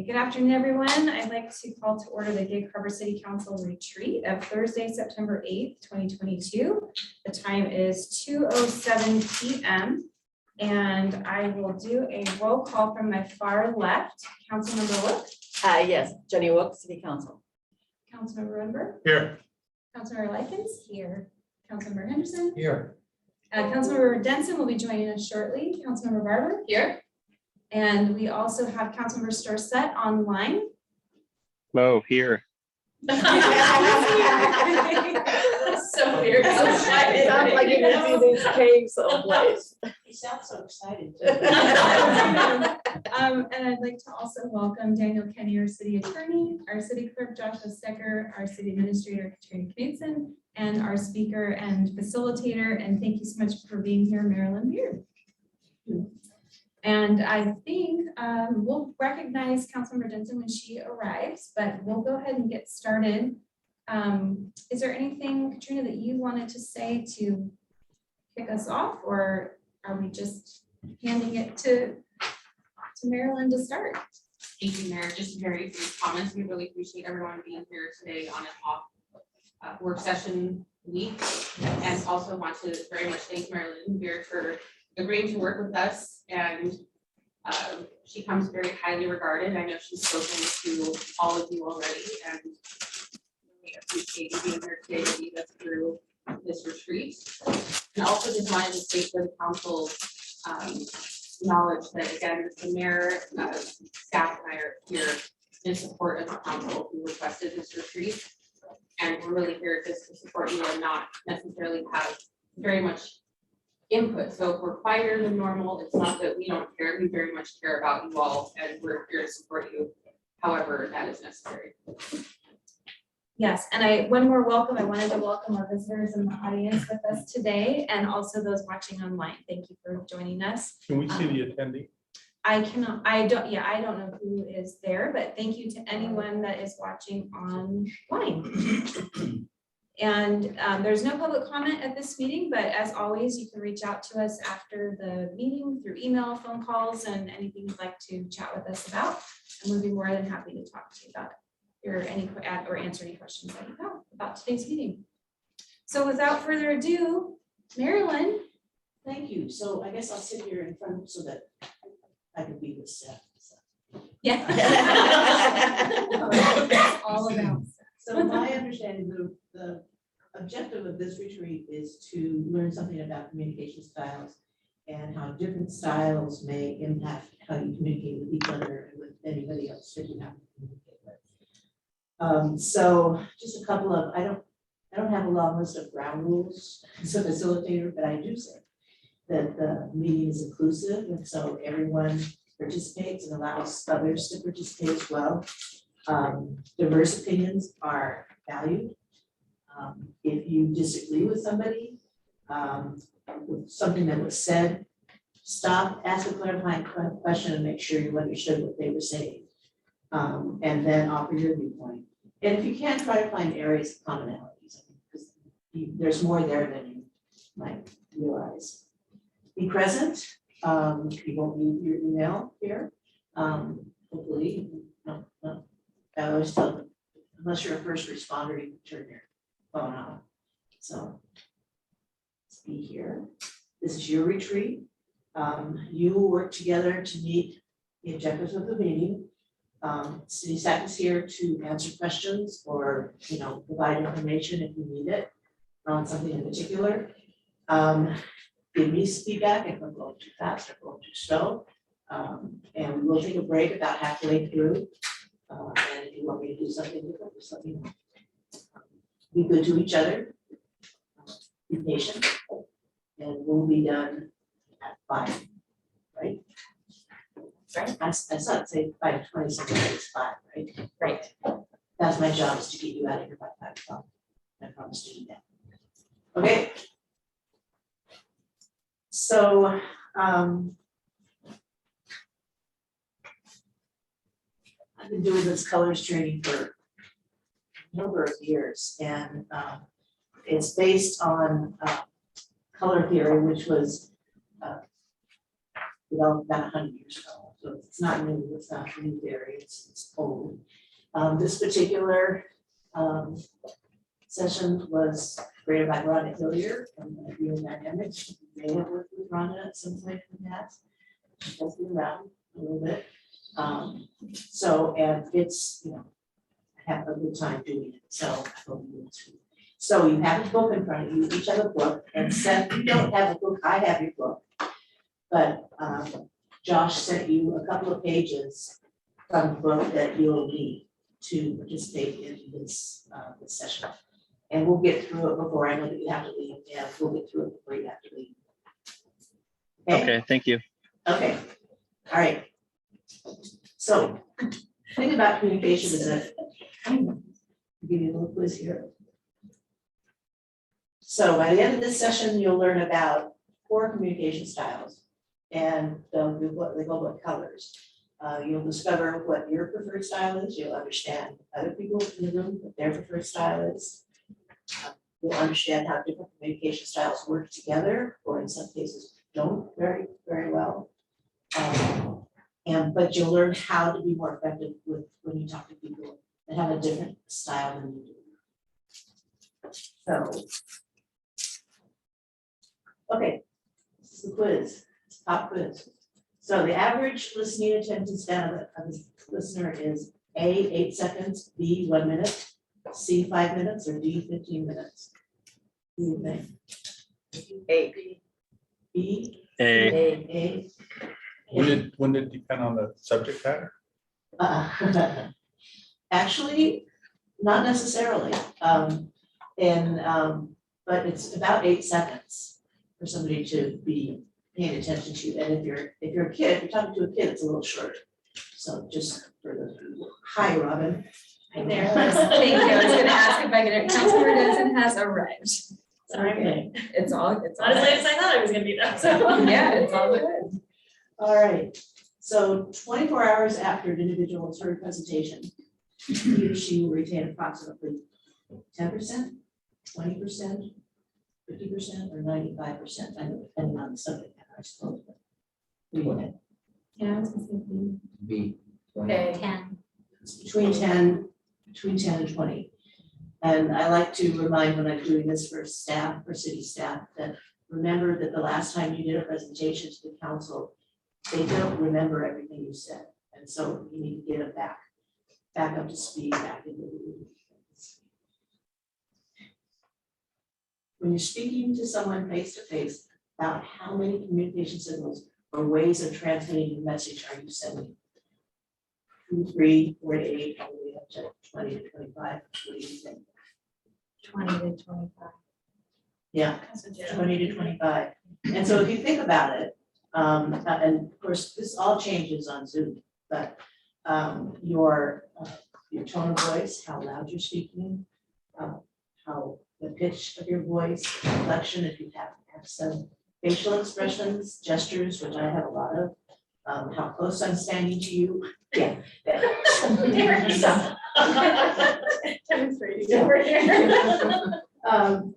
Good afternoon, everyone. I'd like to call to order the Gig Harbor City Council retreat of Thursday, September 8th, 2022. The time is 2:07 p.m. and I will do a roll call from my far left. Councilmember Wook. Yes, Jenny Wook, City Council. Councilmember Renberg. Here. Councilmember Likens. Here. Councilmember Henderson. Here. Councilmember Denson will be joining us shortly. Councilmember Barber. Here. And we also have Councilmember Storsett online. Hello, here. So weird. So excited. Sounds like you can see these caves someplace. You sound so excited. And I'd like to also welcome Daniel Kenny, our city attorney, our city clerk Joshua Stecker, our city administrator Katrina Knudsen, and our speaker and facilitator. And thank you so much for being here, Marilyn Beard. And I think we'll recognize Councilmember Denson when she arrives, but we'll go ahead and get started. Is there anything, Katrina, that you wanted to say to kick us off, or are we just handing it to Marilyn to start? Thank you, Mayor. Just very brief comments. We really appreciate everyone being here today on an off work session week, and also want to very much thank Marilyn Beard for agreeing to work with us. And she comes very highly regarded. I know she's spoken to all of you already, and we appreciate you being here today to lead us through this retreat. And also just wanted to state for the council knowledge that, again, the mayor, staff, and I are here in support of the council who requested this retreat. And we're really here just to support you and not necessarily have very much input. So if we're quieter than normal, it's not that we don't care. We very much care about you all, and we're here to support you however that is necessary. Yes, and one more welcome. I wanted to welcome our visitors in the audience with us today, and also those watching online. Thank you for joining us. Can we see the attendee? I don't know who is there, but thank you to anyone that is watching online. And there's no public comment at this meeting, but as always, you can reach out to us after the meeting through email, phone calls, and anything you'd like to chat with us about. And we'll be more than happy to talk to you about it or answer any questions that you have about today's meeting. So without further ado, Marilyn. Thank you. So I guess I'll sit here in front so that I can be with Seth. Yeah. All about. So my understanding, the objective of this retreat is to learn something about communication styles and how different styles may impact how you communicate with each other and with anybody else that you have to communicate with. So just a couple of, I don't have a long list of ground rules as a facilitator, but I do say that the meeting is inclusive, and so everyone participates and allows others to participate as well. Diverse opinions are valued. If you disagree with somebody, with something that was said, stop, ask a clarifying question and make sure you understood what they were saying. And then offer your viewpoint. And if you can, try to find areas of commonalities, because there's more there than you might realize. Be present. You won't need your email here. Hopefully, no. I always tell them, unless you're a first responder, you can turn your phone off. So let's be here. This is your retreat. You will work together to meet the objectives of the meeting. City staff is here to answer questions or provide information if you need it on something in particular. Give me feedback if I'm going too fast or going too slow. And we'll take a break about halfway through. And if you want me to do something different, just let me know. Be good to each other. Be patient. And we'll be done at 5, right? Right. I saw it say 5:20, something like it's 5, right? Right. That's my job, is to get you out of here by 5 o'clock. I promise to do that. Okay. So I've been doing this colors training for a number of years, and it's based on color theory, which was developed about 100 years ago. So So it's not new, it's not new there, it's old. This particular session was created by Rhonda Hillier from the Real Dynamics. They have worked with Rhonda at some point in the past. She has been around a little bit. So, and it's, you know, I have a good time doing it, so I hope you will too. So you have a book in front of you, each have a book, and Seth, you don't have a book, I have your book. But Josh sent you a couple of pages from the book that you'll need to participate in this session. And we'll get through it before I know that you have to leave, and we'll get through it before you have to leave. Okay, thank you. Okay, all right. So, think about communication as a, I'll give you a little quiz here. So by the end of this session, you'll learn about 4 communication styles, and they'll do what they go by colors. You'll discover what your preferred style is. You'll understand other people in the room, what their preferred style is. You'll understand how different communication styles work together, or in some cases don't very, very well. But you'll learn how to be more effective with when you talk to people that have a different style than you do. So, okay, this is the quiz, it's pop quiz. So the average listening attention span of a listener is A, 8 seconds, B, 1 minute, C, 5 minutes, or D, 15 minutes. What do you think? A. B, A. A. Wouldn't it depend on the subject matter? Actually, not necessarily. But it's about 8 seconds for somebody to be paying attention to. And if you're a kid, if you're talking to a kid, it's a little short. So just for the, hi, Robin. Hi there. Thank you. I was gonna ask if I could, Councilmember Denson has arrived. Okay. It's all Not as late as I thought I was gonna be though, so. Yeah, it's all good. All right. So 24 hours after an individual has heard a presentation, he or she will retain approximately 10%, 20%, 50%, or 95%, I know, depending on the subject matter, I suppose. But we go ahead. Yeah, I was gonna say. B. A. It's between 10 and 20. And I like to remind when I'm doing this for staff, for city staff, that remember that the last time you did a presentation to the council, they don't remember everything you said. And so you need to get it back up to speed, back into the. When you're speaking to someone face to face, about how many communication signals or ways of transmitting your message are you sending? 2, 3, 4 to 8, all the way up to 20 to 25. What do you think? 20 to 25. Yeah, 20 to 25. And so if you think about it, and of course, this all changes on Zoom, but your tone of voice, how loud you're speaking, how the pitch of your voice, inflection, if you have some facial expressions, gestures, which I have a lot of, how close I'm standing to you. Yeah.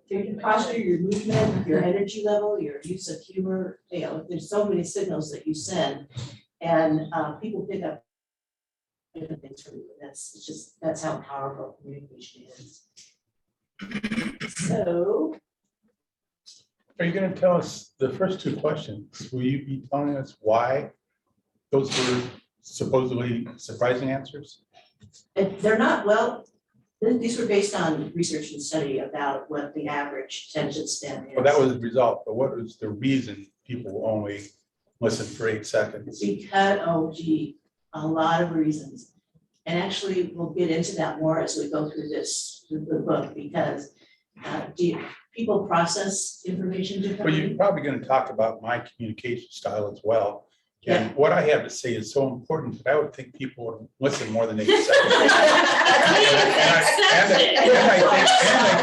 Your posture, your movement, your energy level, your use of humor, you know, there's so many signals that you send, and people pick up different things from you. That's how powerful communication is. So, Are you gonna tell us the first 2 questions? Will you be telling us why those were supposedly surprising answers? they're not, well, these were based on research and study about what the average attention span is. Well, that was the result, but what was the reason people only listen for 8 seconds? Because, oh gee, a lot of reasons. And actually, we'll get into that more as we go through the book, because people process information Well, differently. you're probably gonna talk about my communication style as well. And what I have to say is so important that I would think people would listen more than 8 seconds. And I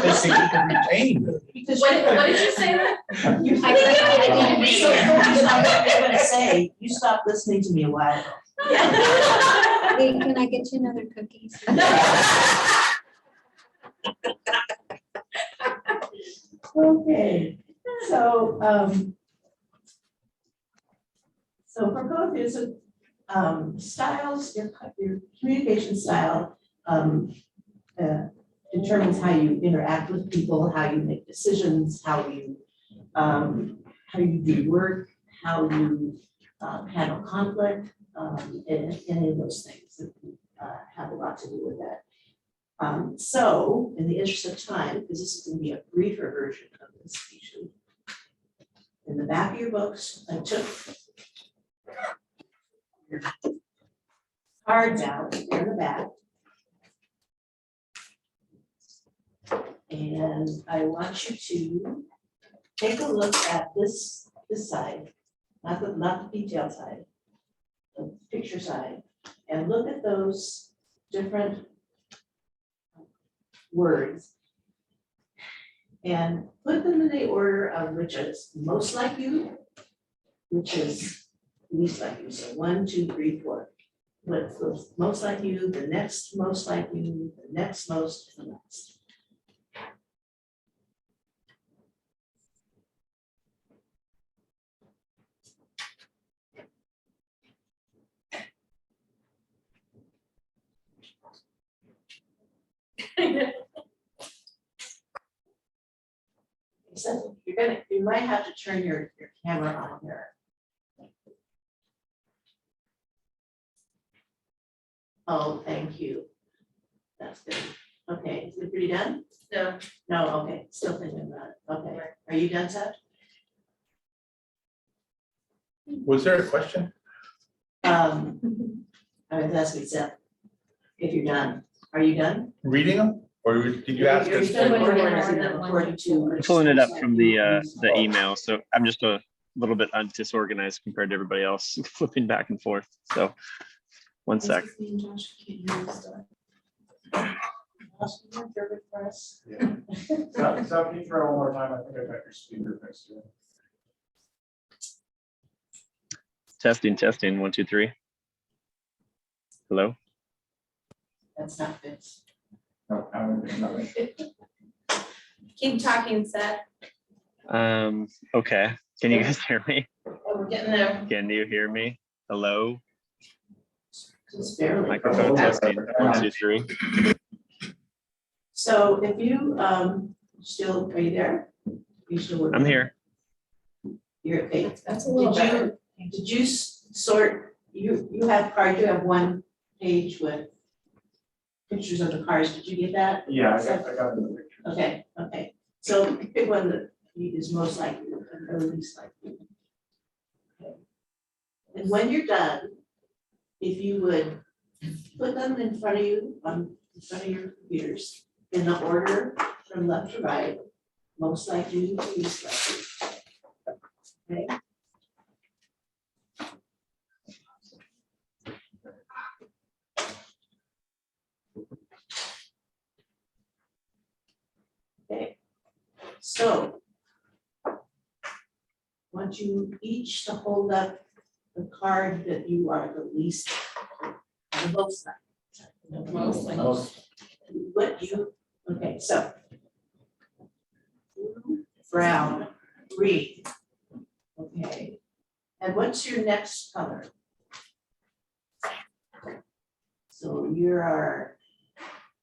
think they can retain. Because What did you say that? I'm gonna say, you stopped listening to me a while ago. Hey, can I get you another cookie? Okay, so for both, Styles, your communication style determines how you interact with people, how you make decisions, how you do work, how you handle conflict, and any of those things that have a lot to do with that. So in the interest of time, because this is going to be a briefer version of this speech, in the back of your books, I took your cards out in the back. And I want you to take a look at this side, not the detail side, the picture side, and look at those different words and put them in the order of which is most like you, which is least like you. So 1, 2, 3, 4. What's the most like you, the next most like you, the next most, and the last. So you might have to turn your camera on here. Oh, thank you. That's good. Okay, is it pretty done? No. No, okay, still thinking about it. Okay, are you done, Seth? Was there a question? I was asking Seth if you're done. Are you done? Reading them? Or did you ask You're us? still One more organizing than them one. according to. I'm pulling it up from the email, so I'm just a little bit disorganized compared to everybody else, flipping back and forth. So, one sec. Stop me for one more time. I think I got your speaker fixed here. Testing. 1, 2, 3. Hello. That's not fixed. No, I don't think nothing. Keep talking, Seth. Okay. Can you guys hear me? Oh, we're getting there. Can you hear me? Hello. Just barely. Microphone testing. 1, 2, 3. So if you still, are you there? You still working? I'm here. You're okay. That's a little better. Did you sort, you have card, you have one page with pictures of the cars. Did you get that? Yeah, I got the picture. Okay. So pick one that is most likely or least likely. Okay. And when you're done, if you would put them in front of you, in front of your computers, in the order from left to right, most likely, least likely. Okay. Okay, so want you each to hold up the card that you are the least, on both sides. Most. What you, okay, so blue, brown, green. Okay, and what's your next color? So you are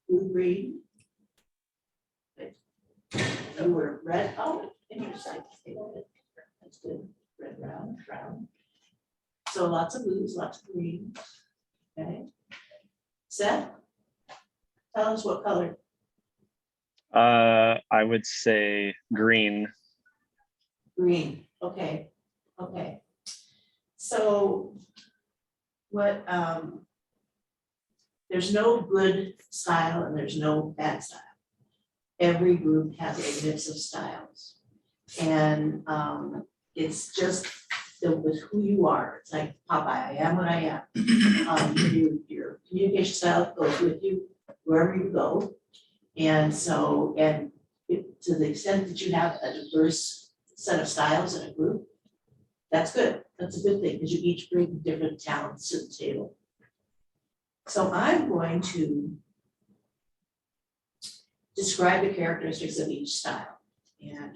blue, green. You were red, oh, interesting. That's good, red, brown. So lots of blues, lots of greens, okay. Seth, tell us what color. I would say green. Green, okay. So what, there's no good style and there's no bad style. Every group has a mix of styles. And it's just with who you are. It's like Popeye, I am what I am. Your communication style goes with you wherever you go. And so, to the extent that you have a diverse set of styles in a group, that's good. That's a good thing because you each bring different talents to the table. So I'm going to describe the characteristics of each style and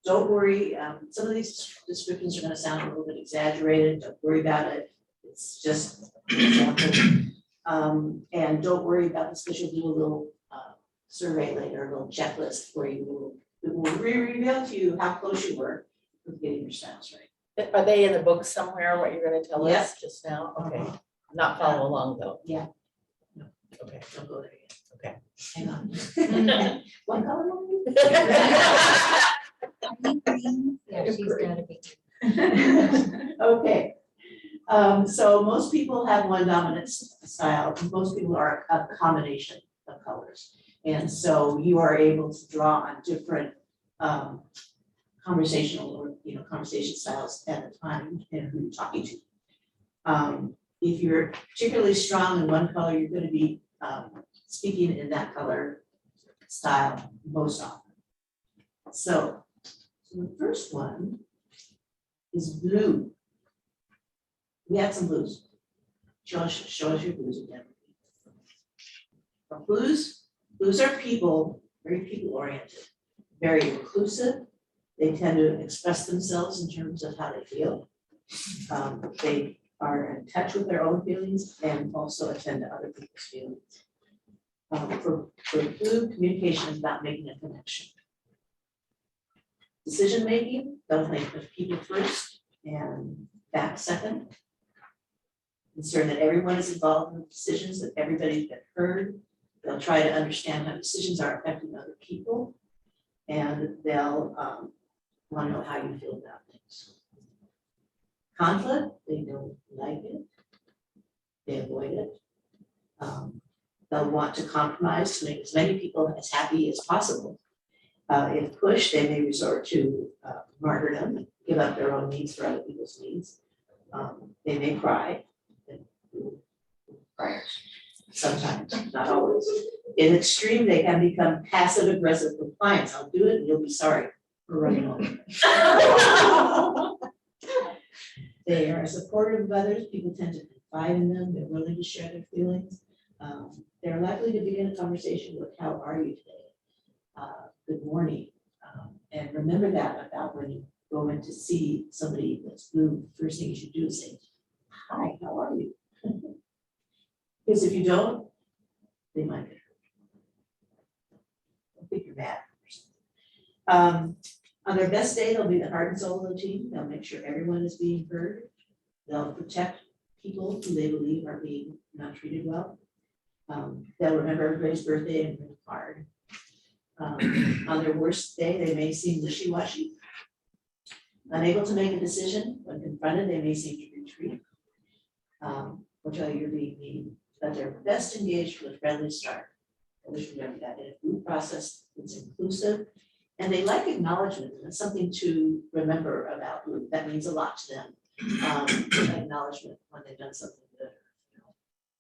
Don't worry, some of these descriptions are gonna sound a little bit exaggerated, don't worry about it. It's just an example. And don't worry about this, because you'll do a little survey later, a little checklist where it will reveal to you how close you were with getting your styles right. Are they in the book somewhere, what you're gonna tell Yeah. us just now? Okay, not follow along though. Yeah. No. Okay. Don't go there yet. Okay. Hang on. What color are you? Yeah, she's gotta be. Okay. So most people have one dominant style. Most people are a combination of colors. And so you are able to draw on different conversational or, conversation styles at the time and who you're talking to. If you're particularly strong in one color, you're going to be speaking in that color style most often. So the first one is blue. We have some blues. Show us your blues again. But blues are people, very people oriented, very inclusive. They tend to express themselves in terms of how they feel. They are in touch with their own feelings and also attend to other people's feelings. For blue, communication is about making a connection. Decision making, they'll think of people first and back second. Concerned that everyone is involved in the decisions, that everybody's been heard. They'll try to understand how decisions are affecting other people. And they'll want to know how you feel about things. Conflict, they don't like it. They avoid it. They'll want to compromise to make as many people as happy as possible. If pushed, they may resort to martyrdom, give up their own needs for other people's needs. They may cry. Sometimes, not always. In extreme, they can become passive aggressive compliance. I'll do it and you'll be sorry for running over. They are supportive of others. People tend to confide in them. They're willing to share their feelings. They're likely to begin a conversation with, how are you today? Good morning. And remember that about when you go in to see somebody that's blue, first thing you should do is say, hi, how are you? Because if you don't, they might get hurt. I think you're mad or something. On their best day, they'll be the heart and soul of the team. They'll make sure everyone is being heard. They'll protect people who they believe are being not treated well. They'll remember everybody's birthday and bring a card. On their worst day, they may seem wishy-washy. Unable to make a decision, when confronted, they may seem to retreat. Or tell you you're being mean, but they're best engaged with a friendly start. Always remember that in a group process, it's inclusive, and they like acknowledgement, and it's something to remember about group. That means a lot to them. Acknowledgement when they've done something good, or,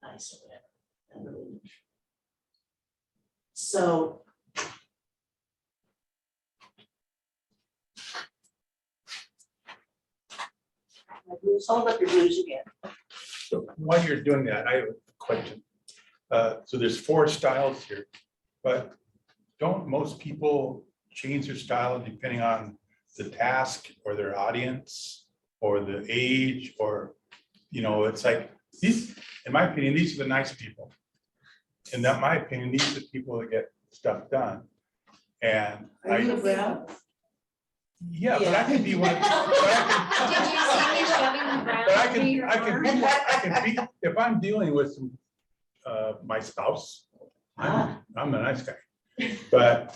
nice or whatever. That really. So. My blues, hold up your blues again. So while you're doing that, I have a question. So there's 4 styles here, but don't most people change their style depending on the task or their audience or the age, or, it's like these, in my opinion, these are the nice people. In my opinion, these are the people that get stuff done. And Are you a brown? yeah, but I can be one. Did you see me shoving the brown But under your I arm? can be, if I'm dealing with some, my spouse, I'm the nice guy. But,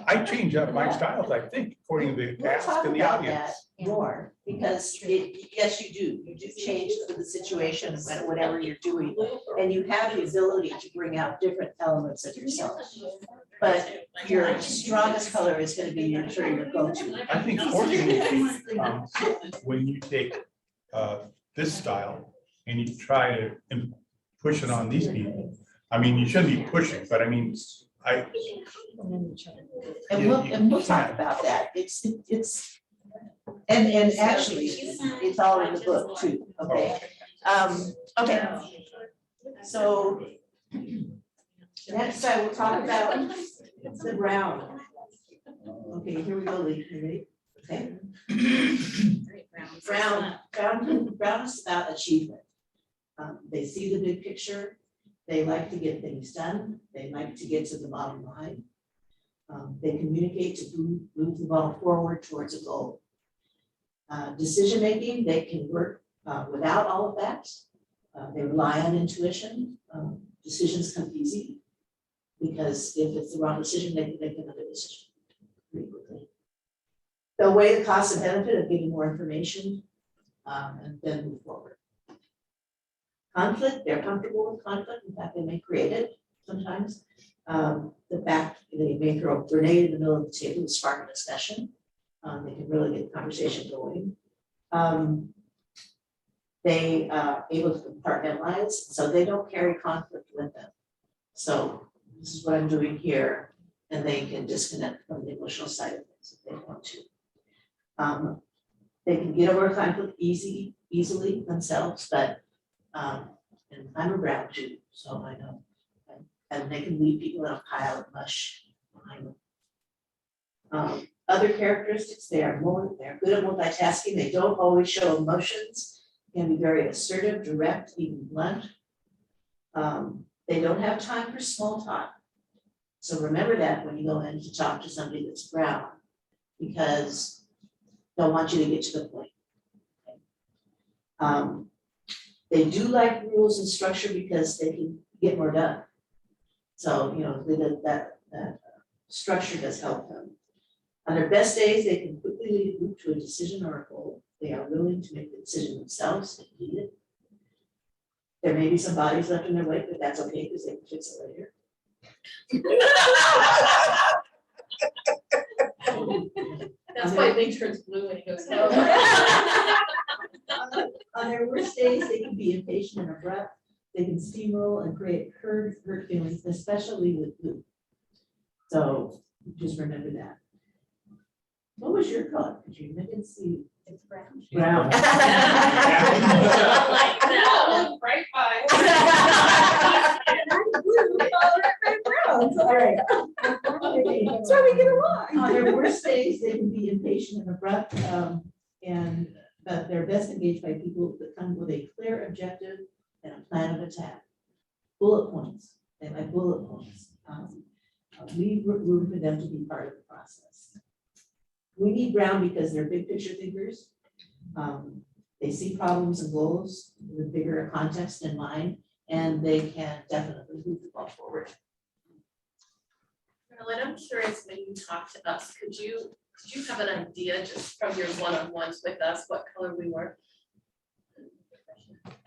I change up my styles, I think, according to the We'll task talk and the about audience. that more, because yes, you do change for the situation, whatever you're doing, and you have the ability to bring out different elements of yourself. But your strongest color is going to be your go-to. I think fortunately, when you take this style and you try to push it on these people, you shouldn't be pushing, but And we'll talk can't. about that. It's and actually, it's all in the book too, okay? Okay. So next I will talk about the brown. Okay, here we go, Lee, you ready? Okay. Great, Brown. Brown is about achievement. They see the big picture. They like to get things done. They like to get to the bottom line. They communicate to move the ball forward towards a goal. Decision making, they can work without all of that. They rely on intuition. Decisions come easy because if it's the wrong decision, they can make another decision pretty quickly. They'll weigh the cost and benefit of getting more information and then move forward. Conflict, they're comfortable with conflict. In fact, they may create it sometimes. The fact they may throw a grenade in the middle of the table to spark a discussion. They can really get the conversation going. They are able to compartmentalize, so they don't carry conflict with them. So this is what I'm doing here, and they can disconnect from the emotional side of things if they want to. They can get over conflict easily themselves, but and I'm a Brown too, so I know. And they can leave people in a pile of mush behind them. Other characteristics, they're good at multitasking. They don't always show emotions, can be very assertive, direct, even blunt. They don't have time for small talk. So remember that when you go in to talk to somebody that's Brown, because they'll want you to get to the point. They do like rules and structure because they can get more done. So, you know, that structure does help them. On their best days, they can quickly lead a group to a decision or a goal. They are willing to make the decision themselves if needed. There may be some bodies left in their wake, but that's okay because they can fix it later. That's why Lee turns blue when he goes, no. On their worst days, they can be impatient and abrupt. They can steamroll and create hurt feelings, especially with food. So just remember that. What was your color? Katrina? I didn't see. It's brown. Brown. Right by. All right. That's why we get along. On their worst days, they can be impatient and abrupt, but they're best engaged by people that come with a clear objective and a plan of attack. Bullet points, they like bullet points. We root for them to be part of the process. We need Brown because they're big picture thinkers. They see problems and goals with bigger context in mind, and they can definitely move the ball forward. Marilyn, I'm curious, when you talk to us, could you have an idea just from your one-on-ones with us, what color we were?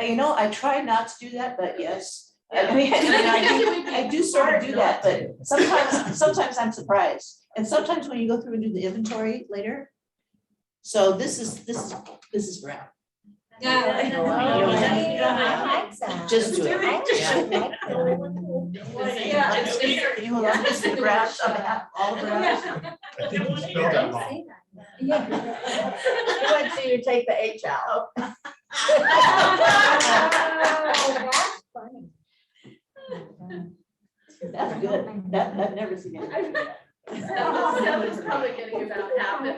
You know, I try not to do that, but yes. Yeah. I mean, I do sort of hard do not that, but sometimes I'm surprised. And sometimes when you go through and do the inventory later. So this is Brown. Yeah. Just do it. You will understand the Brown, all the Browns. I think you spelled that wrong. You want to take the H out. That's good. I've never seen it. Someone's probably getting about half of it.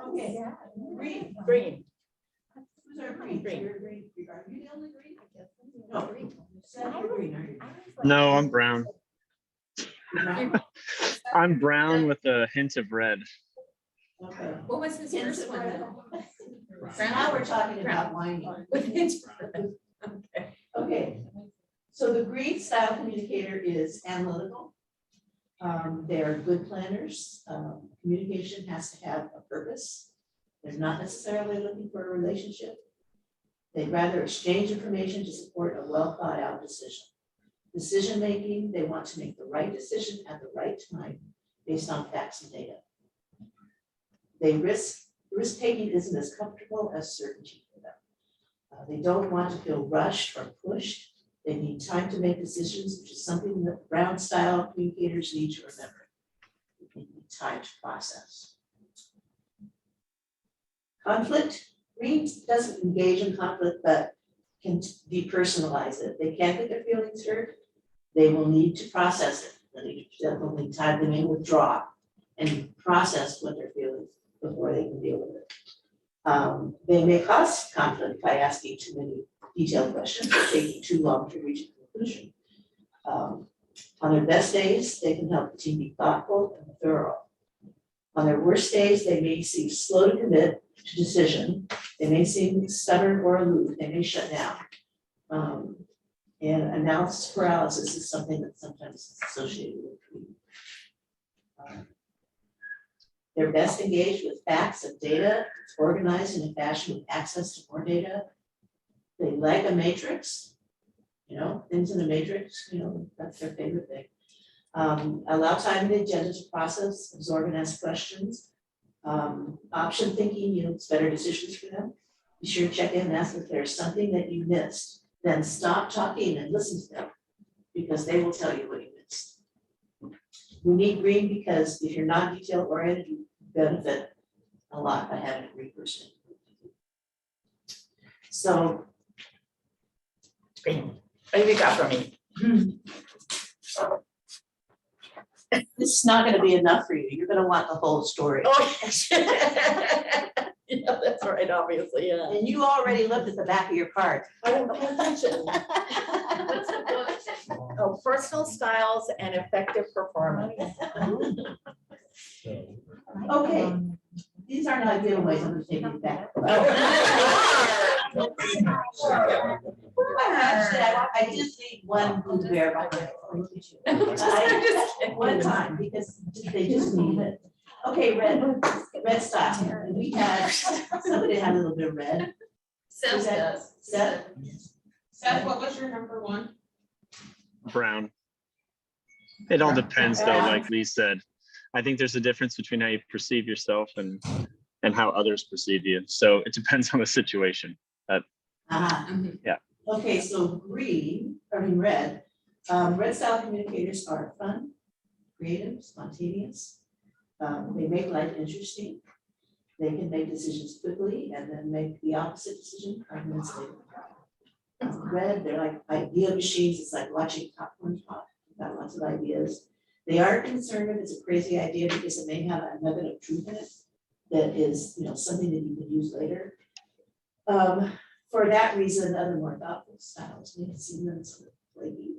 Okay. Green. Green. Who's our green? Green. You're green. Are you the only green? No. Seth, you're green, are you? No, I'm brown. Brown? I'm brown with a hint of red. Okay. What was his Hints first of one red. then? So now we're talking about whining. With hints of red. Okay. Okay, so the green style communicator is analytical. They're good planners. Communication has to have a purpose. They're not necessarily looking for a relationship. They'd rather exchange information to support a well thought out decision. Decision making, they want to make the right decision at the right time based on facts and data. Risk taking isn't as comfortable as certainty for them. They don't want to feel rushed or pushed. They need time to make decisions, which is something that Brown style communicators need to remember. They need time to process. Conflict, green doesn't engage in conflict, but can depersonalize it. They can't get their feelings hurt. They will need to process it. They'll need time, they may withdraw and process what they're feeling before they can deal with it. They may cause conflict by asking too many detailed questions or taking too long to reach a conclusion. On their best days, they can help the team be thoughtful and thorough. On their worst days, they may seem slow to commit to decision. They may seem stubborn or aloof. They may shut down. And analysis paralysis is something that's sometimes associated with grief. They're best engaged with facts and data. It's organized in a fashion with access to more data. They like a matrix, things in a matrix, that's their favorite thing. Allow time in the agenda to process, absorb and ask questions. Option thinking, it's better decisions for them. Be sure to check in and ask if there's something that you missed. Then stop talking and listen to them because they will tell you what you missed. We need green because if you're not detail oriented, you benefit a lot by having a green person. So. What have you got for me? This is not gonna be enough for you. You're gonna want the whole story. Oh, yeah, that's right, obviously, yeah. And you already looked at the back of your card. I don't pay attention. What's the book? Oh, personal styles and effective performance. Okay, these are not giveaways, I'm gonna take it back. Actually, I just need one blue bear behind. One time, because they just need it. Okay, red style. And we had, somebody had a little bit of red. Seth does. Seth? Seth, what was your number one? Brown. It all depends though, like Lee said. I think there's a difference between how you perceive yourself and how others perceive you. So it depends on the situation. Yeah. Okay, so red. Red style communicators are fun, creative, spontaneous. They make life interesting. They can make decisions quickly and then make the opposite decision 5 minutes later. Red, they're like idea machines. It's like watching popcorn pop. You've got lots of ideas. They are concerned if it's a crazy idea because it may have a nugget of truth in it that is, something that you can use later. For that reason, other more thoughtful styles may seem them sort of flaky.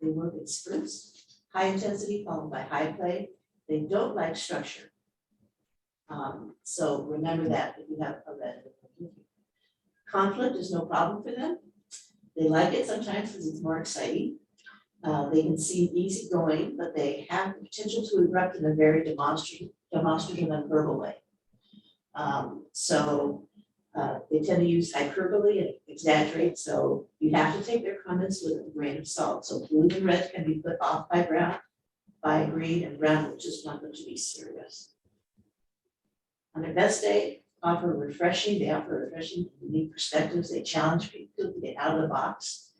They work in spurts, high intensity followed by high play. They don't like structure. So remember that if you have a red. Conflict is no problem for them. They like it sometimes because it's more exciting. They can seem easygoing, but they have the potential to erupt in a very demonstrative and verbal way. They tend to use hyperbole and exaggerate, so you have to take their comments with a grain of salt. So blue and red can be put off by green, and brown will just want them to be serious. On their best day, they offer refreshing, unique perspectives. They challenge people to get out of the box.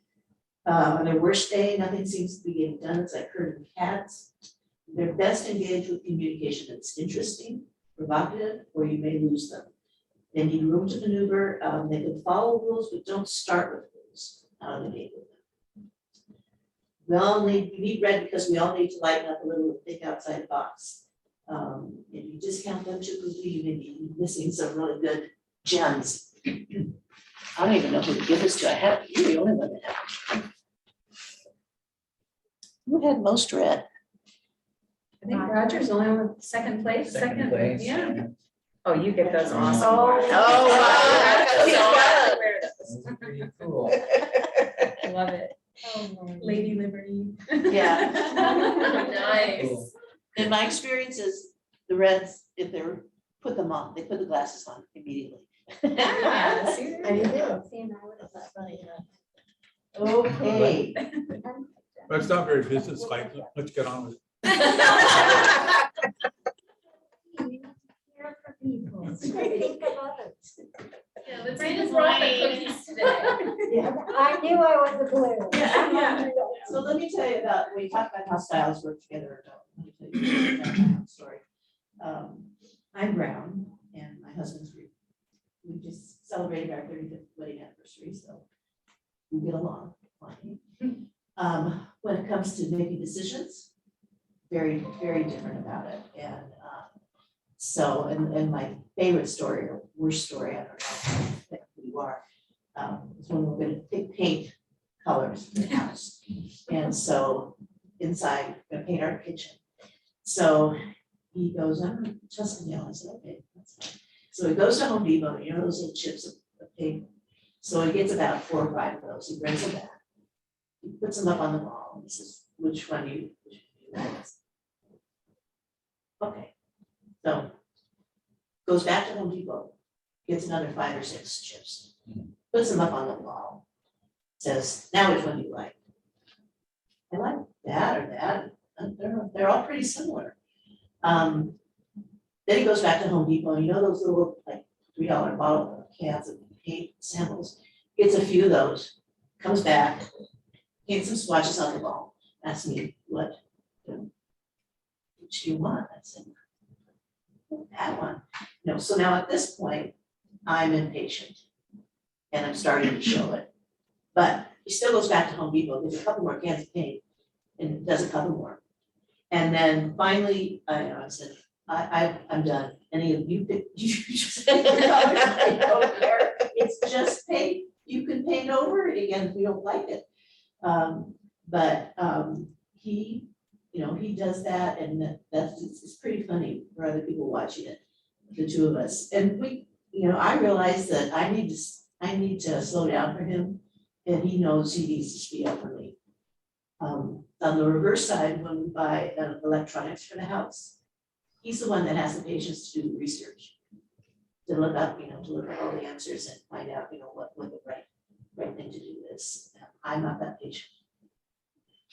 On their worst day, nothing seems to be getting done. It's like herding cats. They're best engaged with communication that's interesting, provocative, or you may lose them. They need room to maneuver. They can follow rules, but don't start with rules. Out of the gate with them. We need red because we all need to lighten up a little and think outside the box. If you discount them too quickly, you may be missing some really good gems. I don't even know who to give this to. You're the only one that have. Who had most red? I think Roger's only on second place. Second place. Yeah. Oh, you get those awesome. Oh, wow. Pretty cool. I love it. Lady Liberty. Yeah. Nice. Cool. In my experiences, the reds, if they're put them on, they put the glasses on immediately. Yeah, see? How do you do? See, and I would have thought, funny, Okay. But it's not very business-like. Let's get on with it. Care for people. Think of others. Yeah, Lorraine brought the cookies today. Yeah. I knew I was a blue. Yeah. So let me tell you about, when you talk about how styles work together. Let me tell you about my own story. I'm brown and my husband's green. We just celebrated our 35th wedding anniversary, so we get along fine. When it comes to making decisions, very, very different about it. And so, and my favorite story or worst story, I don't know who you are, is when we're gonna pick paint colors for the house. And so inside, we're gonna paint our kitchen. So he goes, I'm Tuscan yellow. I said, okay, that's fine. So he goes to Home Depot, you know, those little chips of paint. So he gets about 4 or 5 of those. He brings them back. He puts them up on the wall. And he says, which one do you like? Okay. So goes back to Home Depot, gets another 5 or 6 chips, puts them up on the wall. Says, now which one do you like? I like that or that. They're all pretty similar. Then he goes back to Home Depot, you know those little like $3 bottle cans of paint samples, gets a few of those, comes back, paints some swatches on the wall, asks me what do you want? I said, that one. No, so now at this point, I'm impatient and I'm starting to show it. But he still goes back to Home Depot, gets a couple more cans of paint and does a couple more. And then finally, I said, I'm done. Any of you pick, you just pick the colors, I don't care. It's just paint. You can paint over it again if you don't like it. But he, you know, he does that, and that's it's pretty funny for other people watching it, the two of us. And we, you know, I realized that I need to slow down for him, and he knows he needs to speed up for me. On the reverse side, when we buy electronics for the house, he's the one that has the patience to do the research, to look up, you know, to look at all the answers and find out, you know, what the right thing to do is. I'm not that patient.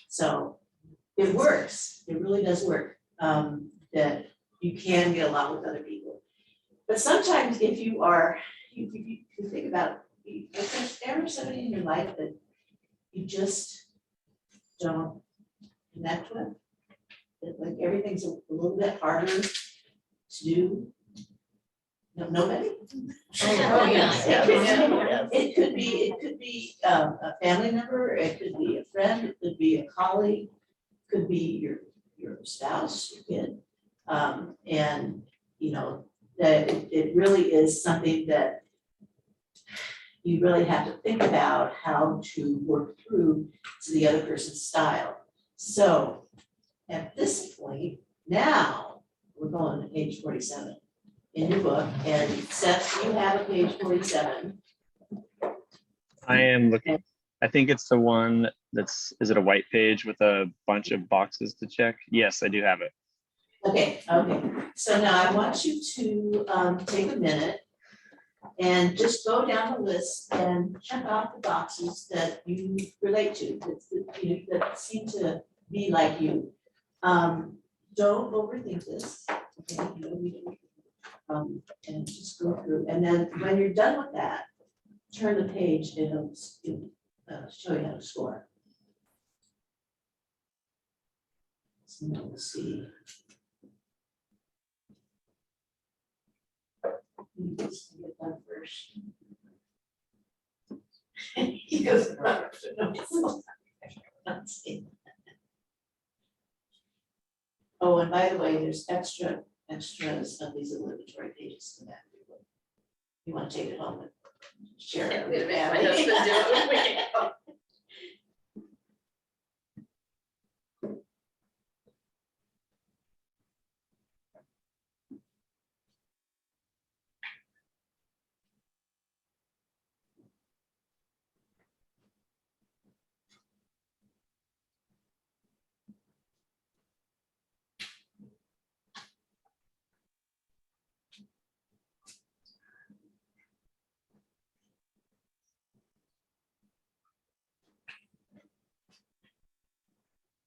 So it works. It really does work. That you can get along with other people. But sometimes if you are, if you think about, if there's ever somebody in your life that you just don't connect with, that like everything's a little bit harder to do. No, nobody? Oh, yes. It could be a family member, it could be a friend, it could be a colleague, could be your spouse, your kid. And you know, that it really is something that you really have to think about how to work through to the other person's style. So at this point, now we're going to page 47 in your book, and Seth, you have a page 47. I am looking. I think it's the one that's, is it a white page with a bunch of boxes to check? Yes, I do have it. Okay. So now I want you to take a minute and just go down the list and check off the boxes that you relate to, that seem to be like you. Don't overthink this. Okay? And just go through. And then when you're done with that, turn the page and it'll show you how to score. So now we'll see. Just get done first. He goes, oh, and by the way, there's extras of these obligatory pages in that. You want to take it home and share it with My husband do it with me.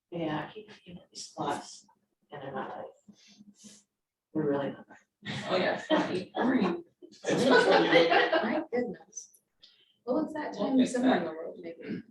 Yeah, I keep looking at these spots and they're not like, they're really not. Oh, yeah. My goodness. Well, it's that time somewhere in the world, maybe.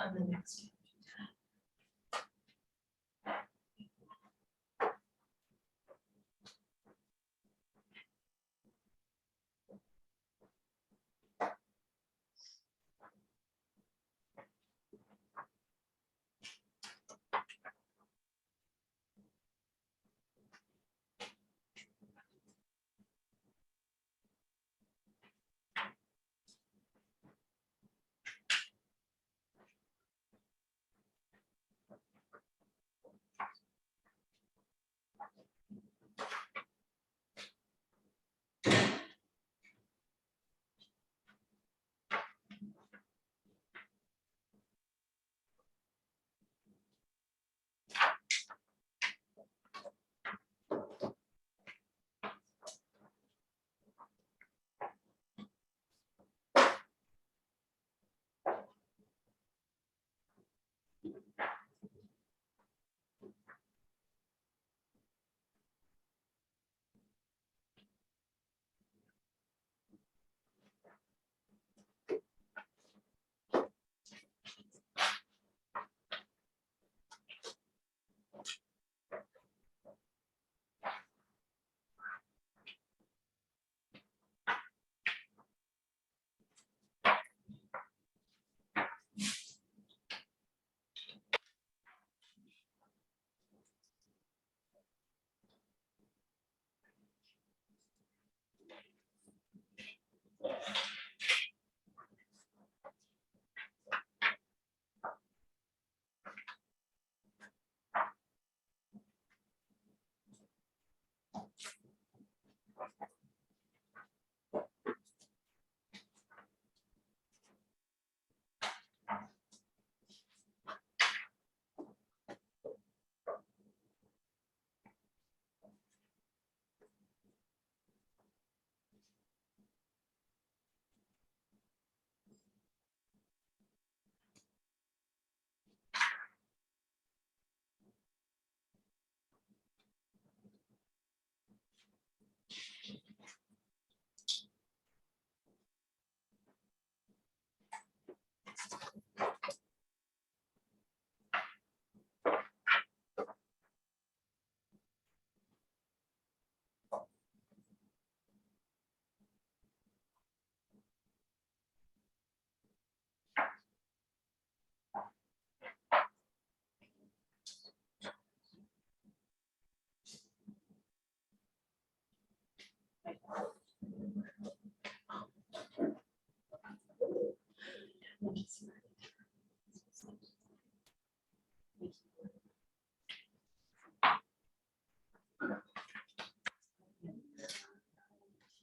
on the next one.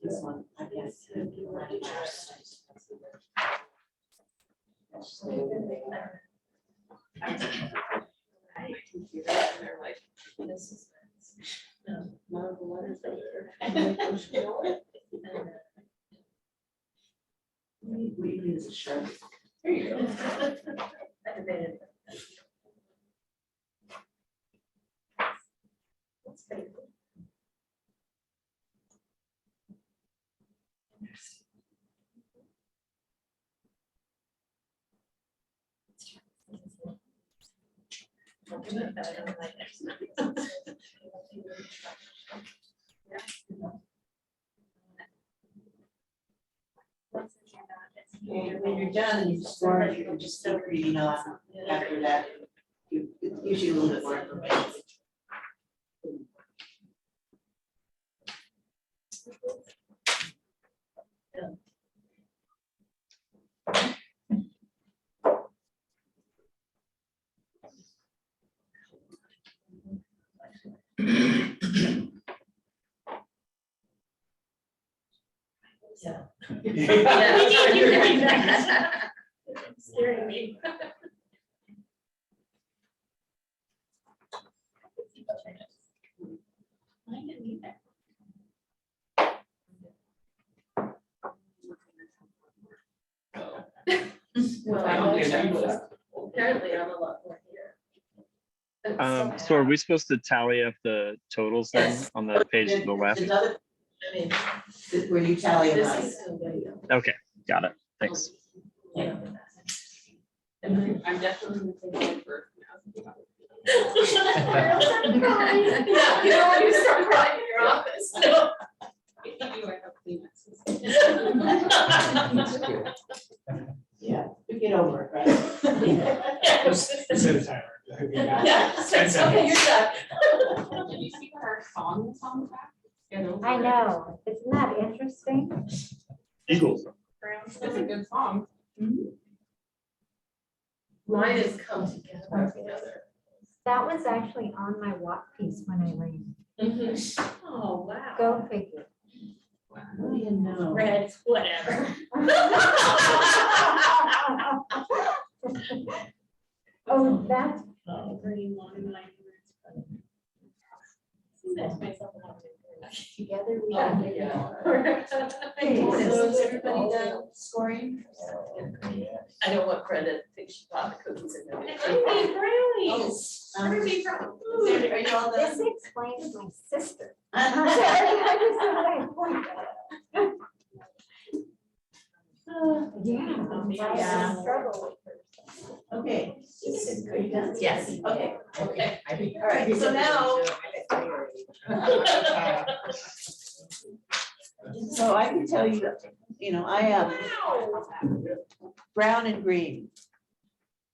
This one, I guess. They're like, this is. One of the letters right here. We use a shirt. There you go. Activated. That's pretty cool. When you're done, you score, you can just keep reading on after that. It's usually a little bit more information. Yeah. Yeah. Scaring me. I didn't need that. Well, apparently I'm a lot more here. So are we supposed to tally up the totals then Yes. on the page to the left? There's other, I mean, where you tally them this up. is still video. Okay, got it. Thanks. Yeah. And I'm definitely gonna take it for. Yeah, you don't want to start crying in your office. No. If you do, I have Kleenexes. That's good. Yeah, you get over it, right? Set a timer. Yeah, so, okay, you're done. Did you see what our song is on the back? I know, isn't that interesting? Eagles. It's a good song. Mine is come together. That was actually on my walk piece when I ran. Oh, wow. Go figure. What do you know? Red, whatever. Oh, that's Green line, line. That's myself. together we Yeah. can. Okay, so is everybody done scoring? I know what Brenda thinks she bought the cookies in there. brownies. Everybody from. Are you all This done? explains my sister. Yeah. Yeah. Struggle with her. Okay. Are you done? Yes. Okay. Okay. All right, so now. So I can tell you, I am brown and green.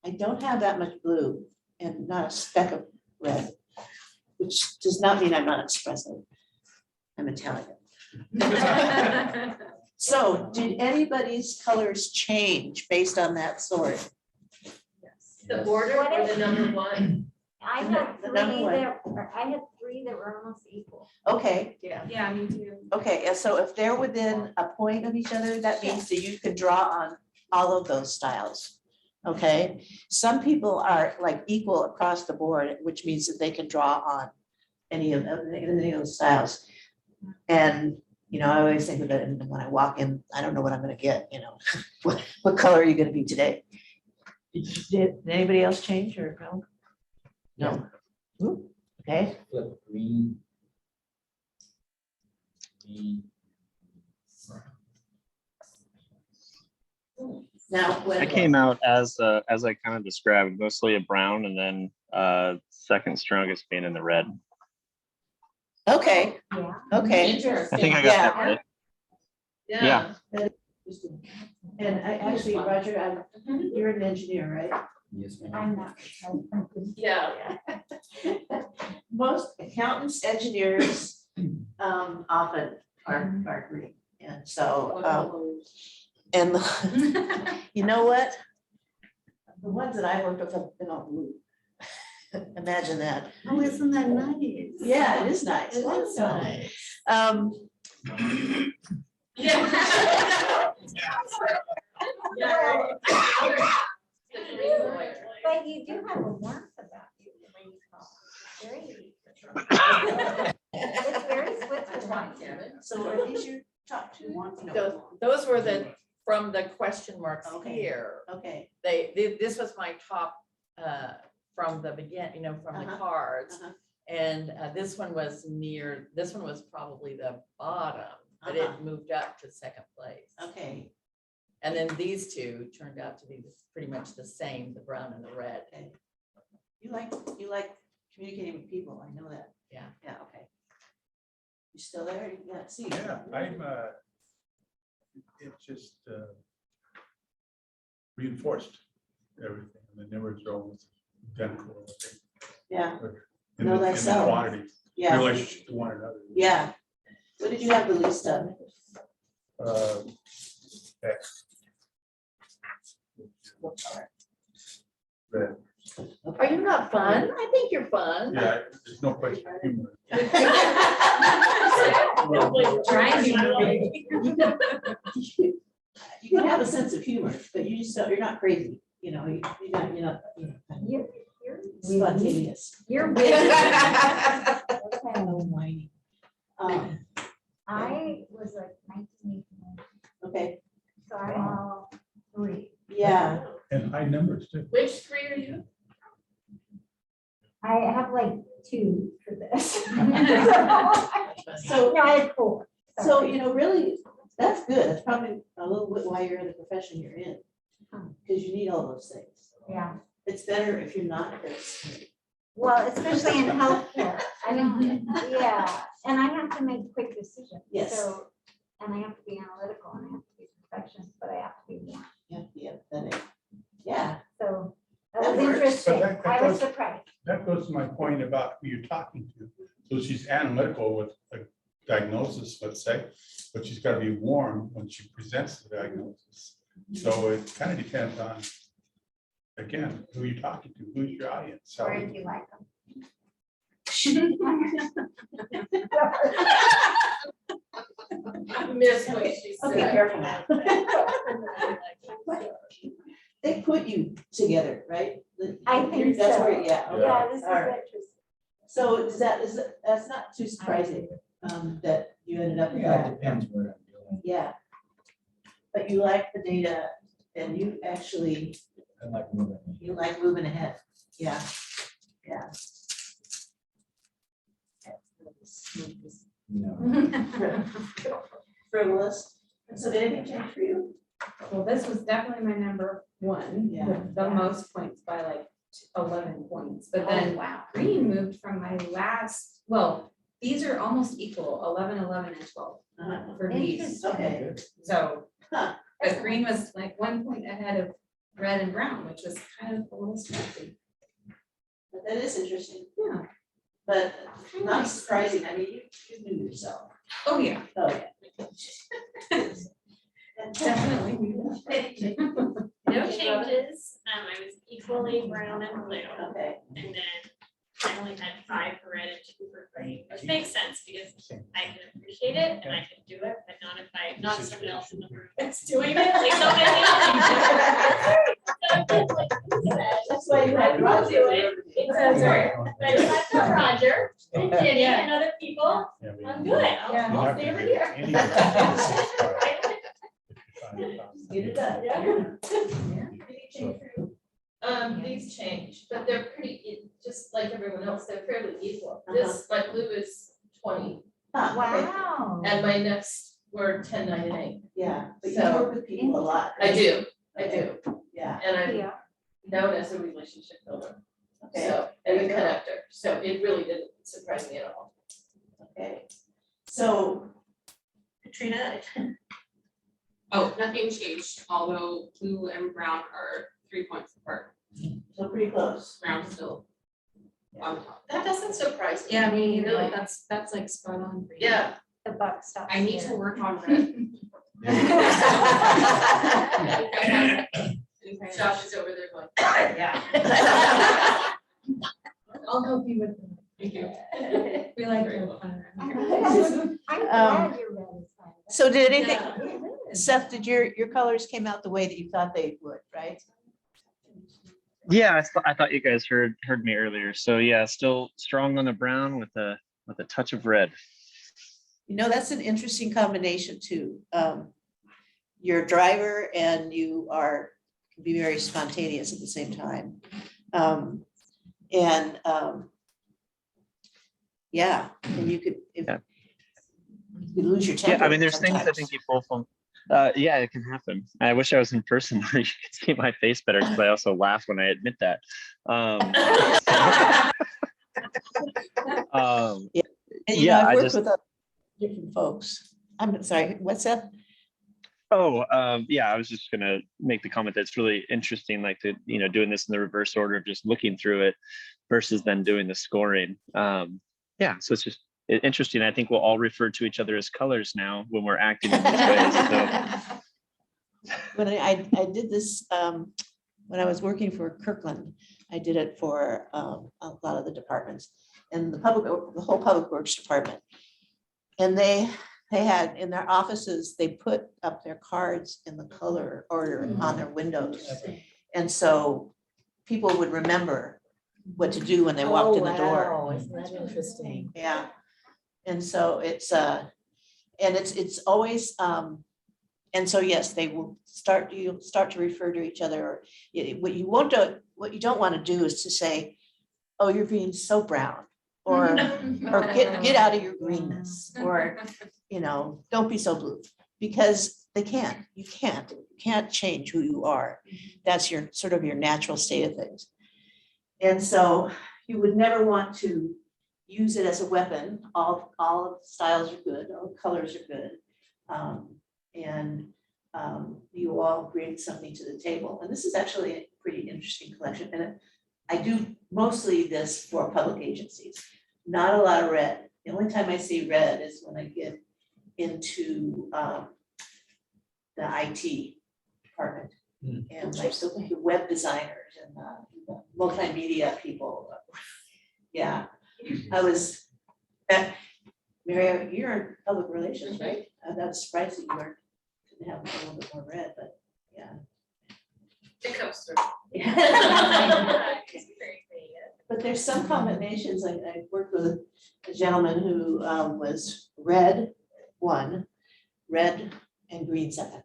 I don't have that much blue and not a speck of red, which does not mean I'm not expressive. I'm Italian. So did anybody's colors change based on that sort? The border or the number one? I had The number three one. that were almost equal. Okay, Yeah, me too. okay, and so if they're within a point of each other, that means that you can draw on all of those styles. Okay, some people are like equal across the board, which means that they can draw on any of those styles. And, I always think of it, and when I walk in, I don't know what I'm gonna get, what color are you gonna be today? Did anybody else change or no? No. Okay, Flip green. Green. now, when. I came out as I kind of described, mostly a brown and then second strongest being in the red. Okay, Yeah. okay. I think I got that right. Yeah. And I actually, Roger, you're an engineer, right? Yes, ma'am. I'm not. Yeah. Most accountants, engineers, often are green. And so, and you know what? The ones that I worked with have been all blue. Imagine that. Oh, isn't that nice? Yeah, it is nice. It is So, nice. Yeah. But you do have a warmth about you. when you talk. Very. It's very Switzerland. So are these your top two ones? No. Those were from the question marks Okay. here. Okay. This was my top from the beginning, from the Uh-huh. cards. Uh-huh. And this one was probably the bottom, but Uh-huh. it moved up to second place. Okay. And then these two turned out to be pretty much the same, the brown and the red. Okay. You like communicating with people, I know that. Yeah. Yeah, okay. You still there? Yeah, see. Yeah, I'm, it's just reinforced everything. And the numbers are almost identical. Yeah, In Know the thyself. quantity, yeah, relationship to one another. yeah. What did you have the least of? X. Red. Are you not fun? I think you're fun. Yeah, there's no question of humor. You can have a sense of humor, but you just don't, you're not crazy, you're not You're spontaneous. You're witty. Oh, whiny. I was like 1989, Okay, so I'm all three. yeah, And high numbers too. Which three are you? I have like 2 for this. so, No, I had 4. so, really, that's good, that's probably a little bit why you're in the profession you're in. Because you need all those things. Yeah, It's better if you're not this. well, especially in healthcare, I don't, yeah, and I have to make quick decisions. Yes. So, and I have to be analytical and I have to be perfectionist, but I have to be warm. Yeah, yeah. So that That was works. interesting. But that I was goes- surprised. That goes to my point about who you're talking to. So she's analytical with a diagnosis, let's say, but she's got to be warm when she presents the diagnosis. So it kind of depends on, again, who you're talking to, who's your audience. So Or if you like them. I missed what she Okay, said. careful now. They put you together, right? I think That's so. where, yeah. okay. Yeah, this is All right. interesting. So that's not too surprising, that you ended up with Yeah, that. it depends what I'm doing. Yeah. But you like the data and you actually, I like moving. you like moving ahead. Yeah. Yeah. No. Frivolous. And so did anything change for you? Well, this was definitely my number one, Yeah. with the Yeah. most points by like 11 points. But Oh, then wow. green moved from my last, well, these are almost equal, 11, 11, and 12 for these. Interesting. Okay. So, Huh. but green was like 1 point ahead of red and brown, which was kind of a little striking. But that is interesting, Yeah. but not surprising. I mean, you knew yourself. Oh, yeah. Oh, yeah. Definitely. No changes. I was equally brown and blue. Okay. And then I only had 5 for red and 2 for green, which makes sense because I can appreciate it and I can do it, but not if I, not someone else in the room that's doing it. Like somebody else. That's why you had I will Roger. do it. It says, but if I've got Roger and Jenny and other people, yeah, I mean, I'm good. Yeah. you're I'll not stay gonna over get here. any of that. Get it done. Yeah. These change, but they're pretty, just like everyone else, they're fairly equal. Uh-huh. This, my blue is 20, Huh, okay. Wow. and my next were 10, 9, and 8. Yeah, but you So- work with people a lot. I right? do, Okay. Yeah, and I'm Yeah. known as a relationship builder, okay, so, and a connector, so it really didn't surprise me at all. okay. So, Katrina, Oh, nothing changed, although blue and brown are 3 points apart. so pretty close. Brown still on top. That doesn't surprise me. Yeah, me Really? either. That's like spot on. for you. Yeah, The buck stops. I need to here. work on red. Josh is over there going, Yeah. I'll help you with that. Thank you. We like Very to well. have fun I'm around here. glad you're ready. So did anything, Yeah. Seth, did your colors came out the way that you thought they would, right? Yeah, I thought you guys heard me earlier. So yeah, still strong on the brown with a touch of red. You know, that's an interesting combination too. You're a driver and you can be very spontaneous at the same time. Yeah, and you could, Yeah. you could lose your temper. Yeah, I mean, there's things I sometimes. think you both on. Yeah, it can happen. I wish I was in person where you could see my face better because I also laugh when I admit that. And, you yeah, know, I I've worked just- with other different folks. I'm sorry, what's that? Yeah, I was just gonna make the comment that it's really interesting, like doing this in the reverse order of just looking through it versus then doing the scoring. Yeah, so it's just interesting. I think we'll all refer to each other as colors now when we're acting in these ways. So When I did this, when I was working for Kirkland, I did it for a lot of the departments and the whole public works department. And they had in their offices, they put up their cards in the color order on their windows. And so people would remember what to do when they walked in the door. Oh, isn't that interesting? Yeah. And so it's always, and so yes, they will start to refer to each other. What you don't want to do is to say, oh, you're being so brown, or get out of your greenness, or, don't be so blue. Because they can't, you can't change who you are. That's your sort of your natural state of things. And so you would never want to use it as a weapon. All of the styles are good, all the colors are good. You all bring something to the table. And this is actually a pretty interesting collection. And I do mostly this for public agencies, not a lot of red. The only time I see red is when I get into the IT department. And like the web designers and the multimedia people. Yeah, I was, Mary, you're in public relations, right? That's surprising you weren't, didn't have a little bit more red, but yeah. It comes through. But there's some combinations, like I worked with a gentleman who was red 1, red and green 7.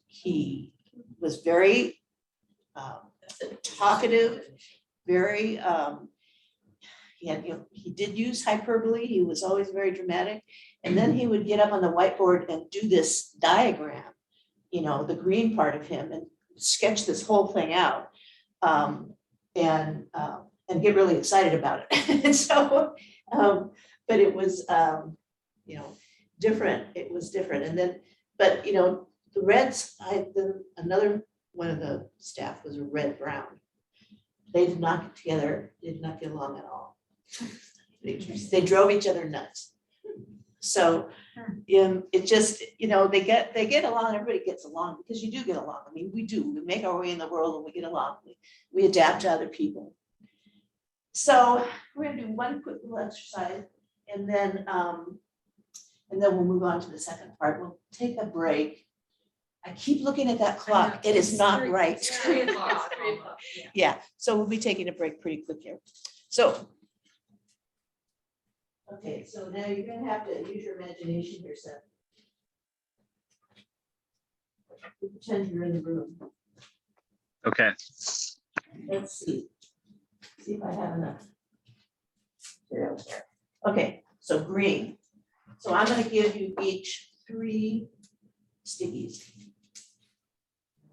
He was very talkative, very, he did use hyperbole, he was always very dramatic. And then he would get up on the whiteboard and do this diagram, the green part of him, and sketch this whole thing out. And get really excited about it. And so, but it was, different. It was different. And then, but the reds, another one of the staff was a red brown. They did not get together, did not get along at all. They drove each other nuts. So it just, they get along, everybody gets along because you do get along. I mean, we do, we make our way in the world and we get along. We adapt to other people. So we're gonna do one quick little exercise and then we'll move on to the second part. We'll take a break. I keep looking at that clock. It is not right. It's 3 o'clock. Yeah, so we'll be taking a break pretty quick here. So. Okay, so now you're gonna have to use your imagination here, Seth. Pretend you're in the room. Okay. Let's see. See if I have enough. Here. Okay, so green. So I'm gonna give you each 3 stickies.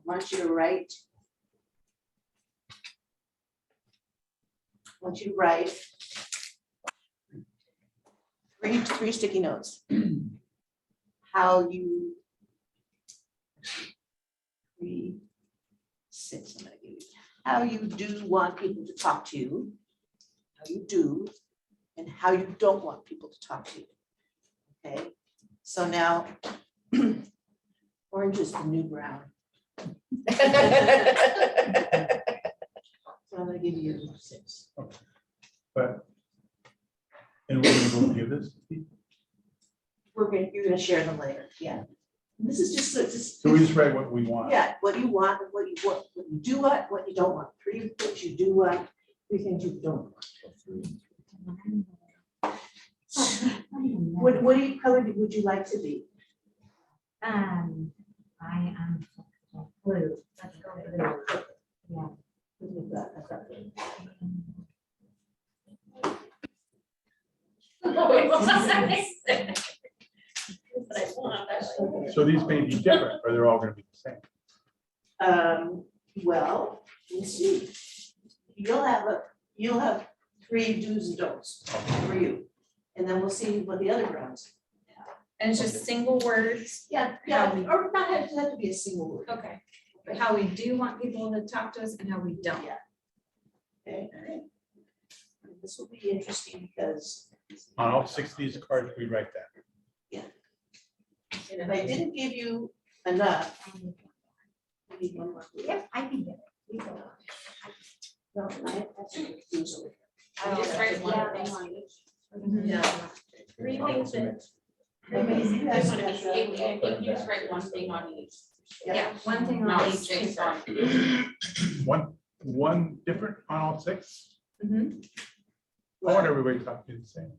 I want you to write. I want you to write 3 sticky notes. How you 3, 6. I'm gonna give you how you do want people to talk to you, how you do, and how you don't want people to talk to you. Okay, so now orange is the new brown. So I'm gonna give you 6. But, and we're gonna go give this to people? You're gonna share them later, yeah. This is just. So we just write what we want. Yeah, what you want, and what you do what you don't want. 3 things you do want, 3 things you don't want. What color would you like to be? I am blue. Let's go blue. Yeah. So these may be different, or they're all gonna be the same. Well, let's see. You'll have 3 do's and don'ts for you. And then we'll see what the other browns. And it's just single words. Yeah, or not have to be a single word. Okay. But how we do want people to talk to us and how we don't. Yeah. Okay. And this will be interesting because. On all 6 of these cards, we write that. And if I didn't give you enough. I need one more. Yep, I can get it. No, that's a confusing. Just write one Yeah. thing on each. Yeah. 3 things that. You guys Just have you just write one thing on each. Yeah, one thing Not on each each. thing on. One different on all 6? Mhm. I want everybody to talk to the same.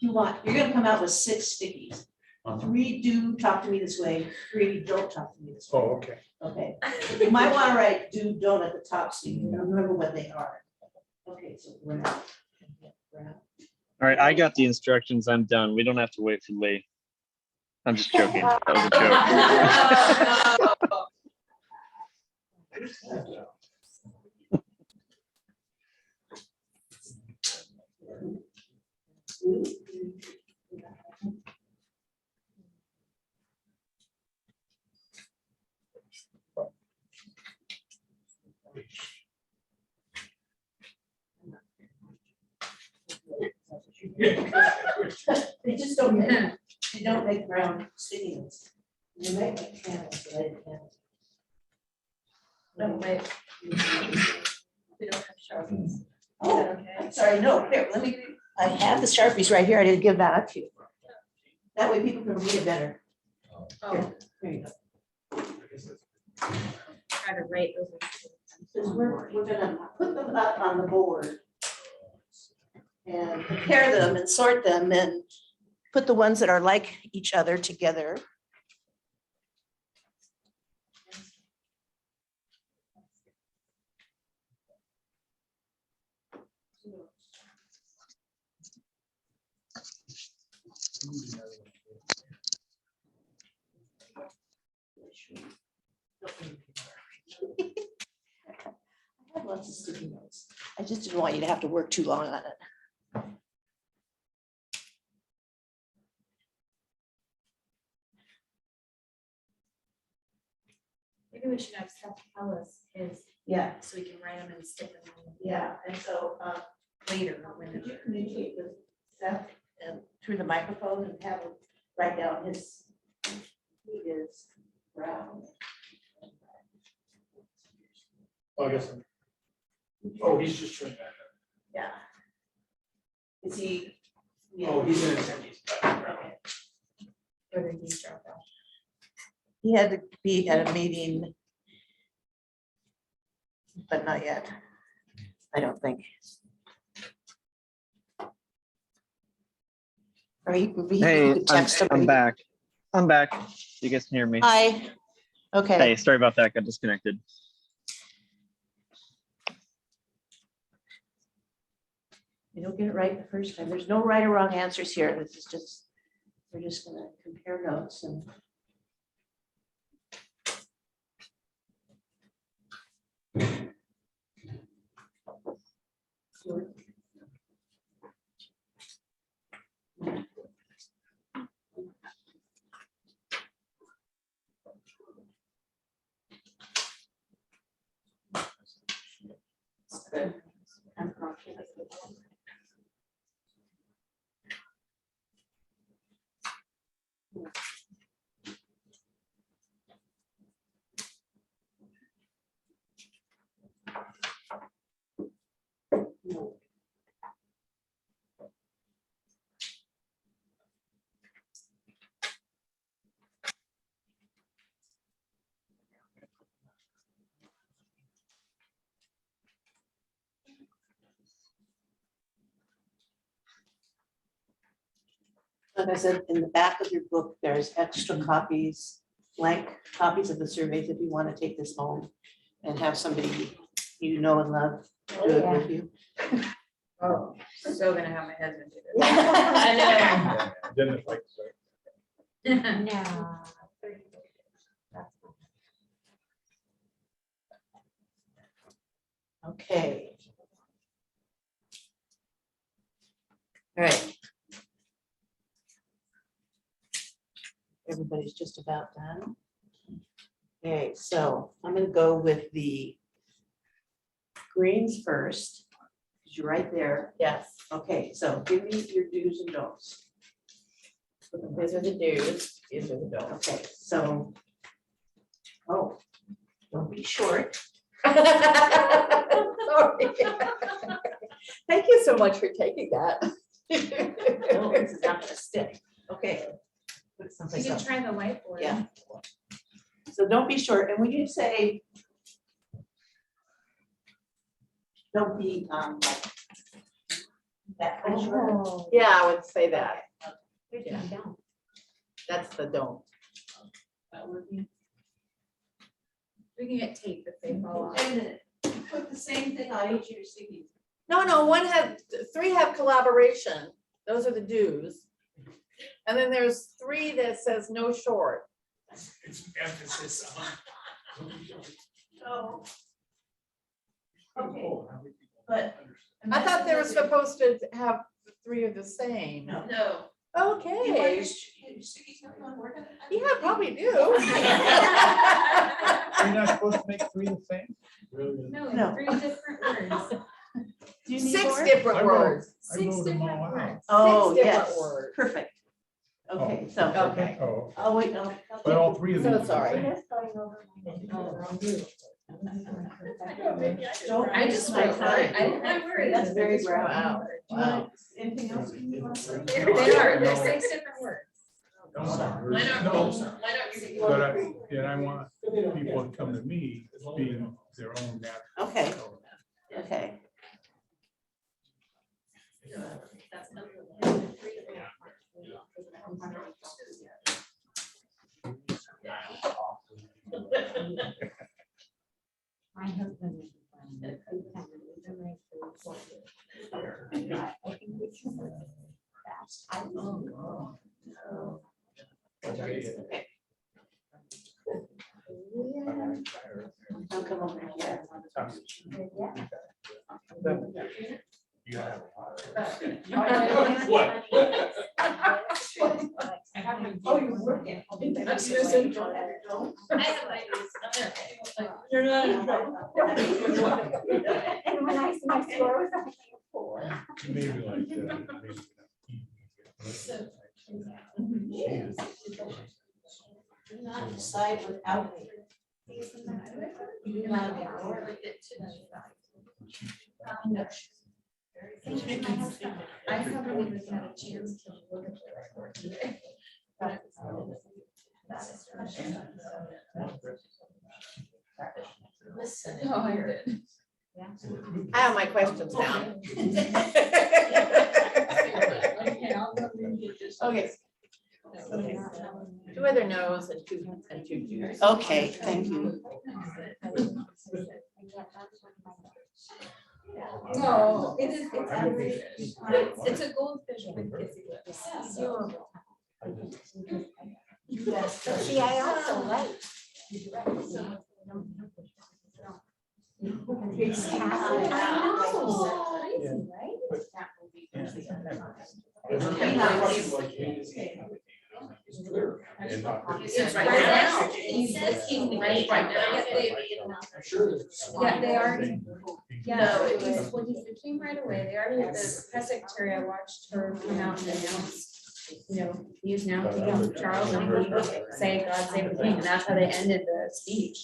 You're gonna come out with 6 stickies. 3 do talk to me this way, 3 don't talk to me this way. Oh, okay. Okay, you might want to write do, don't at the top so you can remember what they are. Okay, so we're out. All right, I got the instructions. I'm done. We don't have to wait for Lee. I'm just joking. That was a joke. They just don't make, they don't make brown sticky notes. They make like candles, but I didn't have. No, wait. We don't have Sharpies. Oh, Okay. sorry, no, here, let me, give you- I have the Sharpies right here, I didn't give that up to you. That way people can read it better. Oh, There you go. Try to rate those. Because we're gonna put them up on the board and compare them and sort them and put the ones that are like each other together. I have lots of sticky notes. I just didn't want you to have to work too long on it. Maybe we should have Seth tell us his, Yeah, so we can write them and stick them yeah, and so, later when could you communicate with Seth and through the microphone and have him write down his, he is brown. Oh, I guess. Oh, he's just trying that. Yeah. Is he? Oh, he's in attendees. whether he's dropped off. He had to be at a meeting. But not yet. I don't think. Or he could Hey, text I'm somebody. back. I'm back. You guys can hear me. Hi. Okay. Hey, sorry about that. Got disconnected. You don't get it right the first time. There's no right or wrong answers here. This is just, we're just gonna compare notes and. Like I said, in the back of your book, there's extra copies, blank copies of the surveys if you want to take this home and have somebody you know and love do it with you. Oh, so gonna have my husband do this. Yeah, then the fight starts. No. Okay. All right. Everybody's just about done. Okay, so I'm gonna go with the greens first, because you're right there. Yes, Okay, so give me your do's and don'ts. these are the do's, these are the don'ts. Okay, so, oh, don't be short. Sorry. Thank you so much for taking that. No, this is not gonna stick. Okay. Put it You someplace can else. try the whiteboard. Yeah. So don't be short, and when you say don't be, like that kind of short. Oh. Yeah, I would say that. Good Yeah. you don't. That's the don't. We can get tape if they fall off. And put the same thing on each of your stickies. No, one had, three have collaboration. Those are the do's. And then there's 3 that says no short. It's emphasis on. Oh. Okay, but. I thought they were supposed to have 3 of the same. No. No. Okay, yeah, probably do. Are you not supposed to make 3 the same? No, No. 3 different words. Do you need 6 more? different I wrote- words. I 6 wrote them all different out. words. Oh, 6 yes, different words. perfect. Okay, Oh, so, Okay. Oh, I'll wait, I'll but take all 3 of So them. are the sorry. same. Just going over my. I just wrote, I didn't write words. That's very I just wrote brown. words. Wow. Anything else you want to say? They are, they're 6 different words. Mine aren't, No. mine aren't. But I want people to come to me being their own natural. Okay, okay. That's My husband. is from the food company, they're very food forward. But I think we can work fast. I don't know. I'll come over here. What? Oh, you're working. I'm Susan. I have ideas. You're not in trouble. And when I see my score was like 4. Maybe like that. Do not decide without me. You do not have a word. I haven't even had a chance to look at the report today. Listen. No, I did. I have my questions down. Okay. Two other no's and two do's. Okay, thank you. No, it is, it's a goldfish with kissy lips. See, I also like. It's It's right now. He says he's right now. Yeah, they are. Yeah, it was, well, he came right away. They already, the press secretary, I watched her come out and announce, you know, he is now King Charles and say God save the king, and that's how they ended the speech.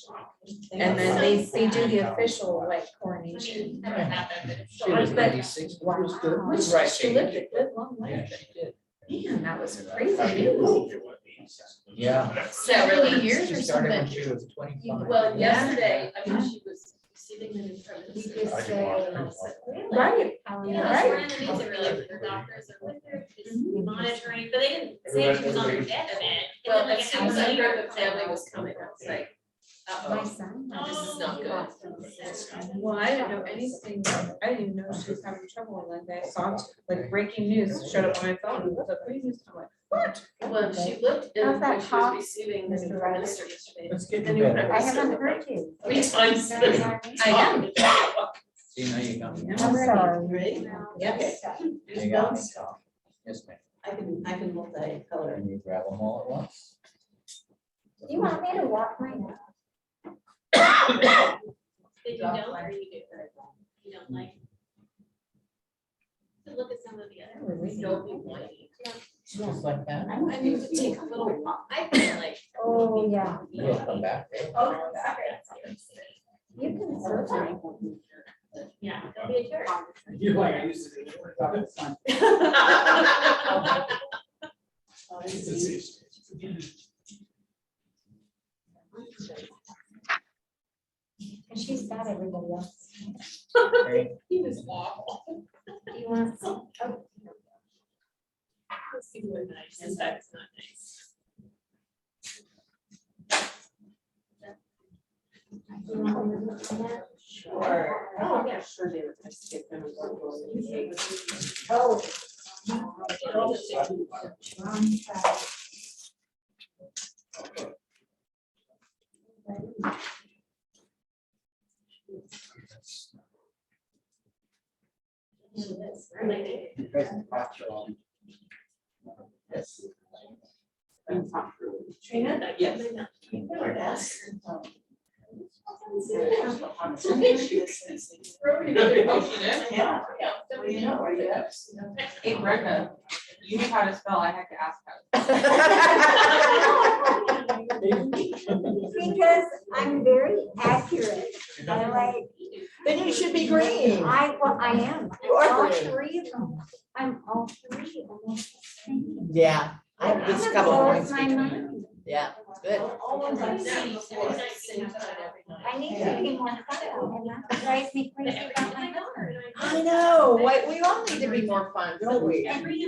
And then they do the official like coronation. Never happened. She was 96. Wow. Which Right. she lived a good long life. Man, that was crazy news. Yeah. 70 years or She started when something. she was 25. Well, yesterday, I mean, she was receiving them in front of We the. just say, Right. Yeah, that's one of the things that really, the doctors are with her, is monitoring, but they didn't say she was on her deathbed. Well, as soon as I heard the family was coming, I was like, my uh-oh. son. This is not good. Well, I didn't know anything, I didn't even know she was having trouble, and then I saw, like, breaking news showed up on my phone, and the news, I'm like, what? Well, she looked in How's that when she cough, was receiving the Mr. Ryder? minister yesterday. Let's get And you you better. I haven't heard you. 3 times. I am. See, now you got me. I'm sorry. Ready? Yes. You got me. Yes, ma'am. I can multi-color. Can you grab them all at once? Do you want me to walk my dog? Did you don't, or you do? You don't like? To look at some of the other. Don't be whiny. Just like that? I need to take a little walk. I feel like. Oh, yeah. We'll come back. Oh, You can certainly. yeah, don't be a jerk. You're like, I used to do it. And she's got everybody else. He was awful. Do you want some? Oh, Let's see what nice, and that's not nice. you want me to look at that? Sure. Oh, yeah, sure do. I skip them. Oh, Trina? Yes. Yeah. Well, you know, are you up? Hey Brenda, you knew how to spell, I had to ask Because I'm very accurate. I like. Then you should be green. Well, I am. You are All green. three of them. I'm all three almost the same. Yeah, I have just a couple Blows points my between. mind. Yeah, good. I need to be more thorough, and that drives me crazy about my daughter. I know, why, we all need to be more fun, don't we? I mean,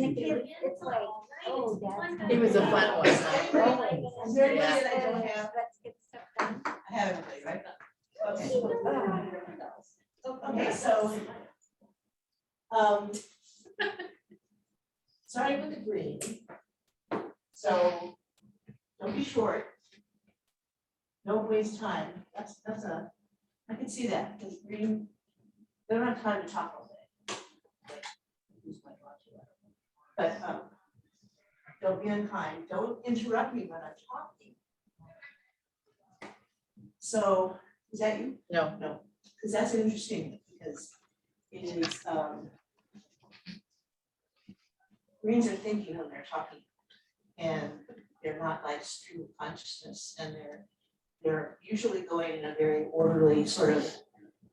the kids, it's like, oh, that's. It was a fun one. Is there Yeah. anybody that I don't have? Let's get stuff done. I have everybody, right? Okay, so. Starting with the green. So don't be short. Don't waste time. I can see that, because green, they don't have time to talk all day. But, don't be unkind. Don't interrupt me when I'm talking. So, is that you? No. No, because that's interesting, because it is, Greens are thinking when they're talking, and they're not like stream of consciousness, and they're usually going in a very orderly sort of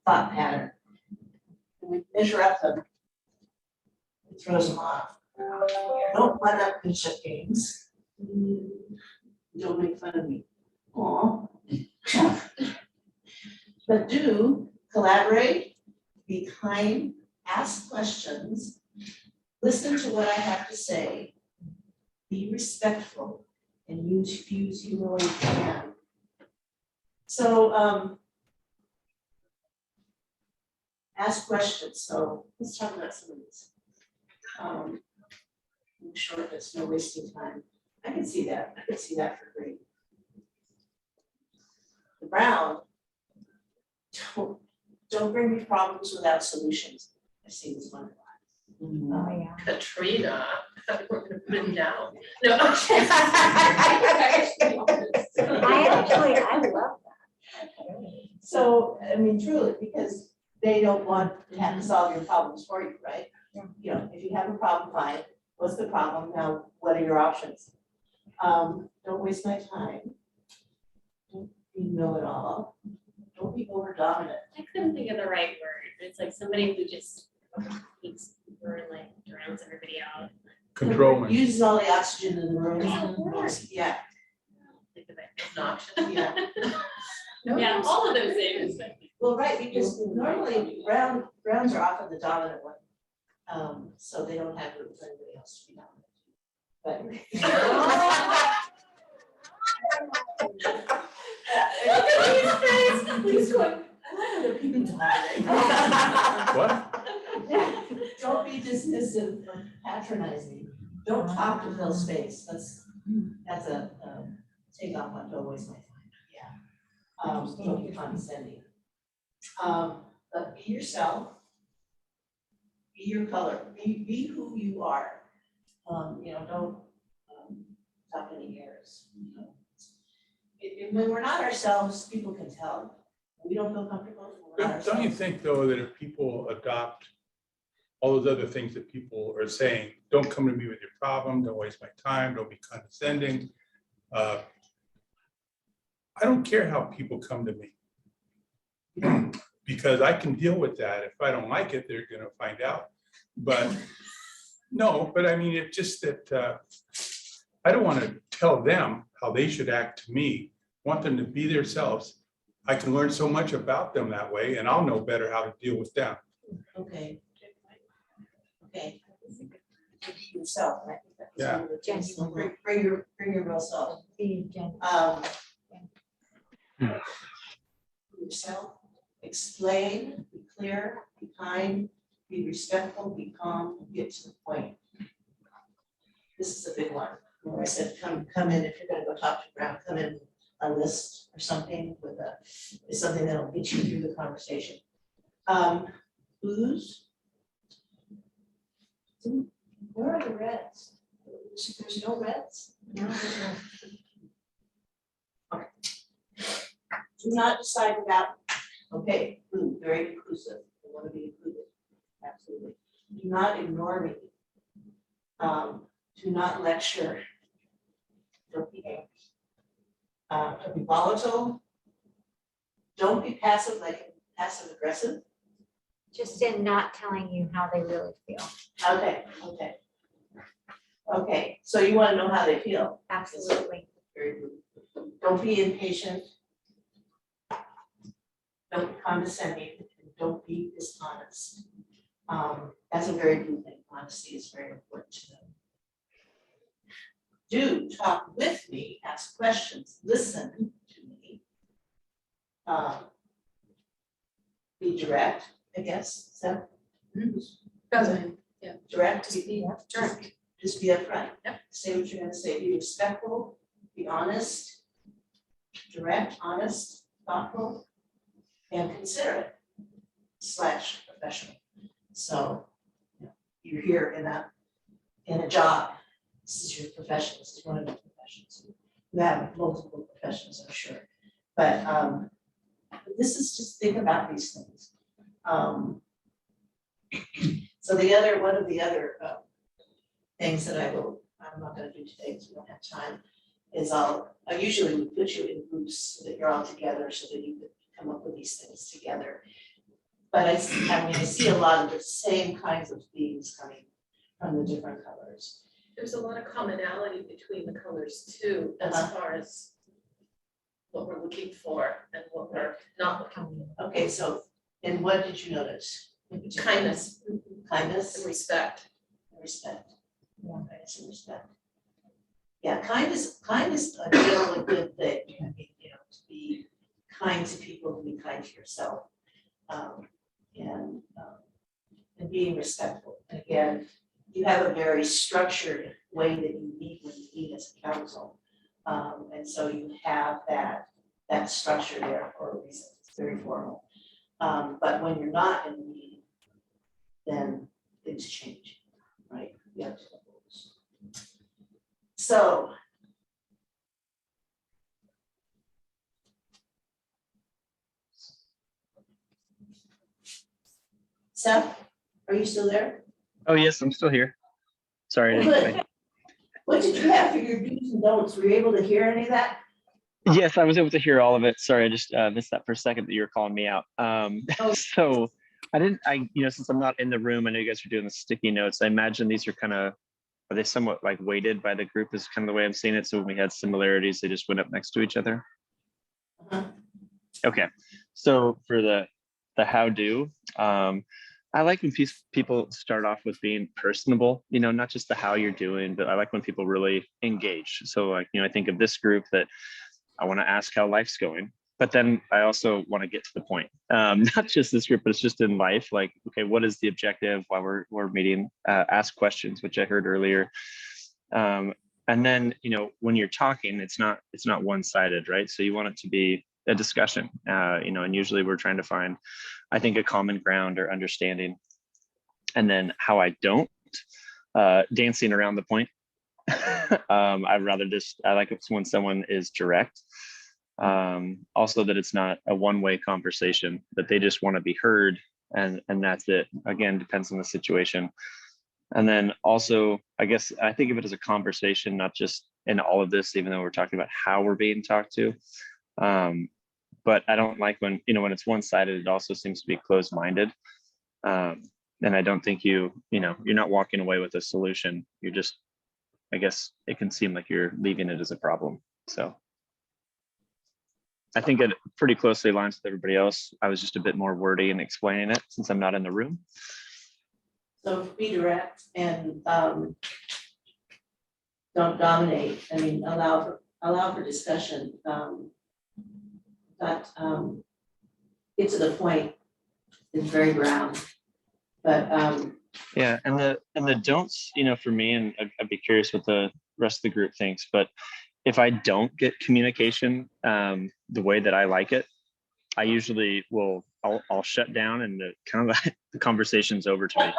thought pattern. When we interrupt them, it throws them off. Don't let up Bishop games. Don't make fun of me. Aw. But do collaborate, be kind, ask questions, listen to what I have to say, be respectful, and use humor when you can. So, ask questions. So let's talk about some of these. I'm sure there's no wasting time. I can see that. I can see that for green. The brown, don't bring me problems without solutions. I see this one a lot. Oh, yeah. Katrina, I thought we weren't gonna put him down. No. I love that. So, I mean, truly, because they don't want to have to solve your problems for you, right? Yeah. You know, if you have a problem, fine. What's the problem? Now, what are your options? Don't waste my time. Don't be know-it-all. Don't be over dominant. I couldn't think of the right word. It's like somebody who just keeps, or like drowns everybody out. Controlling. Uses all the oxygen in the room. Yeah, Think of it as an option. yeah. Yeah, all of those things. Well, right, because normally browns are often the dominant one. So they don't have room for anybody else to be dominant. But. He's going, why are there people dominating? What? Don't be dismissive or patronizing. Don't talk to fill space. That's a take off on don't waste my time. Yeah. Don't be condescending. But be yourself. Be your color. Be who you are. Don't talk any airs. When we're not ourselves, people can tell. We don't feel comfortable. We're not Don't you ourselves. think, though, that if people adopt all those other things that people are saying, don't come to me with your problem, don't waste my time, don't be condescending. I don't care how people come to me. Because I can deal with that. If I don't like it, they're gonna find out. But no, but I mean, it's just that I don't want to tell them how they should act to me. I want them to be themselves. I can learn so much about them that way, and I'll know better how to deal with them. Okay. Okay. Be yourself. And I think that's Yeah. one of the things. Bring your real self. Be gentle. Yourself, explain, be clear, be kind, be respectful, be calm, and get to the point. This is a big one, where I said, come in, if you're gonna go talk to Brown, come in with a list or something with something that'll get you through the conversation. Blues. Where are the reds? There's no reds? No, there's no. Okay. Do not decide without, okay, blue, very inclusive, I want to be included, absolutely. Do not ignore me. Do not lecture. Don't be angry. Don't be volatile. Don't be passive, like passive aggressive. Just in not telling you how they really feel. Okay, okay. Okay, so you want to know how they feel. Absolutely. Very good. Don't be impatient. Don't be condescending, and don't be dishonest. That's a very good thing. Honesty is very important to them. Do talk with me, ask questions, listen to me. Be direct, I guess, so. Direct, be direct. Just be upfront. Yep. Say what you're gonna say, be respectful, be honest, direct, honest, thoughtful, and considerate / professional. So, you know, you're here in a job. This is your profession, this is one of your professions. You have multiple professions, I'm sure. But this is just think about these things. So one of the other things that I'm not gonna do today because we don't have time, is I usually would put you in groups so that you're all together so that you could come up with these things together. But I see a lot of the same kinds of themes coming from the different colors. There's a lot of commonality between the colors too, as far as what we're looking for and what we're not looking for. Okay, so, and what did you notice? Kindness. Kindness And respect. and respect. Yeah, kindness and respect. Yeah, kindness a generally good thing, you know, to be kind to people, to be kind to yourself. And being respectful. And again, you have a very structured way that you meet when you meet as a council. And so you have that structure there for a reason. It's very formal. But when you're not in the meeting, then things change, right? You have to have rules. So. Seth, are you still there? Oh, yes, I'm still here. Sorry. Good. What did you have for your do's and don'ts? Were you able to hear any of that? Yes, I was able to hear all of it. Sorry, I just missed that for a second that you were calling me out. So since I'm not in the room, I know you guys are doing the sticky notes. I imagine these are they somewhat like weighted by the group is kind of the way I'm seeing it. So when we had similarities, they just went up next to each other. Okay, so for the how-do, I like when people start off with being personable, not just the how you're doing, but I like when people really engage. So I think of this group that I want to ask how life's going, but then I also want to get to the point. Not just this group, but it's just in life. Like, okay, what is the objective while we're meeting? Ask questions, which I heard earlier. And then, when you're talking, it's not one-sided, right? So you want it to be a discussion, and usually we're trying to find, I think, a common ground or understanding. And then how I don't, dancing around the point. I like it when someone is direct. Also that it's not a one-way conversation, that they just want to be heard and that's it. Again, depends on the situation. And then also, I guess I think of it as a conversation, not just in all of this, even though we're talking about how we're being talked to. But I don't like when it's one-sided, it also seems to be closed-minded. And I don't think you're not walking away with a solution. You're just, I guess it can seem like you're leaving it as a problem. So I think it pretty closely aligns with everybody else. I was just a bit more wordy in explaining it since I'm not in the room. So be direct and don't dominate. I mean, allow for discussion. But get to the point is very Brown. But, Yeah, and the don'ts, for me, and I'd be curious what the rest of the group thinks, but if I don't get communication the way that I like it, I usually I'll shut down and the conversation's over to me.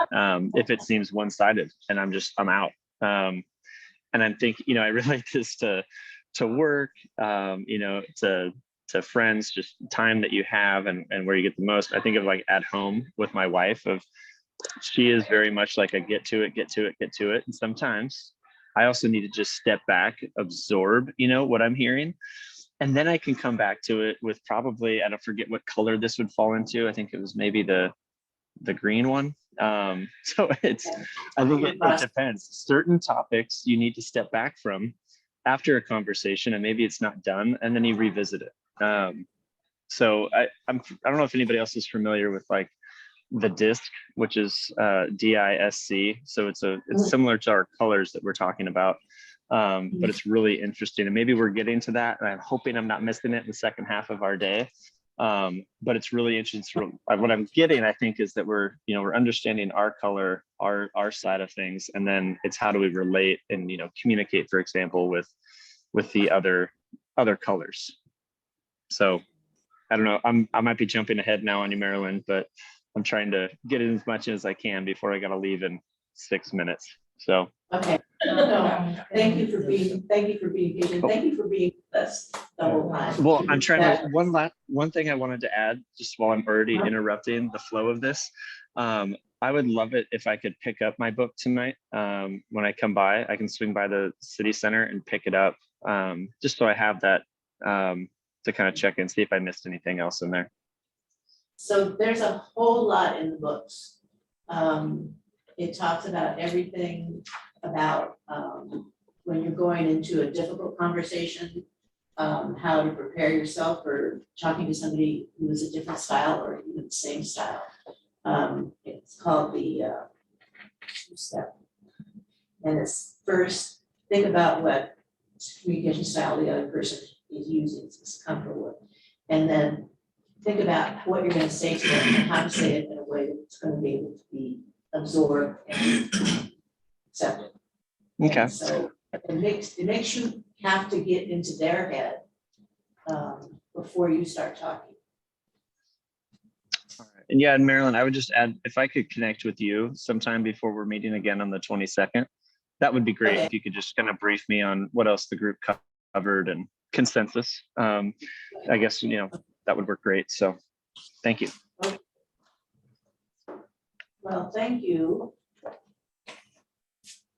If it seems one-sided and I'm out. And I'm thinking, I relate this to work, to friends, just time that you have and where you get the most. I think of like at home with my wife she is very much like a get to it. And sometimes I also need to just step back, absorb, what I'm hearing. And then I can come back to it with probably, I don't forget what color this would fall into. I think it was maybe the green one. So I think it depends. Certain topics you need to step back from after a conversation, and maybe it's not done, and then you revisit it. So I don't know if anybody else is familiar with like the DISC, which is DISC. So it's similar to our colors that we're talking about. But it's really interesting, and maybe we're getting to that, and I'm hoping I'm not missing it in the second half of our day. But it's really interesting. What I'm getting, I think, is that we're understanding our color, our side of things, and then it's how do we relate and communicate, for example, with the other colors. So I don't know. I might be jumping ahead now on you, Marilyn, but I'm trying to get in as much as I can before I got to leave in 6 minutes. So. okay, no, thank you for being patient. Thank you for being with us the whole time. Well, I'm trying to, one thing I wanted to add, just while I'm already interrupting the flow of this. I would love it if I could pick up my book tonight. When I come by, I can swing by the city center and pick it up, just so I have that to kind of check and see if I missed anything else in there. So there's a whole lot in the books. It talks about everything about when you're going into a difficult conversation, how to prepare yourself for talking to somebody who is a different style or even the same style. It's called the two-step. And it's first, think about what communication style the other person is using, is comfortable with. And then think about what you're going to say to them and how to say it in a way that's going to be able to be absorbed and accepted. Okay. And so it makes you have to get into their head before you start talking. All right. And yeah, and Marilyn, I would just add, if I could connect with you sometime before we're meeting again on the 22nd, that would be great. Okay. If you could just kind of brief me on what else the group covered and consensus. I guess, that would work great. So thank you. Well, thank you.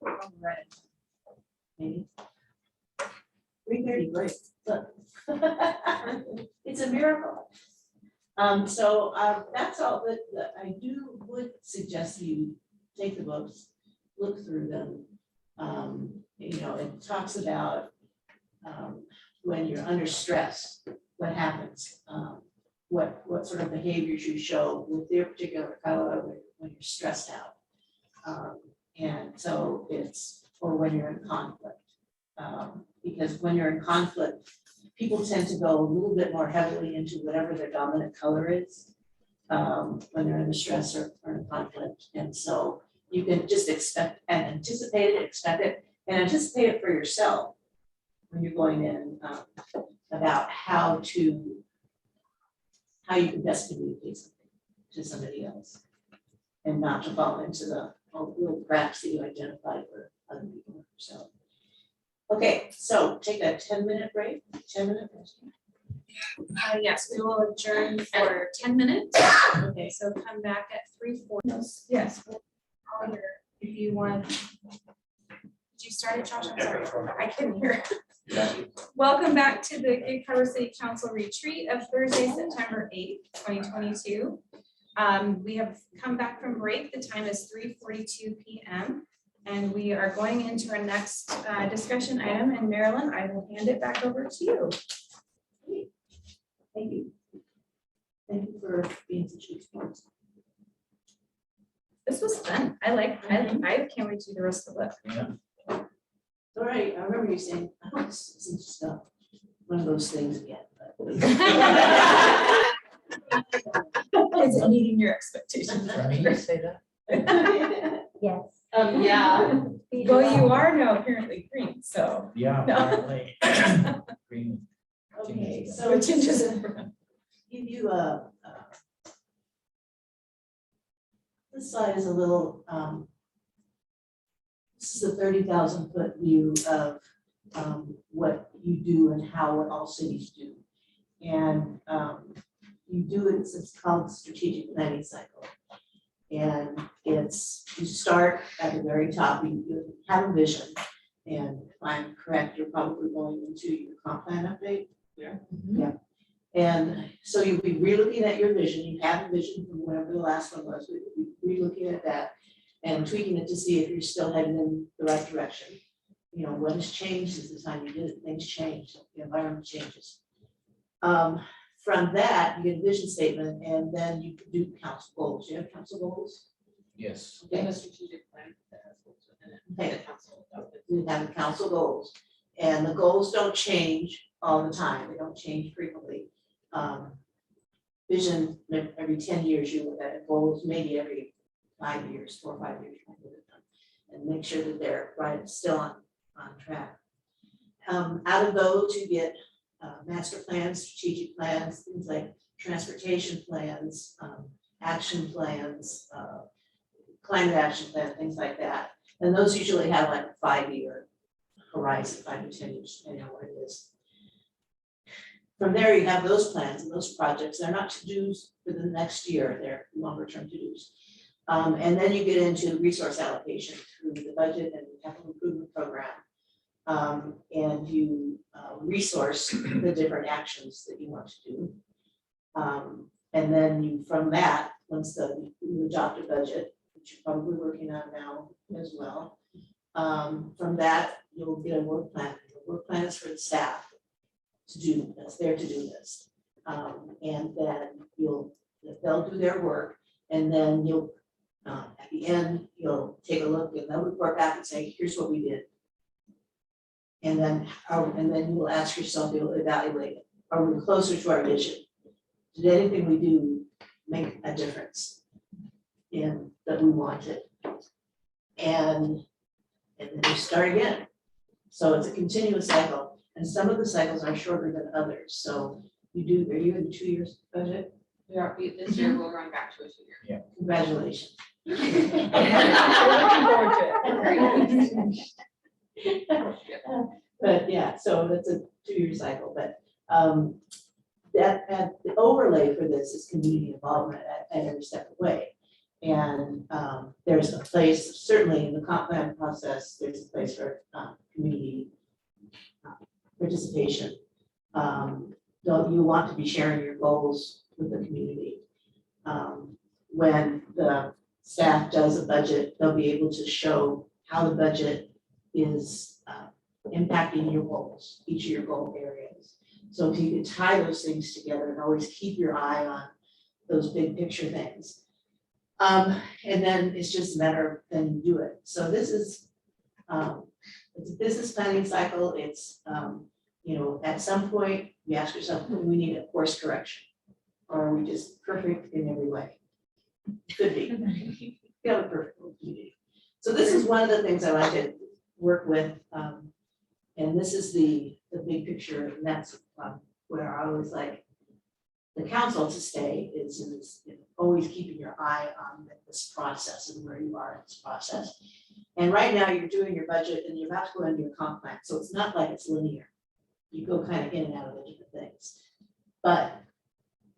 All right. Maybe 3:30, great. Look. It's a miracle. So that's all that I would suggest you take the books, look through them. It talks about when you're under stress, what happens, what sort of behaviors you show with their particular color when you're stressed out. And so or when you're in conflict. Because when you're in conflict, people tend to go a little bit more heavily into whatever their dominant color is when they're under stress or in conflict. And so you can just expect and anticipate it for yourself when you're going in about how you can best communicate something to somebody else and not to fall into the little cracks that you identified for other people. So, okay, so take a 10-minute break. 10-minute break. Yes, we will adjourn for 10 minutes. Okay. So come back at 3:40. Yes. If you want. Did you start it, Josh? I'm sorry. I couldn't hear. Welcome back to the Gig Harbor City Council retreat of Thursday, September 8th, 2022. We have come back from break. The time is 3:42 p.m. and we are going into our next discussion item. And Marilyn, I will hand it back over to you. Thank you. Thank you for being such a good sport. This was fun. I can't wait to do the rest of the book. Yeah. All right, I remember you saying, I don't listen to stuff, one of those things again. Is it meeting your expectations? For me to say that? Yes. Yeah. Well, you are now apparently green, so. Yeah, No. apparently. Green. Okay, Changes. so Changes just in- to give you this slide is a little, this is a 30,000 foot view of what you do and how what all cities do. And you do it, it's called strategic planning cycle. And it's, you start at the very top, you have a vision. And if I'm correct, you're probably going into your comp plan update. Yeah. And so you'll be relooking at your vision. You have a vision from whatever the last one was. We'll be relooking at that and tweaking it to see if you're still heading in the right direction. You know, what has changed since the time you did it? Things change, the environment changes. From that, you get a vision statement, and then you can do council goals. You have council goals? Yes. In the strategic plan that has goals within it. Okay. The council adopted. You have council goals, and the goals don't change all the time. They don't change frequently. Vision, every 10 years, you look at it. Goals, maybe every 5 years, 4 or 5 years, you might look at them and make sure that they're right, still on track. Out of those, you get master plans, strategic plans, things like transportation plans, action plans, climate action plan, things like that. And those usually have like a 5-year horizon, 5 to 10 years, depending on what it is. From there, you have those plans and those projects. They're not to-dos for the next year, they're longer-term to-dos. And then you get into resource allocation through the budget and capital improvement program. And you resource the different actions that you want to do. And then you, from that, once you adopt a budget, which you're probably working on now as well, from that, you'll get a work plan. The work plan is for the staff to do, that's their to-do list. And then they'll do their work, and then you'll, at the end, you'll take a look and they'll report back and say, here's what we did. And then you'll ask yourself, you'll evaluate it. Are we closer to our vision? Did anything we do make a difference in that we wanted? And then you start again. So it's a continuous cycle, and some of the cycles are shorter than others. So are you in the 2 years budget? This year we'll run back to a 2-year. Congratulations. Looking forward to it. But yeah, so that's a 2-year cycle, but the overlay for this is community involvement at every step of the way. And there's a place, certainly in the comp plan process, there's a place for community participation. Though you want to be sharing your goals with the community. When the staff does a budget, they'll be able to show how the budget is impacting your goals, each of your goal areas. So if you can tie those things together and always keep your eye on those big picture things. And then it's just a matter of then you do it. So this is, it's a business planning cycle. It's, you know, at some point you ask yourself, do we need a course correction? Or are we just perfect in every way? Could be. You have a perfect community. So this is one of the things I like to work with. And this is the big picture, and that's where I always like the council to stay is always keeping your eye on this process and where you are in this process. And right now you're doing your budget and you're about to go into your comp plan. So it's not like it's linear. You go kind of in and out of the different things. But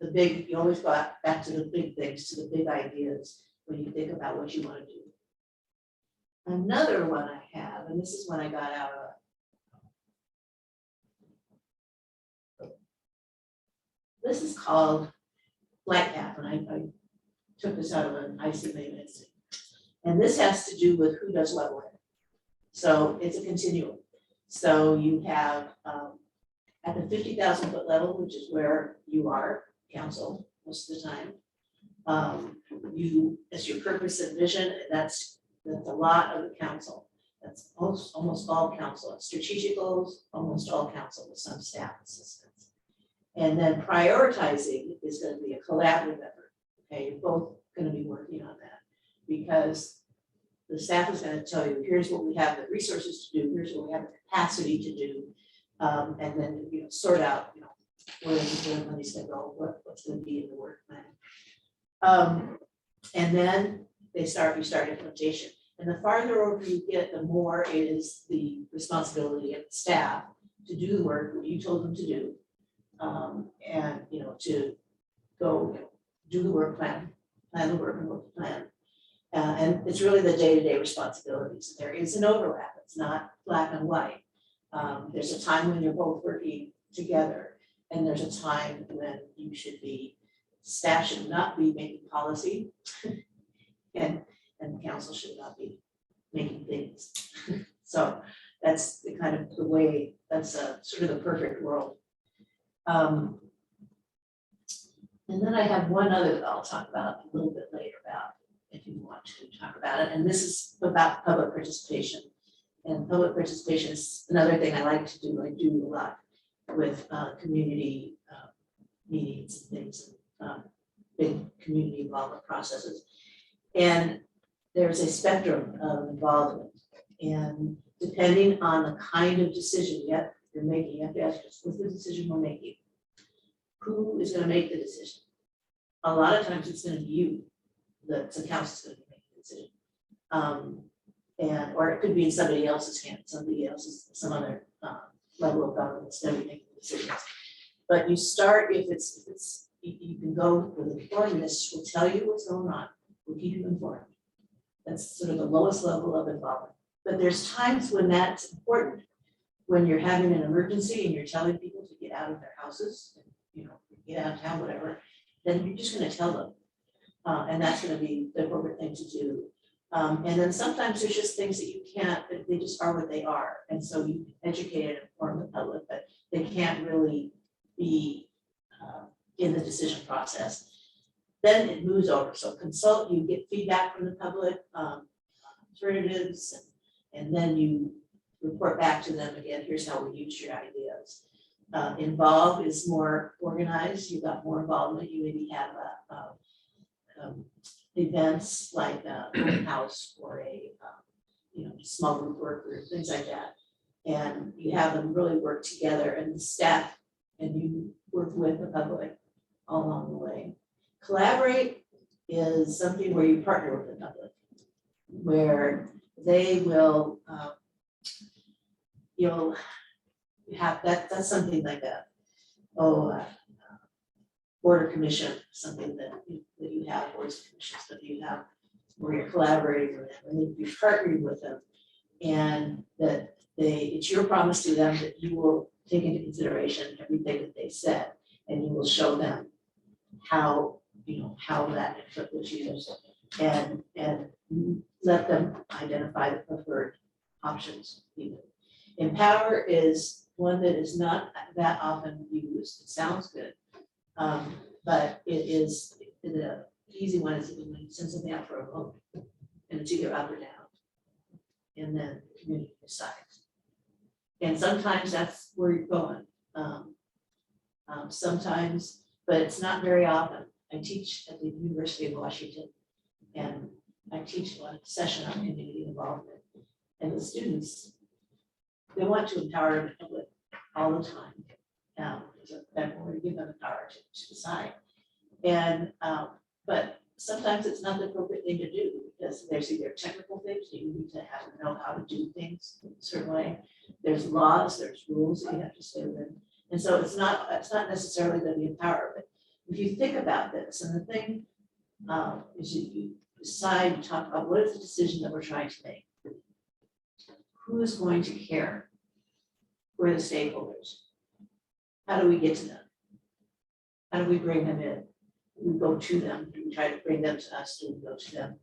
you always go back to the big things, to the big ideas when you think about what you want to do. Another one I have, and this is one I got out of. This is called Flight Path, and I took this out of an IC magazine. And this has to do with who does what when. So it's a continuum. So you have at the 50,000 foot level, which is where you are, council, most of the time. As your purpose and vision, that's a lot of the council. That's almost all council. Strategic goals, almost all council with some staff assistance. And then prioritizing is going to be a collaborative effort. Okay, you're both going to be working on that. because the staff is gonna tell you, here's what we have the resources to do, here's what we have the capacity to do. And then, sort out, where the money's gonna go, what's gonna be in the work plan. And then you start implementation. And the farther over you get, the more it is the responsibility of the staff to do the work that you told them to do. And, to go do the work plan the work and work plan. And it's really the day-to-day responsibilities. There is an overlap. It's not black and white. There's a time when you're both working together, and there's a time when you should be, staff should not be making policy, and the council should not be making things. So that's the kind of the way, that's sort of the perfect world. And then I have one other that I'll talk about a little bit later about, if you want to talk about it, and this is about public participation. And public participation is another thing I like to do. I do a lot with community meetings and things, big community involvement processes. And there's a spectrum of involvement. And depending on the kind of decision you're making, you have to ask yourself, what's the decision we're making? Who is going to make the decision? A lot of times it's going to be you, the council's going to make the decision. Or it could be in somebody else's hands, some other level of government that's going to be making the decisions. But you start, if it's you can go with the organist will tell you what's going on, will keep you informed. That's sort of the lowest level of involvement. But there's times when that's important, when you're having an emergency and you're telling people to get out of their houses, get out of town, whatever, then you're just going to tell them. And that's going to be the appropriate thing to do. And then sometimes there's just things that you can't, they just are what they are. And so you educate and inform the public, but they can't really be in the decision process. Then it moves over. So consult, you get feedback from the public, alternatives, and then you report back to them again, here's how we use your ideas. Involve is more organized, you've got more involvement, you maybe have events like open house or a small group work group, things like that. And you have them really work together and the staff, and you work with the public all along the way. Collaborate is something where you partner with the public, where they will, you'll have that's something like board or commission, something that you have, boards and commissions that you have, where you're collaborating with them, and you're partnering with them, and that it's your promise to them that you will take into consideration everything that they said, and you will show them how that input was used, and let them identify the preferred options. Empower is one that is not that often used. It sounds good, but it is the easy one is when you send something out for a vote, and it's either up or down, and then the community decides. And sometimes that's where you're going. Sometimes, but it's not very often. I teach at the University of Washington, and I teach a session on community involvement, and the students, they want to empower the public all the time. We give them the power to decide. And but sometimes it's not the appropriate thing to do because there's either technical things you need to know how to do things a certain way. There's laws, there's rules that you have to stay within. And so it's not necessarily going to be empowered. But if you think about this, and the thing is you decide, you talk about what is the decision that we're trying to make. Who is going to care? Who are the stakeholders? How do we get to them? How do we bring them in? We go to them, we try to bring them to us, do we go to them?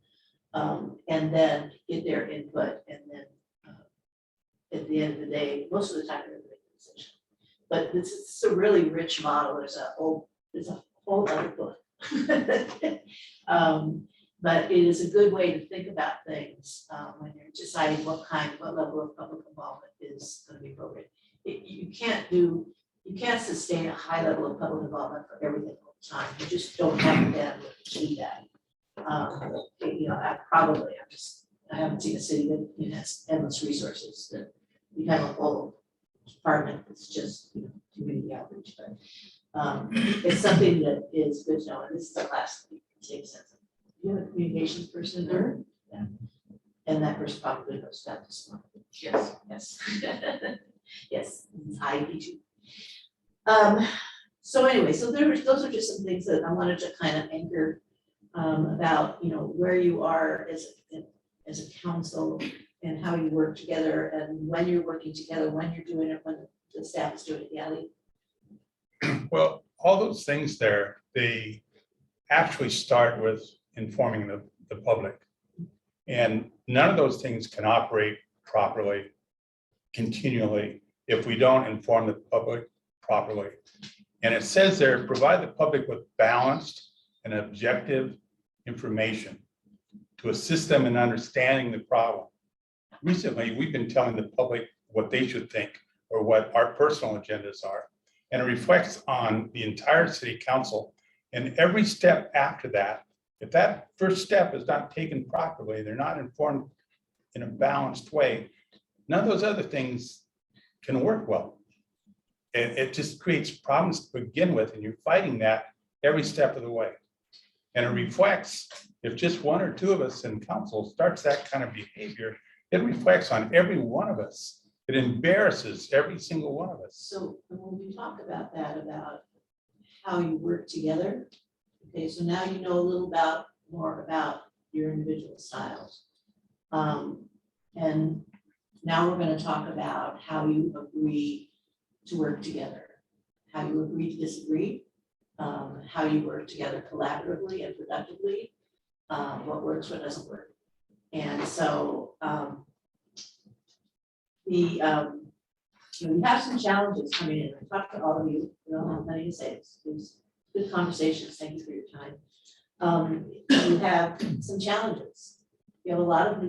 And then get their input, and then at the end of the day, most of the time they're making a decision. But this is a really rich model. There's a whole other book. But it is a good way to think about things when you're deciding what level of public involvement is going to be appropriate. You can't sustain a high level of public involvement for everything all the time. You just don't have the bandwidth to do that. I haven't seen a city that has endless resources, that we have a whole department that's just, community outreach, but it's something that is good to know, and this is a class that you can take sense of. You have a communications person there? Yeah. And that person probably knows that as well. Yes. Yes. Yes, I do too. So anyway, those are just some things that I wanted to kind of anchor about, where you are as a council and how you work together and when you're working together, when you're doing it, when the staff is doing it. Yeah, Lee? Well, all those things there, they actually start with informing the public. And none of those things can operate properly, continually, if we don't inform the public properly. And it says there, provide the public with balanced and objective information to assist them in understanding the problem. Recently, we've been telling the public what they should think or what our personal agendas are. And it reflects on the entire city council. And every step after that, if that first step is not taken properly, they're not informed in a balanced way, none of those other things can work well. It just creates problems to begin with, and you're fighting that every step of the way. And it reflects, if just one or two of us in council starts that kind of behavior, it reflects on every one of us. It embarrasses every single one of us. So when we talk about that, about how you work together, okay, so now you know a little more about your individual styles. And now we're going to talk about how you agree to work together, how you agree to disagree, how you work together collaboratively and productively, what works, what doesn't work. And so we have some challenges coming in. I talked to all of you, we don't have plenty to say. It's good conversations. Thank you for your time. You have some challenges. You have a lot of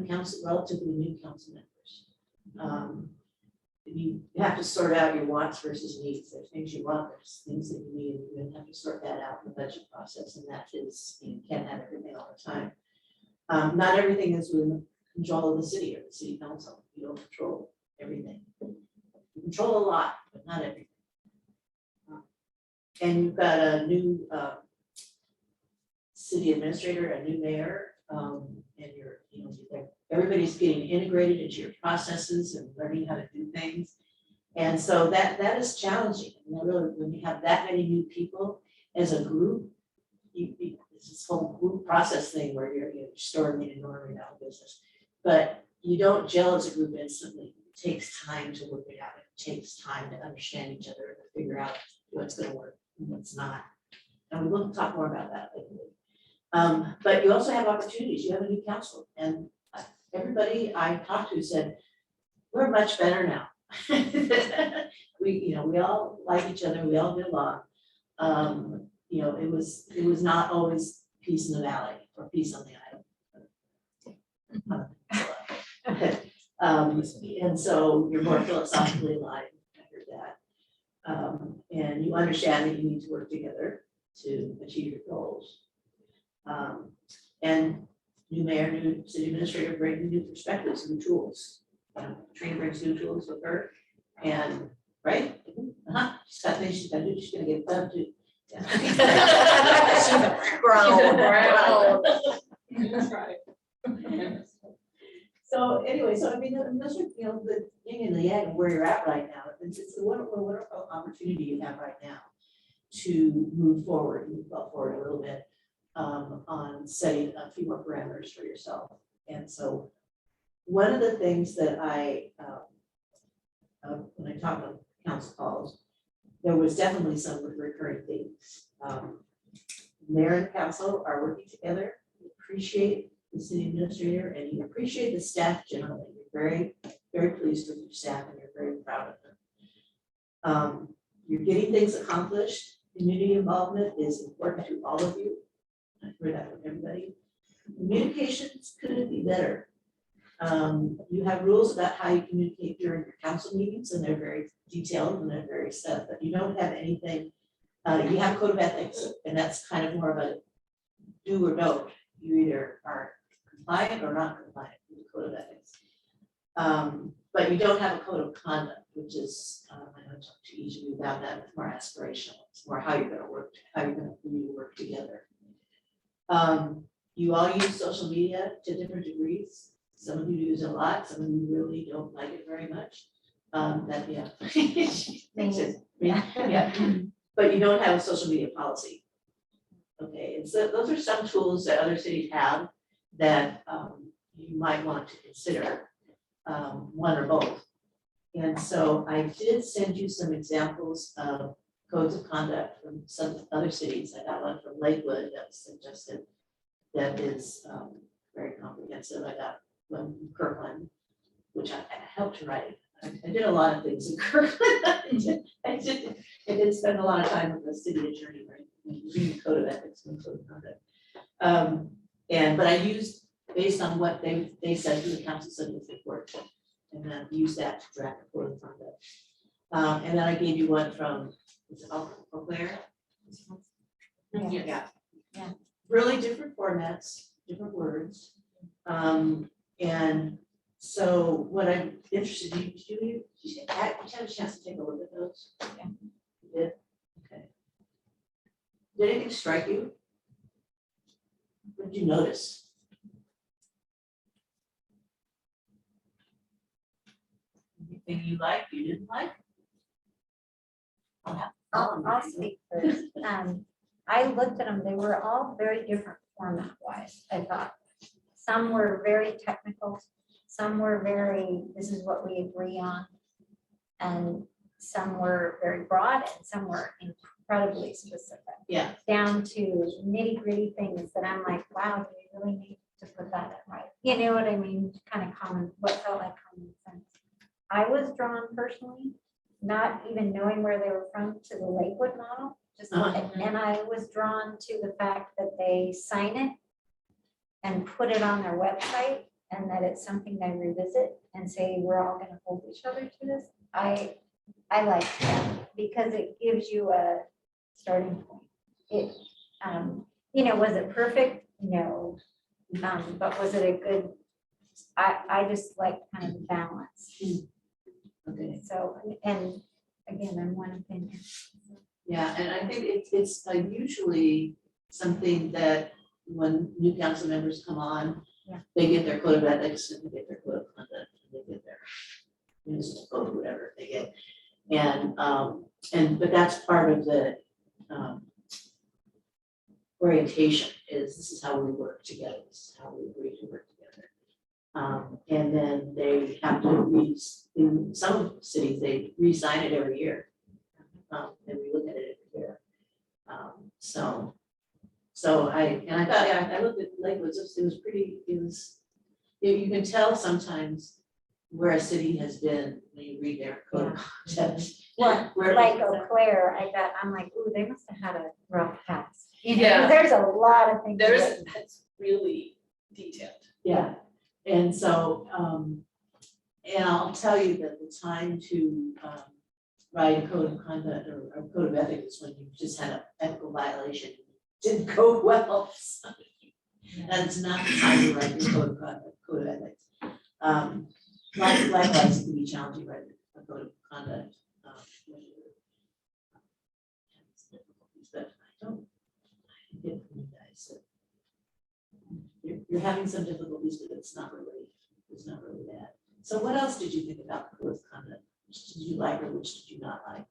relatively new council members. You have to sort out your wants versus needs. There's things you want, there's things that you need, and you're gonna have to sort that out in the budget process, and that is, you can't have everything all the time. Not everything is within control of the city or the city council. You don't control everything. You control a lot, but not everything. And you've got a new city administrator, a new mayor, and everybody's getting integrated into your processes and learning how to do things. And so that is challenging. And really, when you have that many new people as a group, it's this whole group process thing where you're storing and ignoring out of business. But you don't gel as a group instantly. It takes time to work it out. It takes time to understand each other, to figure out what's going to work and what's not. And we will talk more about that later. But you also have opportunities. You have a new council, and everybody I talked to said, we're much better now. We all like each other. We all get along. It was not always peace in the valley or peace on the island. And so you're more philosophically aligned. I heard that. And you understand that you need to work together to achieve your goals. And new mayor, new city administrator bring new perspectives, new tools. Trina brings new tools with her, and right? She's got things she's gonna do. She's gonna get done too. Yeah. That's right. So anyway, those are, the yin and the yang of where you're at right now. It's a wonderful opportunity you have right now to move forward a little bit on setting a few more parameters for yourself. And so one of the things that when I talk on council calls, there was definitely some recurring themes. Mayor and council are working together. We appreciate the city administrator, and you appreciate the staff generally. You're very, very pleased with your staff, and you're very proud of them. You're getting things accomplished. Community involvement is important to all of you. I've heard that from everybody. Communications couldn't be better. You have rules about how you communicate during your council meetings, and they're very detailed and they're very set, but you don't have anything. You have a code of ethics, and that's kind of more of a do or don't. you either are compliant or not compliant with the code of ethics. But you don't have a code of conduct, which is, I know talk to each of you about that, it's more aspirational, it's more how you're gonna work, how you're gonna really work together. You all use social media to different degrees. Some of you use it a lot, some of you really don't like it very much. That, yeah. Makes it, yeah, but you don't have a social media policy. Okay, and so those are some tools that other cities have that you might want to consider, one or both. And so I did send you some examples of codes of conduct from some other cities. I got one from Lakewood that was suggested that is very comprehensive. I got one from Kirkland, which I helped to write. I did a lot of things in Kirkland. I did spend a lot of time with the city attorney, right, reading code of ethics and code of conduct. But I used, based on what they said, the council said if it worked, and then use that to draft a code of conduct. And then I gave you one from, is it Eau Claire? Yeah. Yeah. Really different formats, different words. And so what I'm interested in, did you have a chance to take a look at those? Yeah. You did? Okay. Did anything strike you? What did you notice? Anything you liked, you didn't like? I'll speak first. I looked at them, they were all very different format wise, I thought. Some were very technical, some were very, this is what we agree on. And some were very broad and some were incredibly specific. Yeah. Down to nitty gritty things that I'm like, wow, do we really need to put that in right? You know what I mean? Kind of common, what felt like common sense. I was drawn personally, not even knowing where they were from, to the Lakewood model. Just, and I was drawn to the fact that they sign it and put it on their website, and that it's something they revisit and say, we're all gonna hold each other to this. I like that because it gives you a starting point. It, was it perfect? No. But was it a good, I just like kind of the balance. Okay. So, and again, I'm one opinion. Yeah, and I think it's usually something that when new council members come on, Yeah. they get their code of ethics and they get their code of conduct, and they get their municipal code, whatever they get. But that's part of the orientation, is this is how we work together, this is how we agree to work together. And then they have to in some cities, they re-sign it every year. And we look at it every year. So I thought, yeah, I looked at Lakewood, it was pretty, you can tell sometimes where a city has been when you read their code of conduct. Well, Where- like Eau Claire, I'm like, ooh, they must have had a rough past. You know, Yeah. there's a lot of things. That's really detailed. Yeah, and so, and I'll tell you that the time to write a code of conduct or a code of ethics is when you just had an ethical violation, didn't go well. So that's not the time to write your code of conduct, code of ethics. Likewise, it can be challenging, right, a code of conduct. When you're having some difficulties, but I get from you guys that you're having some difficulties, but it's not really bad. So what else did you think about the code of conduct? Which did you like or which did you not like?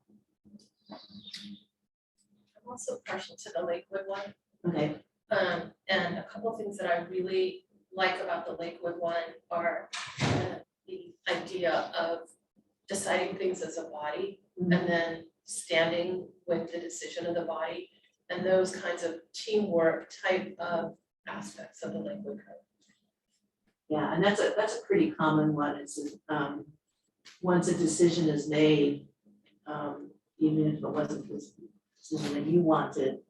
I'm also partial to the Lakewood one. Okay. And a couple of things that I really like about the Lakewood one are the idea of deciding things as a body and then standing with the decision of the body and those kinds of teamwork type of aspects of the Lakewood code. Yeah, and that's a pretty common one. It's once a decision is made, even if it wasn't the decision that you wanted,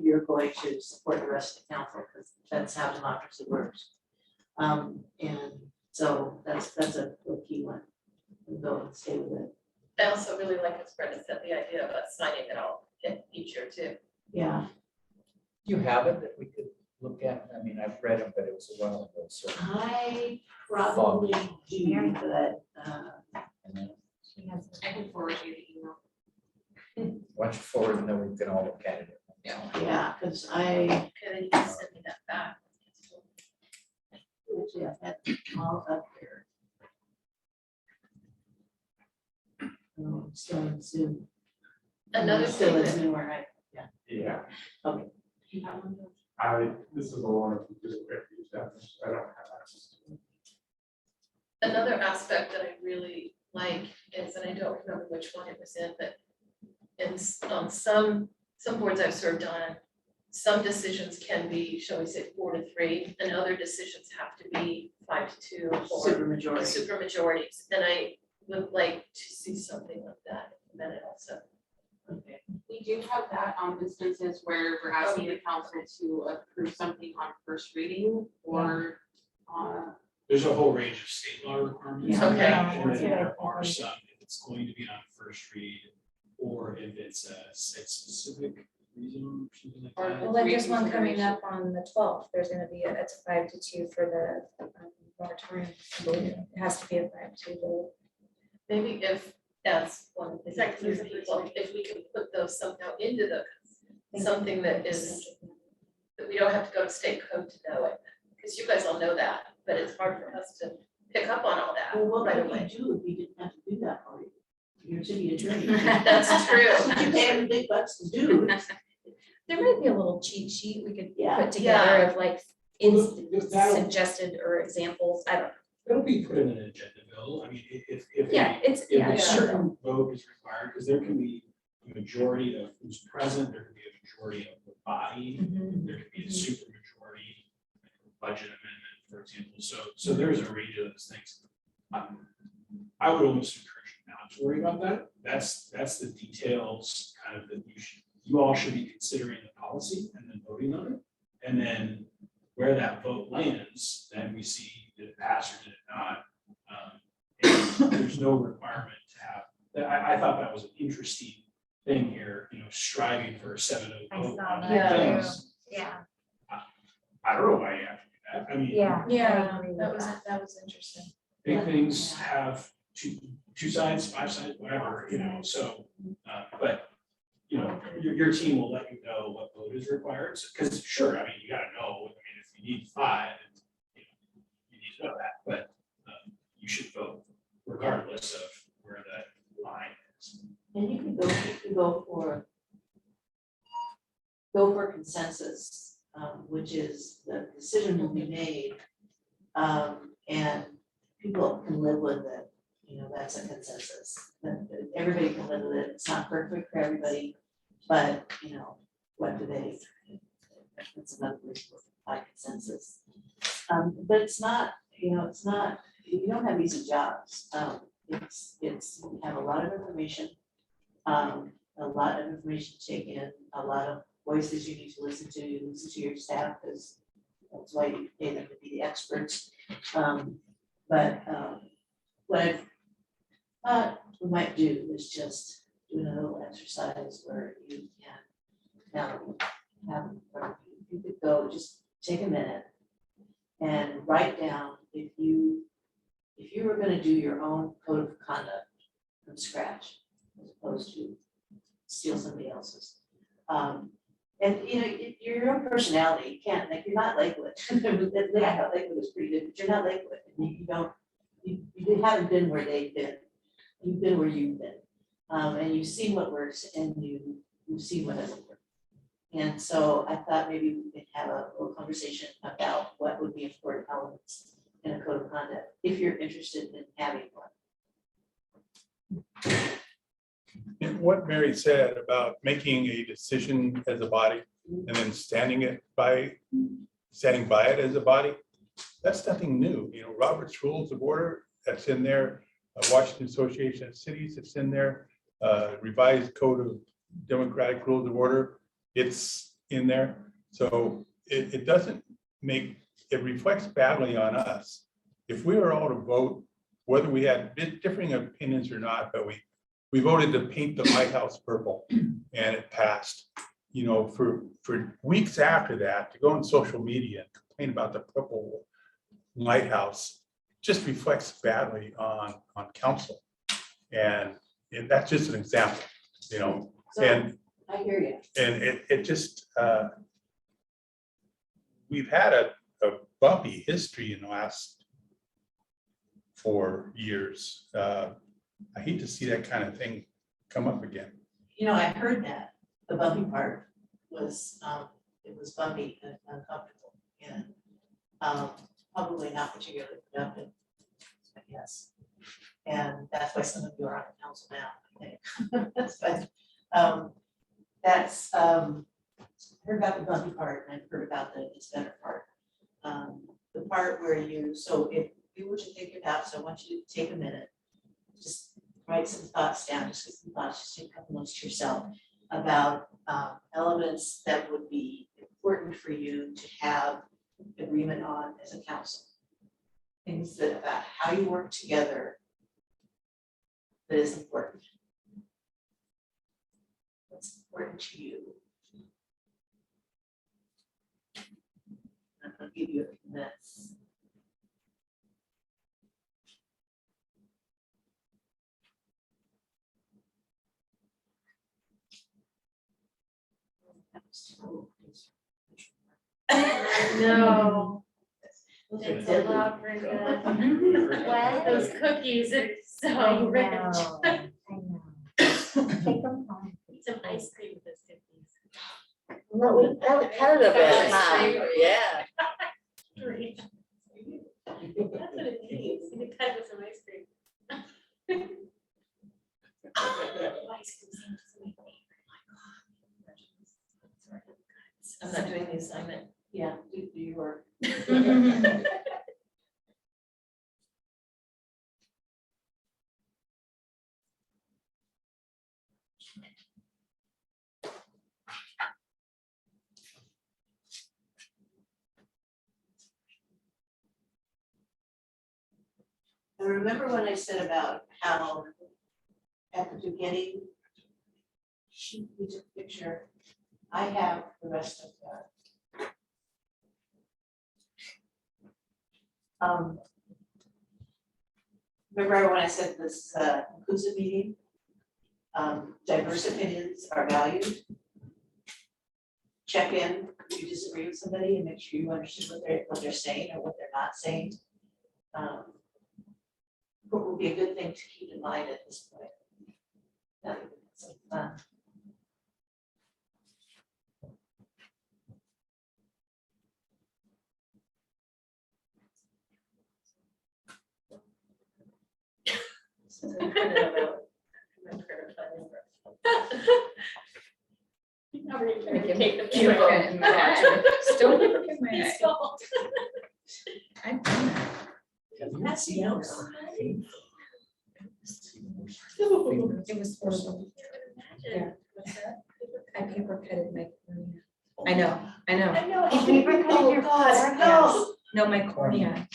you're going to support the rest of the council because that's how democracy works. And so that's a key one. And go and stay with it. I also really like, as Brenda said, the idea of us signing it all each year too. Yeah. Do you have it that we could look at? I mean, I've read them, but it was a while ago, so. I probably do, but, And then, She has. I can forward you the email. why don't you forward, and then we can all look at it. yeah, because I Okay, then you can send me that back. actually have had them all up there. Still in Zoom. Another Still thing in that Zoom, right? Yeah, You have one? this is the one of the stuff, I don't have access to it. Another aspect that I really like is, and I don't remember which one it was in, but on some boards I've served on, some decisions can be, shall we say, 4-3, and other decisions have to be 5-2 or Supermajority. super majorities. And I would like to see something like that implemented also. Okay. We do have that on instances where we're asking the council to approve something on first reading or There's a whole range of state law requirements. Yeah. on Okay. that, And That's then what I there are figured. some, if it's going to be on first read, or if it's a specific reason or something like Or- that. Well, like there's one coming up on the 12th. There's gonna be it's a 5-2 for the moratorium. I believe it has to be a 5-2 vote. Maybe if, as one executive people, if we can put those somehow into the, something that is, that we don't have to go to state code to know it. Because you guys all know that, but it's hard for us to pick up on all that Well, what right would away. you do if you didn't have to do that for you? Your city attorney. That's true. You pay him big bucks to do. There might be a little cheat sheet we could Yeah. put together of like That'll- suggested or examples. I don't know. It'll be put in an agenda bill. I mean, if Yeah, it's, if yeah. a certain vote is required, because there can be a majority of who's present, there can be a majority of the body, Mhm. there could be a super majority, budget amendment, for example. So there's a range of those things. I would almost encourage you not to worry about that. That's the details kind of that you all should be considering the policy and then voting on it. And then where that vote lands, then we see did it pass or did it not. And there's no requirement to have, I thought that was an interesting thing here, striving for a 7-0 I vote saw on that things. Yeah, I don't know why you have to do that. I mean, yeah. I Yeah, agree with that was interesting. big things have two sides, 5 sides, whatever, so, but, your team will let you know what vote is required, because sure, I mean, you gotta know, if you need 5, you need to know that, but you should vote regardless of where that line is. And you can go for consensus, which is the decision will be made. And people can live with it, that's a consensus. Everybody can live with it, it's not perfect for everybody, but, what do they? That's another reason by consensus. But it's not, it's not, you don't have easy jobs. You have a lot of information, a lot of information to take in, a lot of voices you need to listen to your staff, because that's why you pay them to be the experts. But what I thought we might do is just do a little exercise where you can have, you could go, just take a minute and write down if you were gonna do your own code of conduct from scratch, as opposed to steal somebody else's. And your own personality, you can't, like, you're not Lakewood. I thought Lakewood was pretty good, but you're not Lakewood. And you haven't been where they've been. You've been where you've been. And you've seen what works and you've seen what doesn't work. And so I thought maybe we could have a little conversation about what would be important elements in a code of conduct, if you're interested in having one. And what Mary said about making a decision as a body and then standing by it as a body, that's nothing new. Robert's Rules of Order, that's in there. Washington Association of Cities, it's in there. Revised Code of Democratic Rules of Order, it's in there. So it doesn't make, it reflects badly on us. If we were all to vote, whether we had differing opinions or not, but we voted to paint the White House purple and it passed. you know, for weeks after that, to go on social media and complain about the purple lighthouse just reflects badly on council. And that's just an example, you know, So, and I hear you. and it just, we've had a bumpy history in the last 4 years. I hate to see that kind of thing come up again. You know, I heard that, the bumpy part was, it was bumpy and uncomfortable and probably not particularly productive, I guess. And that's why some of you are on the council now, I think. But that's, I heard about the bumpy part and I've heard about the it's better part. The part where you, so if you were to think about, so I want you to take a minute, just write some thoughts down, just get some thoughts, just take a couple notes to yourself about elements that would be important for you to have agreement on as a council. Things that about how you work together that is important. What's important to you? I'm gonna give you a few minutes. No. Those are It's a deadly. lot, Brenda. What? Those cookies are I so rich. know, I know. Take them home. Some ice cream with those cookies. No, we had it a bit, huh? Yeah. Great. That's what it needs. You can cut it with some ice cream. Ice cream sandwiches are my favorite. I'm not doing the assignment. Yeah, do your work. I remember when I said about how at the beginning, we took a picture. I have the rest of that. Remember when I said this inclusive meeting? Diverse opinions are valued. Check in if you disagree with somebody and make sure you understand what they're saying or what they're not saying. What would be a good thing to keep in mind at this point? That would be some fun. Since I printed them out, I'm gonna try to find them. Now we're gonna Make take them. it cute and match. Don't look at my eye. Stop. I've done that. That's the notes. It was horrible. Imagine. I paper cutted my cornea. I know. I know. You paper cut Oh, your God, forehead? no. No, my cornea.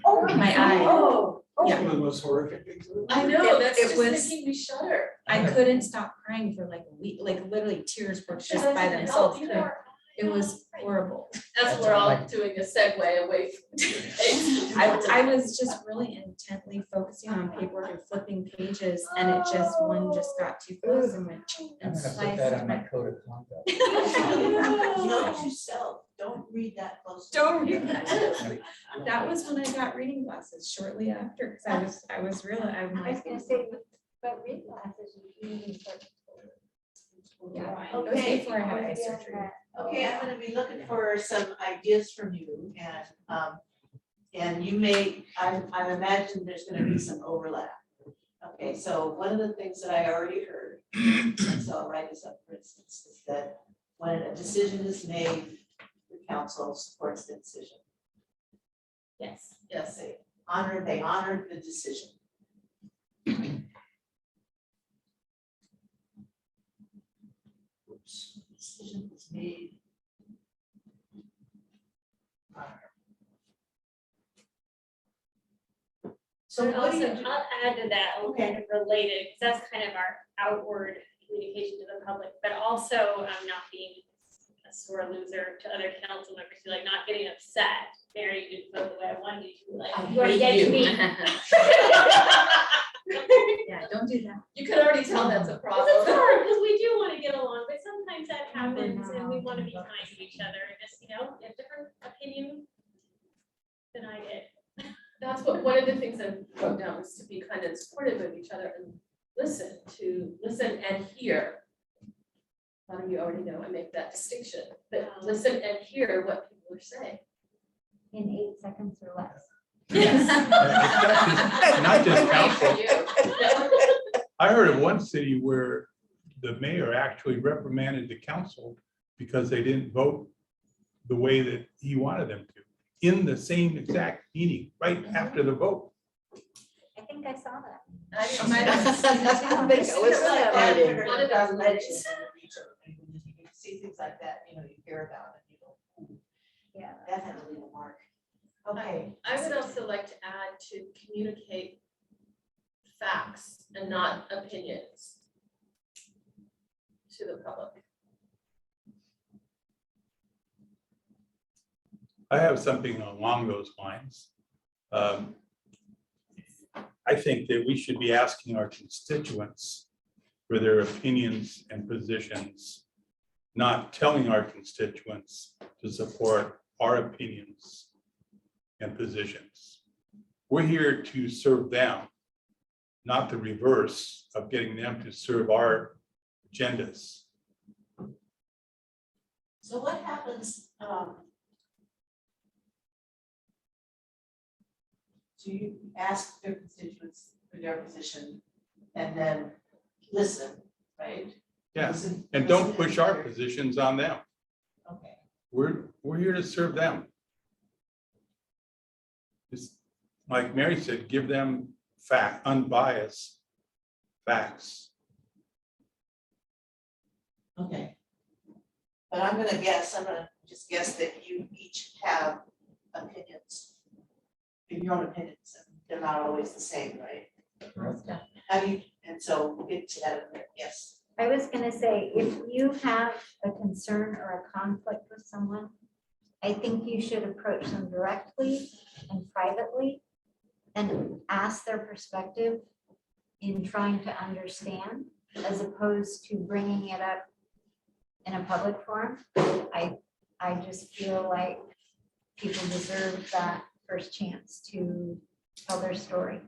Oh, My eye. Oh. Yeah. One of the most horrific things. I know, It- that's it just was- making me shudder. I couldn't stop crying for like a week, like literally tears were just by themselves. It was horrible. As we're all doing a segue away from. I was just really intently focusing on paperwork and flipping pages and it just, one just got too close and went I'm and gonna put sliced that on my my. code of conduct. Note yourself, don't read that close. Don't read that. That was when I got reading glasses shortly after, because I was really, I'm I was like, gonna say, but read glasses, you can use like. yeah, it was Okay. before I had eye surgery. Okay, I'm gonna be looking for some ideas from you and you may, I imagine there's gonna be some overlap. Okay, so one of the things that I already heard, and so I'll write this up for instance, is that when a decision is made, the council supports the decision. Yes. Yes. They honored the decision. Decision was made. So So what do also, you do? I'll add to that, kind of related, because that's kind of our outward communication communication to the public, but also not being a sore loser to other council members, who like not getting upset. Mary, you didn't vote the way I wanted you to, like, you already get to me. Yeah, don't do that. You could already tell that's a problem. It's hard, because we do want to get along, but sometimes that happens, and we want to be kind to each other, and just, you know, a different opinion than I did. That's what, one of the things I wrote down was to be kind and supportive of each other and listen and hear. A lot of you already know I make that distinction, but listen and hear what people are saying. In 8 seconds or less. Yes. Not just council. You. I heard of one city where the mayor actually reprimanded the council because they didn't vote the way that he wanted them to, in the same exact meeting, right after the vote. I think I saw that. I might have seen I think I was at that meeting. One of those legends. You see things like that, you know, you hear about it, you go, "Ooh, Yeah. that had to leave a mark." Okay. I would also like to add to communicate facts and not opinions to the public. I have something along those lines. I think that we should be asking our constituents for their opinions and positions, not telling our constituents to support our opinions and positions. We're here to serve them, not the reverse of getting them to serve our agendas. So what happens, do you ask their constituents for their position and then listen, right? Yeah, Listen- and don't listen push and our hear. positions on them. Okay, We're here to serve them. Just like Mary said, give them unbiased facts. okay. But I'm gonna just guess that you each have opinions. Your own opinions, and they're not always the same, right? And so we'll get to that in a minute, yes. I was gonna say, if you have a concern or a conflict with someone, I think you should approach them directly and privately and ask their perspective in trying to understand, as opposed to bringing it up in a public forum. I just feel like people deserve that first chance to tell their story.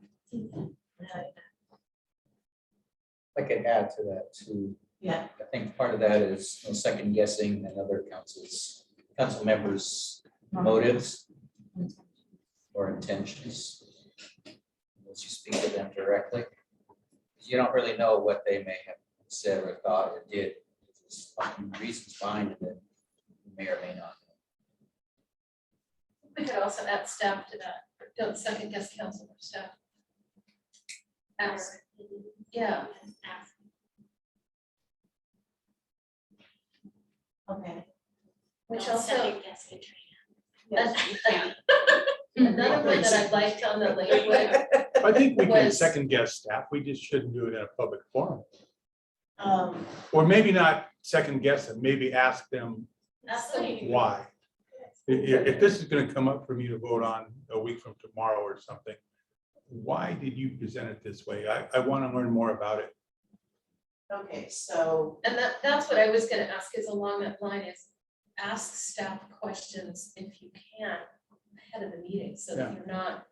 I could add to that too. Yeah. I think part of that is second guessing another council members' motives or intentions. Once you speak to them directly, you don't really know what they may have said or thought or did. There's reasons behind it that you may or may not know. We could also add staff to that, don't second guess council or staff. Ask, yeah. Ask. Okay. Which Don't also, second guess Katrina. Yes. another one that I liked on the Lakewood, I think we can Was- second guess staff. We just shouldn't do it in a public forum. Um, Or maybe not second guess them, maybe ask them ask them why. If this is gonna come up for me to vote on a week from tomorrow or something, why did you present it this way? I wanna learn more about it. okay, so, And that's what I was gonna ask is along that line is ask staff questions if you can ahead of the meeting, so that you're not.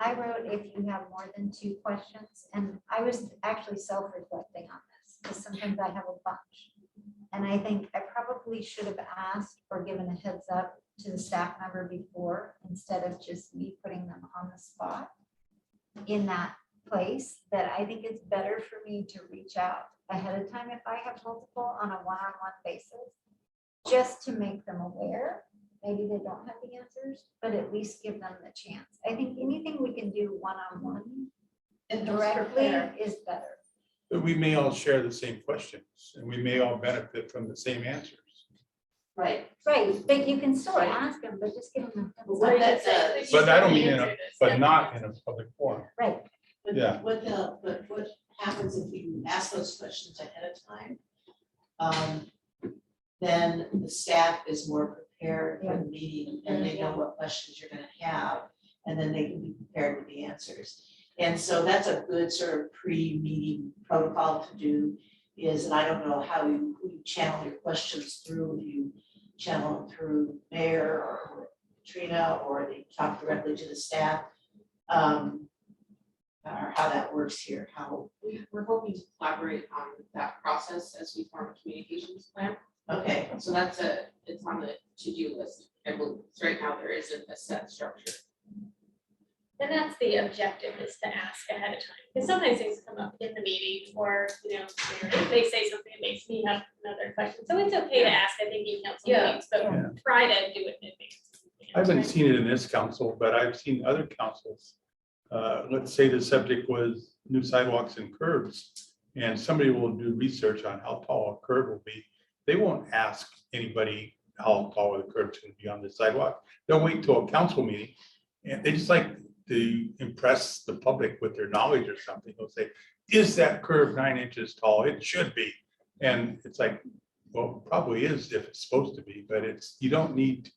I wrote if you have more than 2 questions, and I was actually self-reflecting on this, because sometimes I have a bunch. And I think I probably should have asked or given a heads up to the staff member before, instead of just me putting them on the spot in that place, that I think it's better for me to reach out ahead of time if I have multiple on a one-on-one basis, just to make them aware. Maybe they don't have the answers, but at least give them the chance. I think anything we can do one-on-one And helps directly prepare. is better. But we may all share the same questions and we may all benefit from the same answers. right, Right, but you can still Right. ask them, but just give them a heads What up. that does- But I don't mean but not in a public forum. Right, but Yeah. what happens if you ask those questions ahead of time, then the staff is more prepared for the meeting and they know what questions you're gonna have, and then they can be prepared with the answers. And so that's a good sort of pre-meeting protocol to do, is, and I don't know who you channel your questions through, if you channel them through Mayor or Katrina, or they talk directly to the staff, or how that works here, how. We're hoping to collaborate on that process as we form a communications plan. Okay, So it's on the to-do list. And right now there isn't a set structure. And that's the objective, is to ask ahead of time, because sometimes things come up in the meeting, or, they say something that makes me have another question, so it's okay to ask, I think, in council meetings, but Yeah. try to do it in advance. I haven't seen it in this council, but I've seen other councils. Let's say the subject was new sidewalks and curbs, and somebody will do research on how tall a curb will be. They won't ask anybody how tall the curb's gonna be on the sidewalk. They'll wait till a council meeting, and they just like to impress the public with their knowledge or something. They'll say, is that curb 9 inches tall? It should be. And it's like, well, probably is if it's supposed to be, but you don't need to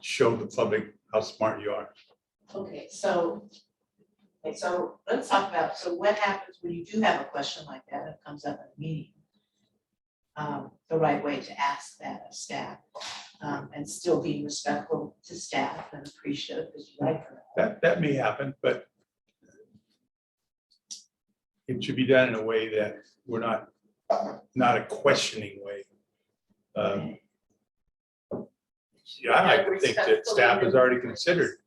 show the public how smart you are. okay, so let's talk about, so what happens when you do have a question like that, that comes up in a meeting? The right way to ask that of staff, and still being respectful to staff and appreciative, because you like them. That may happen, but it should be done in a way that we're not a questioning way. Yeah, I like to think that staff has already considered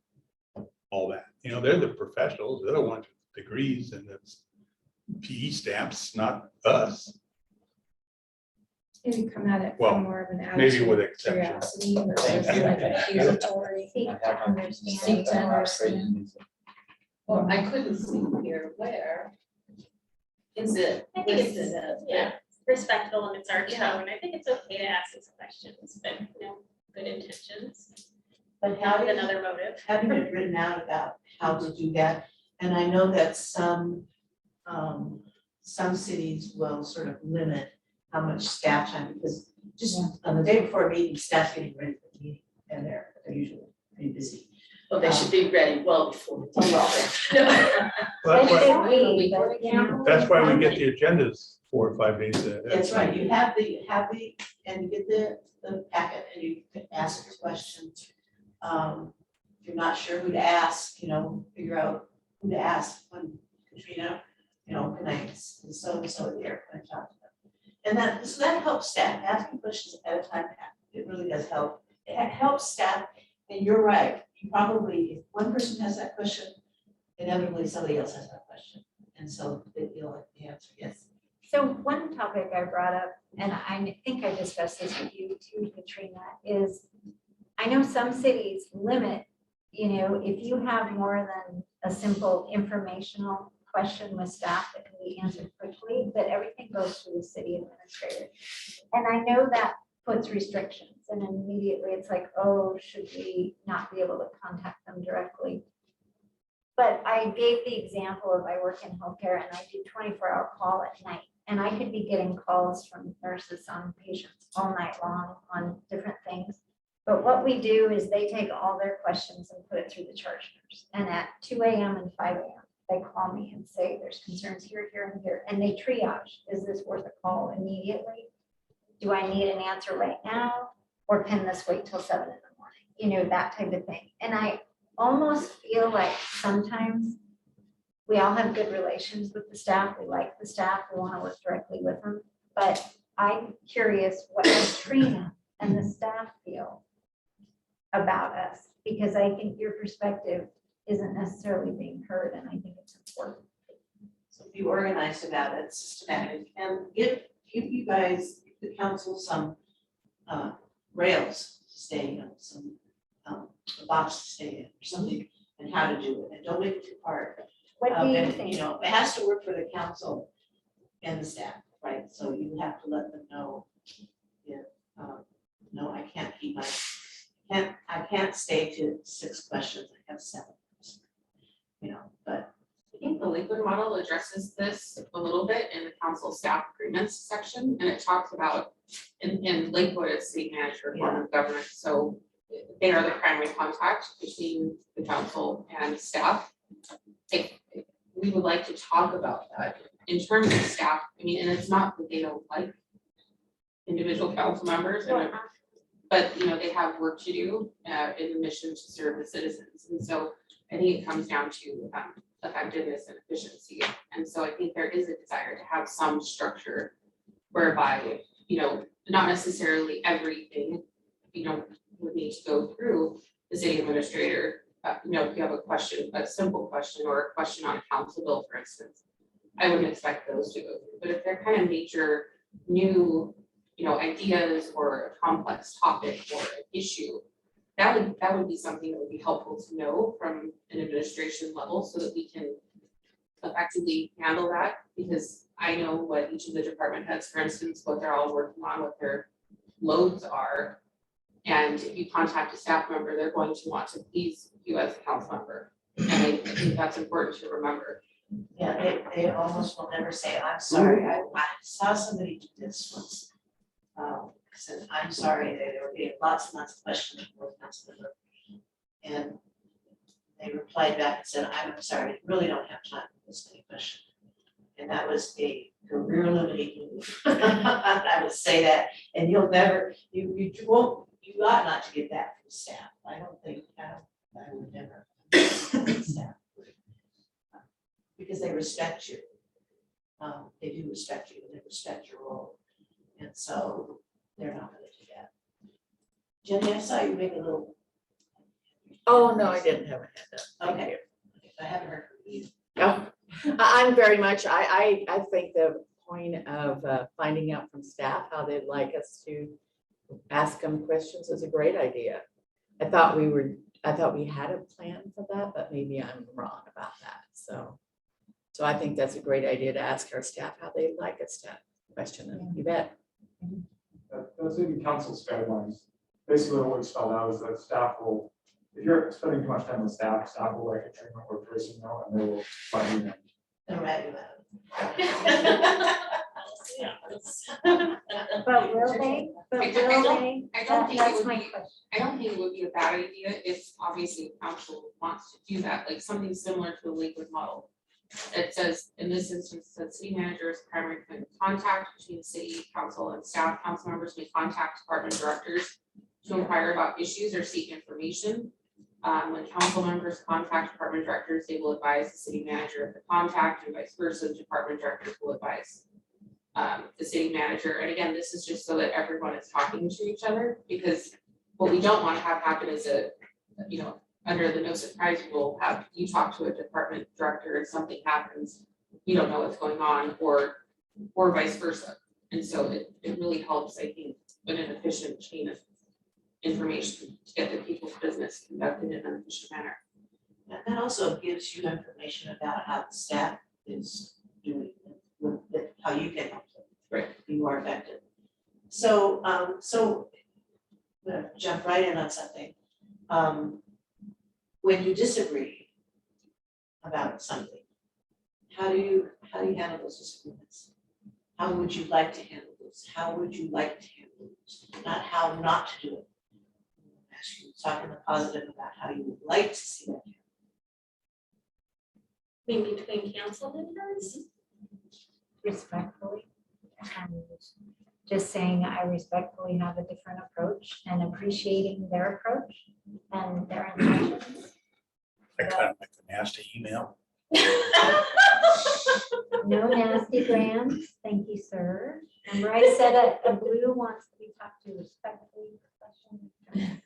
all that. They're the professionals, they're the ones with degrees and the PE stamps, not us. Maybe come at it Well, from more of an maybe attitude with of exceptions. curiosity versus like accusatory. Seek to understand. Seek to understand. Well, I couldn't see here where. Is it? I think it's, listed as- yeah, respectful, and it's our Yeah. tone, I think it's okay to ask these questions, but, good intentions, But have another motive. having it written out about how to do that, and I know that some cities will sort of limit how much staff time, because just on the day before a meeting, staff's getting ready for the meeting, and they're usually pretty busy. Well, they should be ready well before. Oh, well. Well, That's why we get the agendas 4 or 5 days ahead. That's right, you have and you get the packet, and you can ask the questions. If you're not sure who to ask, figure out who to ask when Katrina, can I, so here, can I talk to them? And that helps staff, asking questions ahead of time, it really does help. It helps staff, and you're right, you probably, if one person has that question, inevitably somebody else has that question. And so they feel like the answer, yes. So one topic I brought up, and I think I discussed this with you too, Katrina, is I know some cities limit, if you have more than a simple informational question with staff that can be answered quickly, that everything goes to the city administrator. And I know that puts restrictions, and immediately it's like, oh, should we not be able to contact them directly? But I gave the example of I work in healthcare and I do 24-hour call at night, and I could be getting calls from nurses on patients all night long on different things. But what we do is they take all their questions and put it through the charge nurse. And at 2 a.m. and 5 a.m., they call me and say, there's concerns here, here, and here. And they triage, is this worth a call immediately? Do I need an answer right now? Or can this wait till 7 in the morning? That type of thing. And I almost feel like sometimes we all have good relations with the staff. We like the staff. We want to work directly with them. But I'm curious what Katrina and the staff feel about us, because I think your perspective isn't necessarily being heard, and I think it's important. So be organized about it, systematic, and give you guys, the council, some rails to stay in, some a box to stay in, or something, and how to do it, and don't make it too hard. What do you And, think? it has to work for the council and the staff, right? So you have to let them know, no, I can't keep I can't stay to 6 questions, I have 7. But I think the Lakewood model addresses this a little bit in the council staff agreements section, and it talks about in Lakewood as city manager form of government, so they are the primary contact between the council and staff. We would like to talk about that in terms of staff. I mean, and it's not that they don't like individual council members, but you know, they have work to do in the mission to serve the citizens. And so I think it comes down to effectiveness and efficiency. And so I think there is a desire to have some structure whereby, you know, not necessarily everything, you know, would need to go through the city administrator. You know, if you have a question, a simple question or a question on a council bill, for instance, I wouldn't expect those to go through. But if they're kind of major new, you know, ideas or a complex topic or an issue, that would be something that would be helpful to know from an administration level so that we can effectively handle that. Because I know what each of the department heads, for instance, what they're all working on, what their loads are. And if you contact a staff member, they're going to want to please you as a council member. And I think that's important to remember. Yeah, they almost will never say, I'm sorry, I saw somebody do this once. Said, I'm sorry, they were getting lots and lots of questions from the council member. And they replied back and said, I'm sorry, I really don't have time for this many questions. And that was a career limiting move. I would say that, and you'll never, you won't, you ought not to get that from staff. I don't think, I would never. Staff. Because they respect you. They do respect you, and they respect your role. And so they're not gonna do that. Jenny, I saw you make a little. Oh, no, I didn't have a hand up. Thank Okay. you. I haven't heard from you. Oh, I'm very much, I think the point of finding out from staff how they'd like us to ask them questions is a great idea. I thought we had a plan for that, but maybe I'm wrong about that. So I think that's a great idea to ask our staff how they'd like us to question them. You bet. Those are the council's guidelines. Basically, what we spelled out is that staff will, if you're spending too much time with staff will write a treatment or tracing note, and they will find you. They'll write you out. But will they? But will they? I don't think it That's would my be, question. I don't think it would be a bad idea if obviously the council wants to do that, like something similar to the Lakewood model. It says, in this instance, the city manager is primary point of contact between the city council and staff. Council members may contact department directors to inquire about issues or seek information. When council members contact department directors, they will advise the city manager of the contact, and vice versa. Department directors will advise the city manager. And again, this is just so that everyone is talking to each other, because what we don't want to have happen is you know, under the no surprise rule, have you talk to a department director and something happens, you don't know what's going on, or vice versa. And so it really helps, I think, in an efficient chain of information to get the people's business conducted in an efficient manner. And that also gives you information about how the staff is doing, how you can help them be more effective. So, I'm gonna jump right in on something. When you disagree about something, how do you handle those disagreements? How would you like to handle this? How would you like to handle this? Not how not to do it. Actually, talking the positive about how you would like to see that. Maybe between council members. Respectfully. Just saying I respectfully have a different approach and appreciating their approach and their intentions. I kind of like the nasty email. No nasty grams, thank you, sir. Remember I said a blue wants to be talked to respectfully, professionally.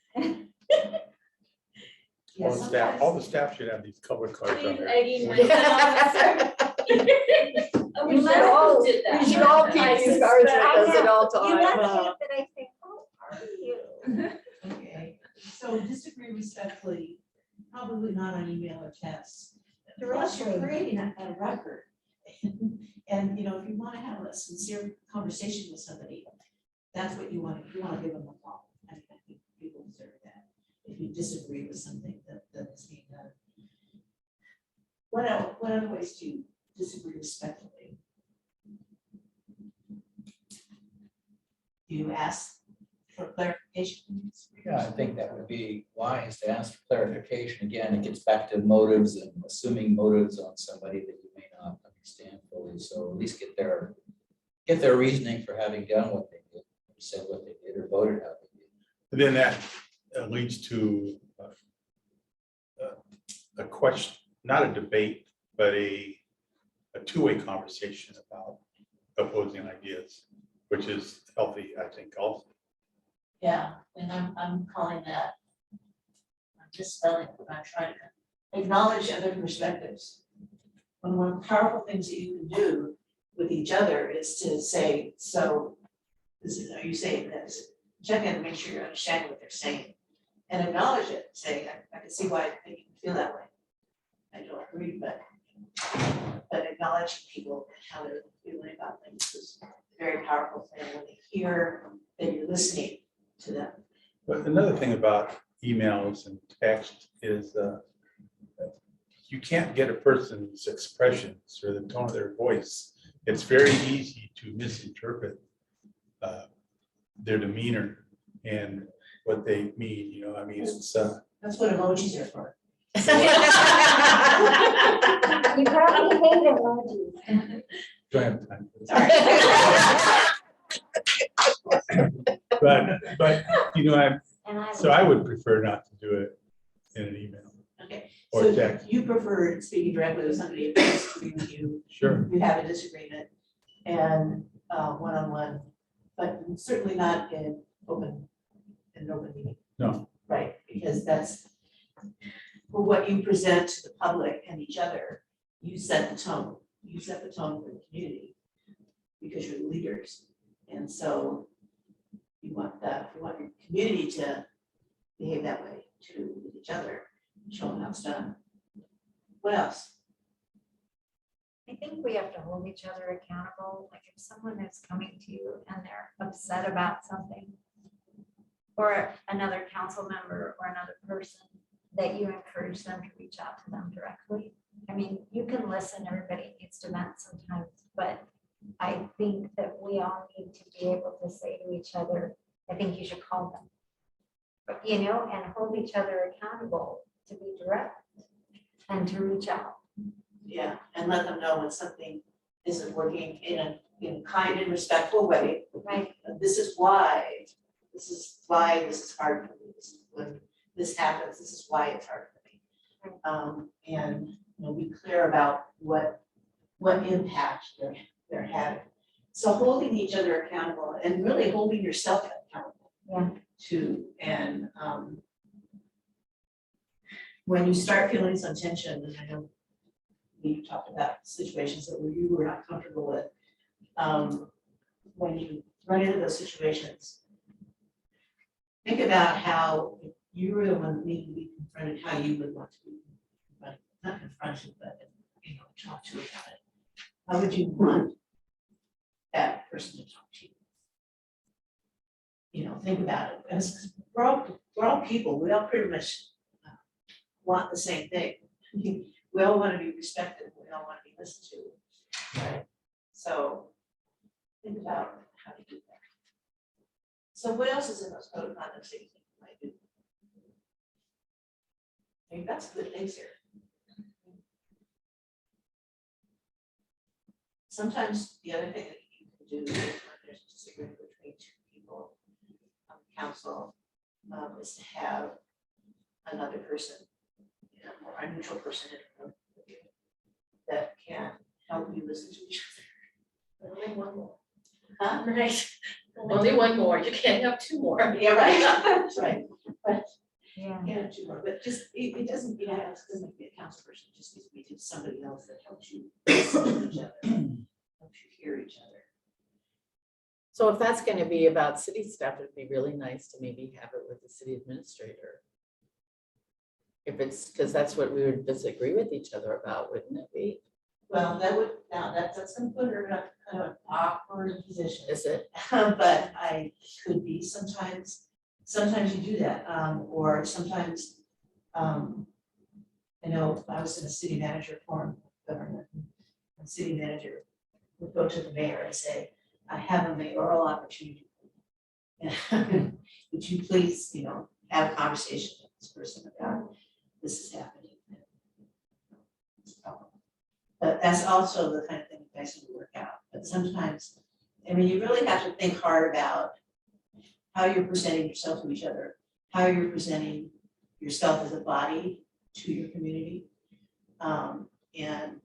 Yeah, All the staff should have these color cards on there. Egging myself. We should all- did that. We should all keep these cards with us at all You must times. think that I say, how are you? okay, so disagree respectfully, probably not on email or text. Plus, you're creating a record. And, you know, if you want to have a sincere conversation with somebody, that's what you want to give them a call. I think people deserve that. If you disagree with something that is being done. What other ways do you disagree respectfully? Do you ask for clarification? Yeah, I think that would be wise to ask for clarification. Again, it gets back to motives and assuming motives on somebody that you may not understand fully. So at least get their reasoning for having done what they did, or said what they did, or voted how they did. And then that leads to a question, not a debate, but a two-way conversation about opposing ideas, which is healthy, I think, also. Yeah, and I'm calling that. I'm just spelling it, I'm trying to acknowledge other perspectives. One of the powerful things that you can do with each other is to say, so, are you saying this? Check in and make sure you're understanding what they're saying. And acknowledge it, say, I can see why you feel that way. I don't agree, but acknowledging people and how they're feeling about things is a very powerful thing when they hear that you're listening to them. But another thing about emails and text is you can't get a person's expressions or the tone of their voice. It's very easy to misinterpret their demeanor and what they mean, you know, I mean, it's That's what emojis are for. You probably hate emojis. don't have time for Sorry. that. But you know, And I. so I would prefer not to do it in an email Okay, or so text. you prefer speaking directly with somebody who disagrees with you, Sure. you have a disagreement and one-on-one, but certainly not in open meeting. No. Right, because that's for what you present to the public and each other, you set the tone. You set the tone for the community because you're the leaders. And so you want your community to behave that way too with each other, show them how it's done. What else? I think we have to hold each other accountable. Like if someone is coming to you and they're upset about something, or another council member or another person, that you encourage them to reach out to them directly. I mean, you can listen, everybody needs to vent sometimes, but I think that we all need to be able to say to each other, I think you should call them. But, you know, and hold each other accountable to be direct and to reach out. Yeah, and let them know when something isn't working in a kind and respectful way. Right. This is why this is hard for me. This is when this happens, this is why it's hard for me. And be clear about what impact they're having. So holding each other accountable and really holding yourself accountable. Yeah. To and when you start feeling some tension, and I know we talked about situations that you were not comfortable with. When you run into those situations, think about how you were the one that needed to be confronted, how you would want to be confronted, not confronted, but talk to about it. How would you want that person to talk to you? Think about it. And we're all people. We all pretty much want the same thing. We all want to be respected. We all want to be listened to. Right? So think about how to do that. So what else is in those code of conduct that you think you might do? I mean, that's good things here. Sometimes the other thing that you can do is when there's a disagreement between two people on the council is to have another person, or a neutral person in the room with you that can help you listen to each other. Only one more. Huh? Right. Only one more. You can't have two more. Yeah, right. That's right. But Yeah. yeah, two more. But just it doesn't be it doesn't be a council person. It just needs to be somebody else that helps you listen to each other, helps you hear each other. So if that's going to be about city stuff, it'd be really nice to maybe have it with the city administrator. If it's, because that's what we would disagree with each other about, wouldn't it be? Well, that's gonna put her in a kind of an awkward position. Is it? But I could be sometimes you do that, or sometimes I know I was in a city manager forum of government, and the city manager would go to the mayor and say, I have a mayoral opportunity. Would you please, have a conversation with this person about this is happening? But that's also the kind of thing you guys need to work out. But sometimes, you really have to think hard about how you're presenting yourself to each other, how you're presenting yourself as a body to your community. And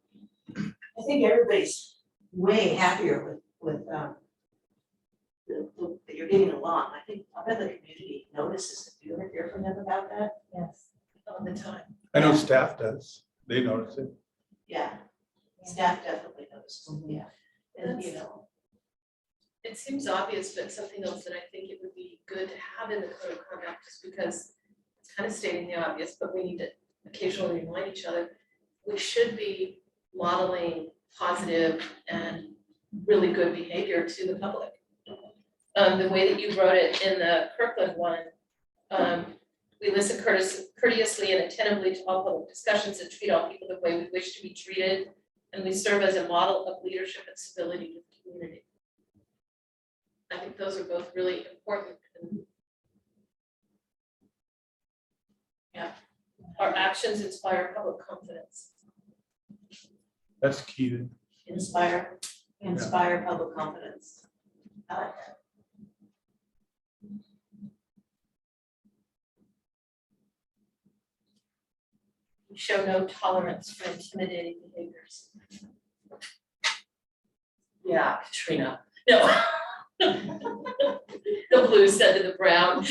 I think everybody's way happier with that you're getting along. I bet the community notices it. Do you ever hear from them about that? Yes. All the time. I know staff does, they notice it. Yeah, staff definitely notices, yeah. And, It seems obvious, but something else that I think it would be good to have in the code of conduct, just because it's kind of stating the obvious, but we need to occasionally remind each other, we should be modeling positive and really good behavior to the public. The way that you wrote it in the Kirkland one, we listen courteously and attentively to all public discussions and treat all people the way we wish to be treated, and we serve as a model of leadership and civility to the community. I think those are both really important. Yeah, our actions inspire public confidence. That's key. inspire public confidence. I like that. We show no tolerance for intimidating behaviors. Yeah, Katrina, no. The blue said to the brown.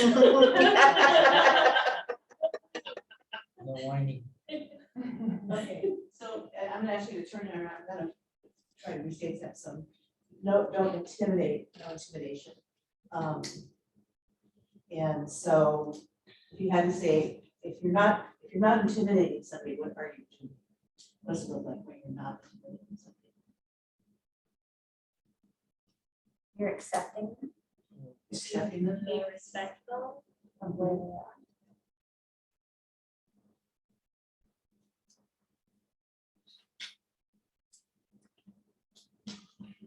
No whining. Okay, so I'm gonna ask you to turn it around. I'm gonna try to restate that some. No, don't intimidate, no intimidation. And so if you had to say, if you're not intimidating somebody, what are you doing? What does it look like when you're not intimidating somebody? You're accepting Accepting them. Being respectful. of where they are.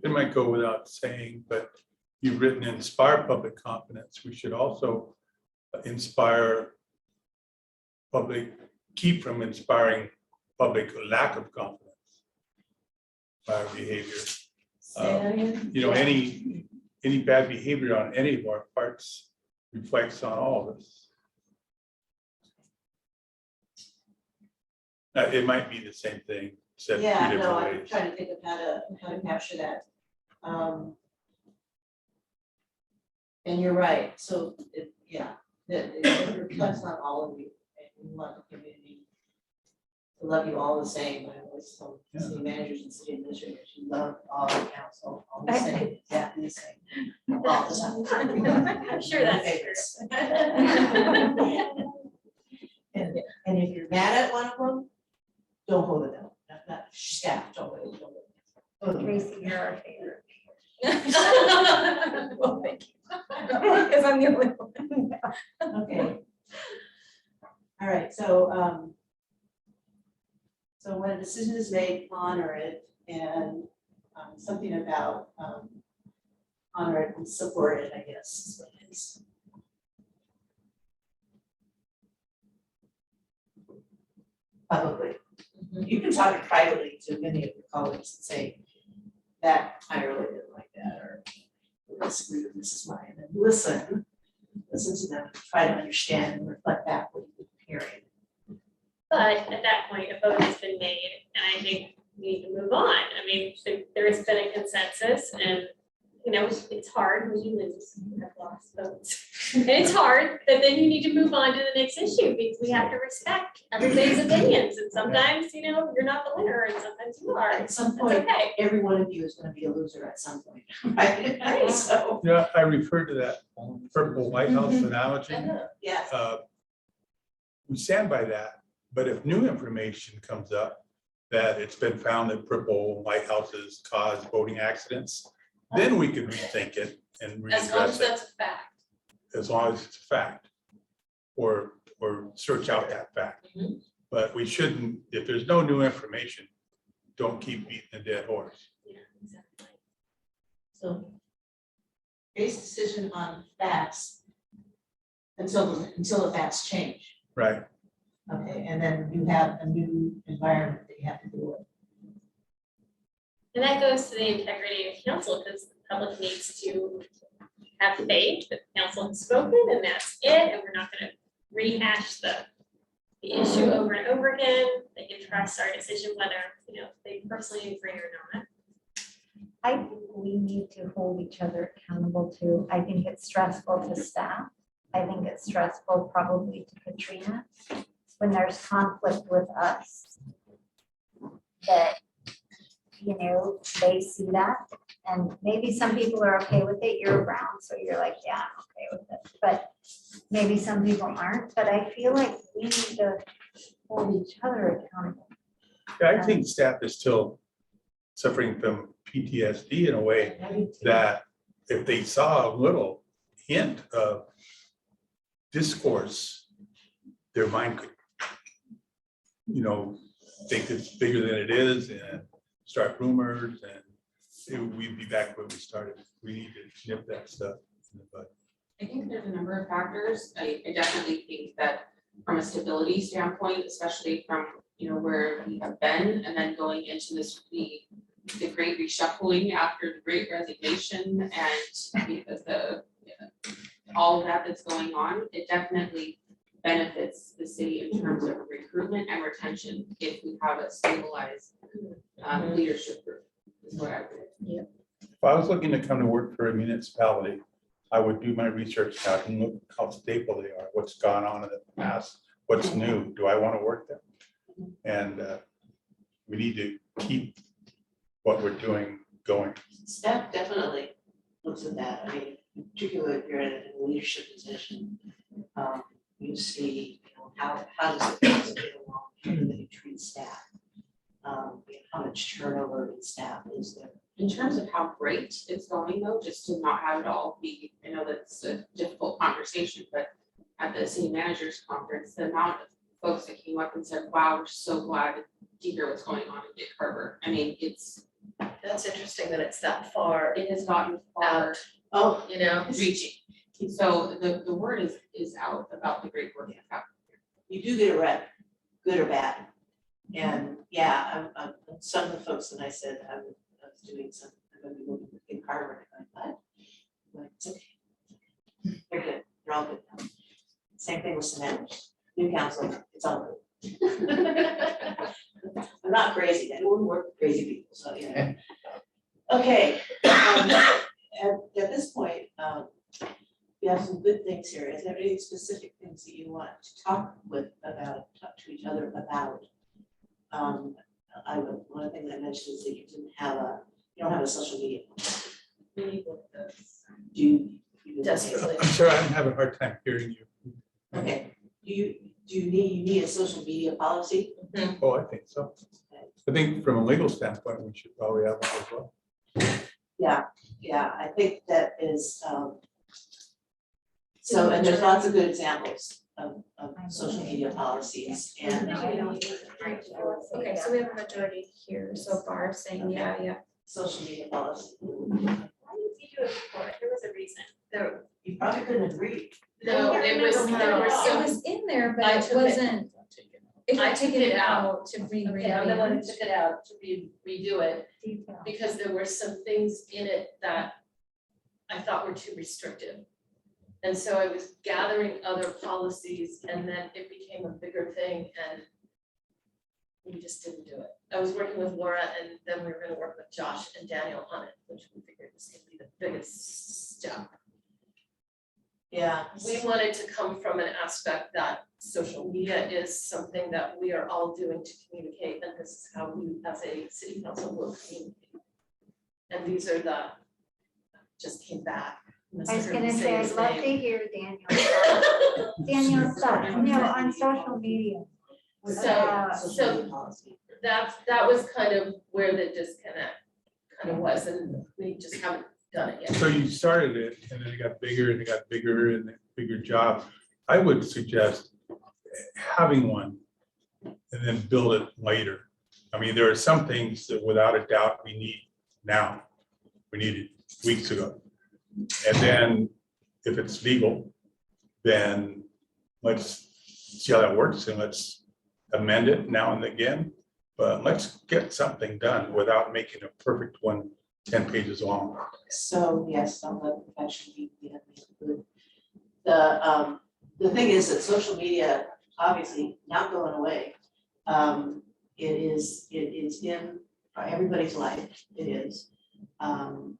It might go without saying, but you've written inspire public confidence. We should also inspire keep from inspiring public lack of confidence by our behavior. Say that again? Any bad behavior on any of our parts reflects on all of us. It might be the same thing, said Yeah, three no, different I'm ways. trying to think of how to capture that. And you're right, so it reflects on all of you, and we want the community to love you all the same. I always tell city managers and city administrators, you love all the council, all the same, exactly the same, all the time. I'm sure that's Favorites. And if you're mad at one of them, don't hold it down, not staff, don't hold it down. Tracy, you're our favorite. Well, thank you. Because I'm the only one. Okay. All right, so when a decision is made, honor it, and something about honor it and support it, I guess, is what it is. Publicly. You can talk privately to many of your colleagues and say, that I really didn't like that, or disagree with Mrs. Ryan, and listen to them, try to understand and reflect back what you're hearing. But at that point, a vote has been made, and I think we need to move on. I mean, there has been a consensus, and it's hard when you lose, you have lost votes. And it's hard, but then you need to move on to the next issue, because we have to respect everybody's opinions, and sometimes, you're not the winner, and sometimes you are. At some That's point, okay. every one of you is gonna be a loser at some point, right? So, Yeah, I refer to that purple White House analogy. yes, We stand by that, but if new information comes up that it's been found that purple White Houses cause voting accidents, then we can rethink it and As long as readdress it, that's a fact. as long as it's a fact. Or search out that fact. Mhm. But we shouldn't, if there's no new information, don't keep beating a dead horse. Yeah, exactly. So base decision on facts until the facts change. Right. Okay, and then you have a new environment that you have to deal with. And that goes to the integrity of council, because the public needs to have faith that the council has spoken, and that's it, and we're not gonna rehash the issue over and over again. They can trust our decision whether, they personally agree or not. I think we need to hold each other accountable too. I think it's stressful to staff. I think it's stressful probably to Katrina when there's conflict with us. That, they see that, and maybe some people are okay with it. You're around, so you're like, yeah, I'm okay with it. But maybe some people aren't, but I feel like we need to hold each other accountable. Yeah, I think staff is still suffering from PTSD in a way that if they saw a little hint of discourse, their mind could, think it's bigger than it is and start rumors, and we'd be back where we started. We need to nip that stuff in the bud. I think there's a number of factors. I definitely think that from a stability standpoint, especially from, where we have been, and then going into this, the great reshuffling after the great resignation and all of that's going on, it definitely benefits the city in terms of recruitment and retention if we have a stabilized leadership group, is what I would. Yeah. If I was looking to come to work for a municipality, I would do my research now and look how stable they are, what's gone on in the past, what's new, do I want to work there? And we need to keep what we're doing going. Staff definitely looks at that. I mean, particularly if you're in a leadership position, you see, how does it get along, how do they treat staff? How much turnover in staff is there? In terms of how great it's going though, just to not have it all be, I know that's a difficult conversation, but at the city managers conference, the amount of folks that came up and said, wow, we're so glad to hear what's going on in Dick Harbor. I mean, That's interesting that it's that far it has gotten far, Oh, reaching. So the word is out about the great work that's happening. you do get a rep, good or bad. And yeah, I'm some of the folks that I said I was doing some, I'm gonna be looking for Big Harbor, and I'm like, what? I'm like, it's okay. They're good, they're all good now. Same thing with Sammamish, new council, it's all good. I'm not crazy, I don't work with crazy people, so Okay, at this point, we have some good things here. Is there any specific things that you want to talk to each other about? One thing I mentioned is that you don't have a social media. Do you? desperately. I'm sorry, I'm having a hard time hearing you. Okay, do you need a social media policy? Oh, I think so. I think from a legal standpoint, we should probably have one as well. Yeah, I think that is, so, and there's lots of good examples of social media policies and Okay, so we have a majority here so far saying, yeah. social media policy. Why did you do it before? There was a reason. You probably couldn't agree. No, it was, there were It some, was in there, but I it took it. wasn't, if I I took took it it out to reread okay, I'm the one who it. took it out to redo it, Detail. because there were some things in it that I thought were too restrictive. And so I was gathering other policies, and then it became a bigger thing, and we just didn't do it. I was working with Laura, and then we were gonna work with Josh and Daniel on it, which we figured was gonna be the biggest step. Yeah. We wanted to come from an aspect that social media is something that we are all doing to communicate, and this is how we as a city council will communicate. And these are just came back. I was gonna say, I'd love to hear Daniel's thoughts, on social media. So that was kind of where the disconnect kind of was, and we just haven't done it yet. So you started it and then it got bigger and it got bigger and a bigger job. I would suggest having one and then build it later. I mean, there are some things that without a doubt we need now. We needed weeks ago. And then if it's legal, then let's see how that works and let's amend it now and again. But let's get something done without making a perfect one 10 pages long. So yes, on the profession, we have to include. The thing is that social media, obviously not going away. It is in everybody's life, it is. And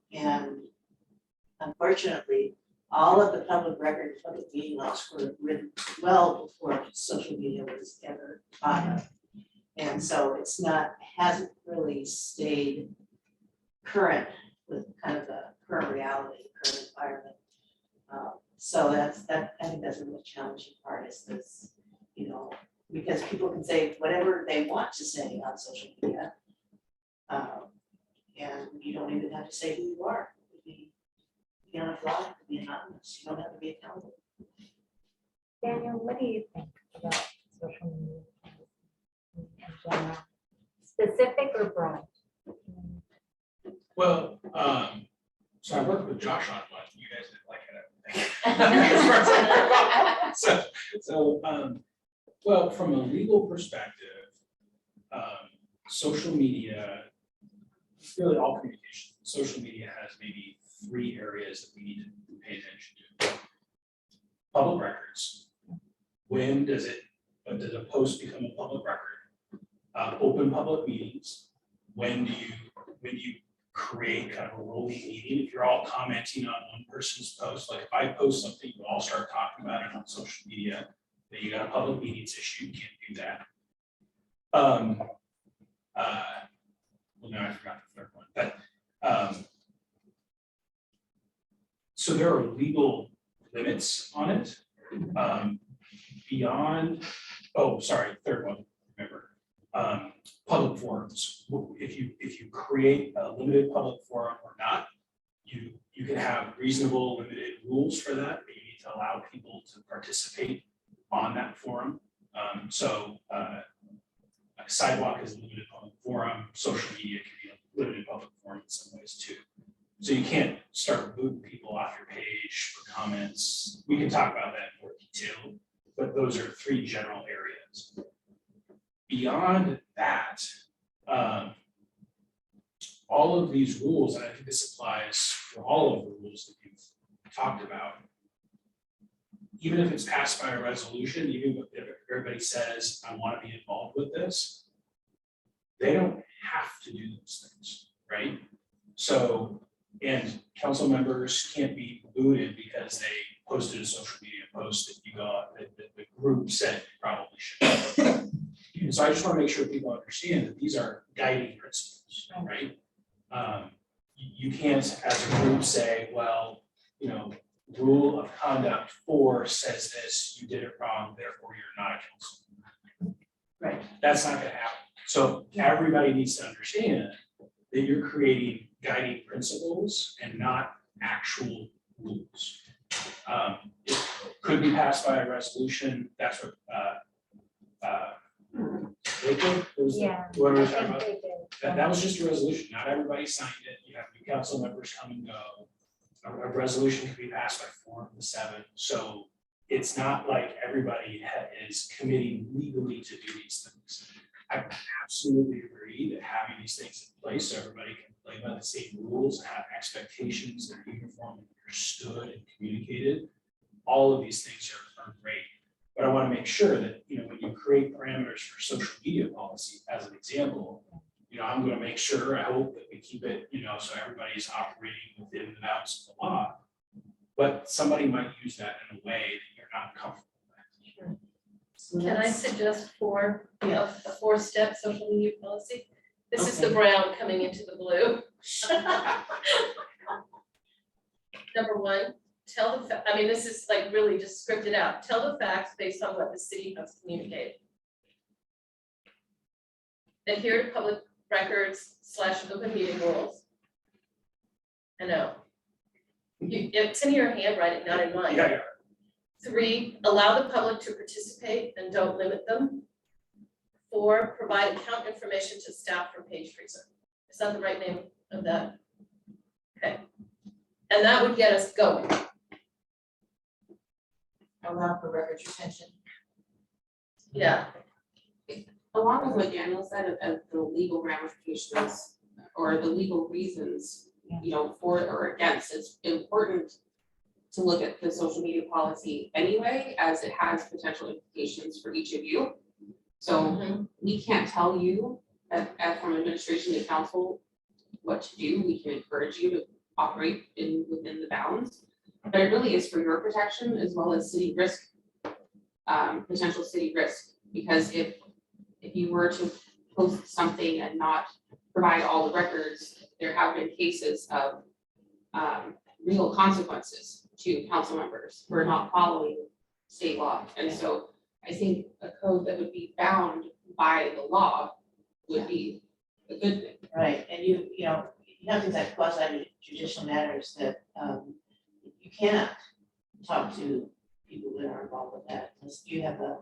unfortunately, all of the public record, public meeting laws were written well before social media was ever thought of. And so it's not, hasn't really stayed current with kind of the current reality, current environment. So that, I think that's a really challenging part is this, you know, because people can say whatever they want to say on social media. And you don't even have to say who you are. You don't have to lie, it could be anonymous, you don't have to be accountable. Daniel, what do you think about social media in general? Specific or broad? Well, so I worked with Josh on one, you guys didn't like it. Well, from a legal perspective, social media, really all communication, social media has maybe 3 areas that we need to pay attention to. Public records. When does a post become a public record? Open public meetings. When do you create kind of a rolling meeting? If you're all commenting on one person's post, like if I post something, you all start talking about it on social media, then you got a public meetings issue, you can't do that. Well, no, I forgot the third one, but so there are legal limits on it. Beyond, oh, sorry, third one, remember. Public forums. If you create a limited public forum or not, you can have reasonable limited rules for that, but you need to allow people to participate on that forum. So a sidewalk is a limited public forum, social media can be a limited public forum in some ways too. So you can't start booting people off your page for comments. We can talk about that in more detail, but those are 3 general areas. Beyond that, all of these rules, and I think this applies for all of the rules that you've talked about, even if it's passed by a resolution, even if everybody says, I want to be involved with this, they don't have to do those things, right? So, and council members can't be booted because they posted a social media post that the group said you probably should. And so I just want to make sure people understand that these are guiding principles, right? You can't, as a group, say, well, you know, rule of conduct 4 says this, you did it wrong, therefore you're not a council. Right. That's not going to happen. So everybody needs to understand that you're creating guiding principles and not actual rules. It could be passed by a resolution. That's what Lakewood, was Yeah, what we I were talking think about. they did. That was just a resolution. Not everybody signed it. You have new council members come and go. A resolution can be passed by 4 of the 7. So it's not like everybody is committing legally to do these things. I absolutely agree that having these things in place so everybody can play by the same rules, have expectations that are uniform and understood and communicated. All of these things are great. But I want to make sure that, you know, when you create parameters for social media policy, as an example, you know, I'm going to make sure, I hope that we keep it, you know, so everybody's operating within the bounds of the law. But somebody might use that in a way that you're not comfortable with. So Can I that's- suggest 4, Yeah. a 4-step social media policy? This is the brown coming into the blue. Number 1, tell the, I mean, this is like really just scripted out. Tell the facts based on what the city has communicated. Adhere to public records / open meeting rules. I know. It's in your handwriting, not in mine. Yeah. 3, allow the public to participate and don't limit them. 4, provide account information to staff from page freezer. Is that the right name of that? Okay. And that would get us going. Allow for records retention. Yeah, Along with what Daniel said of the legal ramifications or the legal reasons, you know, for or against, it's important to look at the social media policy anyway, as it has potential implications for each of you. So we can't tell you from administration to council what to do. We can encourage you to operate within the bounds, but it really is for your protection as well as city risk, potential city risk. Because if you were to post something and not provide all the records, there have been cases of legal consequences to council members for not following state law. And so I think a code that would be bound by the law would be a good thing. Right, and you know, you have things like quasi judicial matters that you cannot talk to people that are involved with that. Unless you have a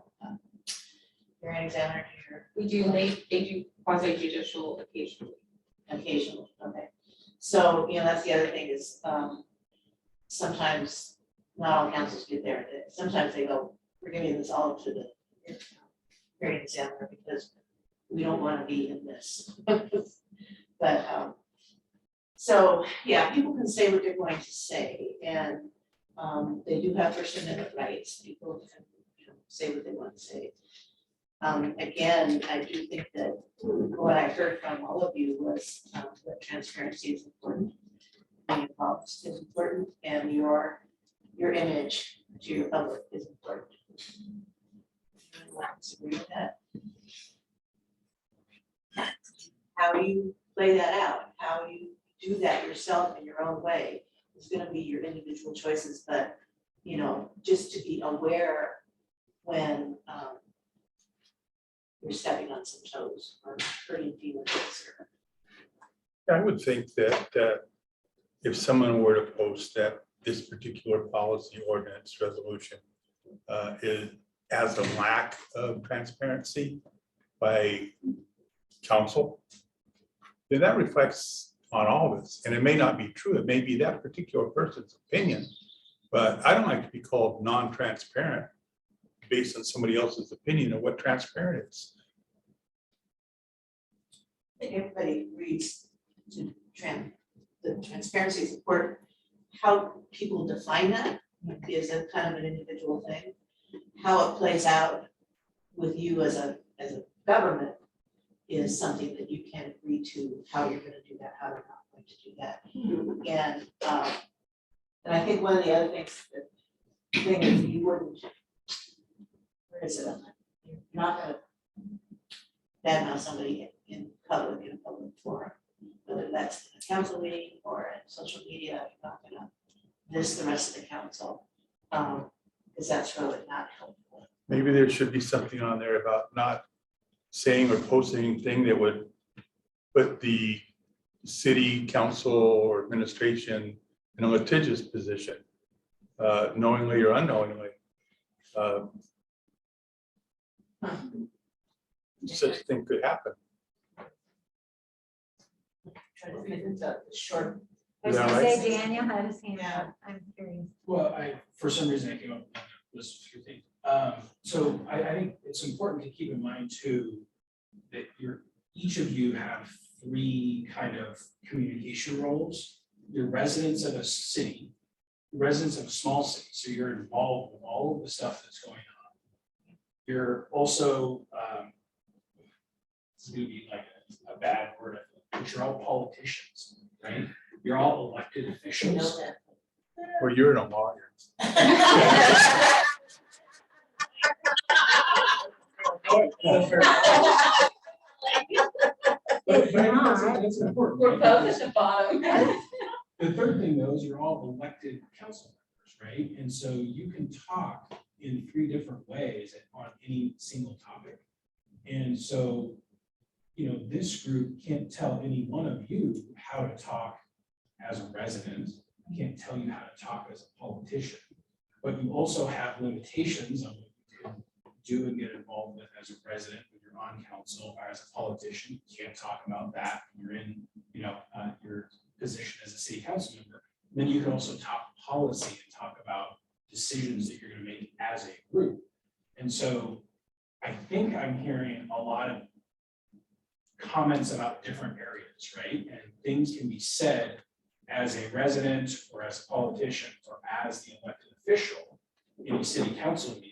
hearing examiner here We do, they do quasi judicial occasionally. occasionally, okay. So, you know, that's the other thing is sometimes not all councils get there. Sometimes they go, we're giving this all to the hearing examiner because we don't want to be in this. But so, yeah, people can say what they're going to say, and they do have First Amendment rights. People can, you know, say what they want to say. Again, I do think that what I heard from all of you was that transparency is important, being involved is important, and your image to your public is important. Anyone disagree with that? How you play that out, how you do that yourself in your own way is going to be your individual choices, but you know, just to be aware when you're stepping on some toes or hurting feelings. I would think that if someone were to post that this particular policy ordinance resolution has a lack of transparency by council, then that reflects on all of us. And it may not be true. It may be that particular person's opinion, but I don't like to be called non-transparent based on somebody else's opinion of what transparent is. I think everybody agrees to the transparency is important. How people define that is a kind of an individual thing. How it plays out with you as a government is something that you can agree to, how you're going to do that, how you're not going to do that. And I think one of the other things that you wouldn't, where is it? You're not going to badmouth somebody in public, in a public forum, whether that's in a council meeting or in social media. You're not going to diss the rest of the council, because that's really not helpful. Maybe there should be something on there about not saying or posting anything that would put the city council or administration in a litigious position, knowingly or unknowingly. Such a thing could happen. Try to fit into the short. I was Is that gonna right? say Daniel had his hand up, I'm curious. Well, for some reason I came up with a list of a few things. So I think it's important to keep in mind too, that each of you have 3 kind of communication roles. You're residents of a city, residents of a small city, so you're involved with all of the stuff that's going on. You're also, this is gonna be like a bad word, but you're all politicians, right? You're all elected officials. Or you're a lawyer. But that's important. we're right? both at the bottom. The third thing though is you're all elected council members, right? And so you can talk in 3 different ways on any single topic. And so, you know, this group can't tell any one of you how to talk as a resident, can't tell you how to talk as a politician, but you also have limitations on what you can do and get involved with as a resident with your on council or as a politician, you can't talk about that. You're in, your position as a city council member. Then you can also talk policy and talk about decisions that you're gonna make as a group. And so I think I'm hearing a lot of comments about different areas, right? And things can be said as a resident or as a politician or as the elected official in a city council meeting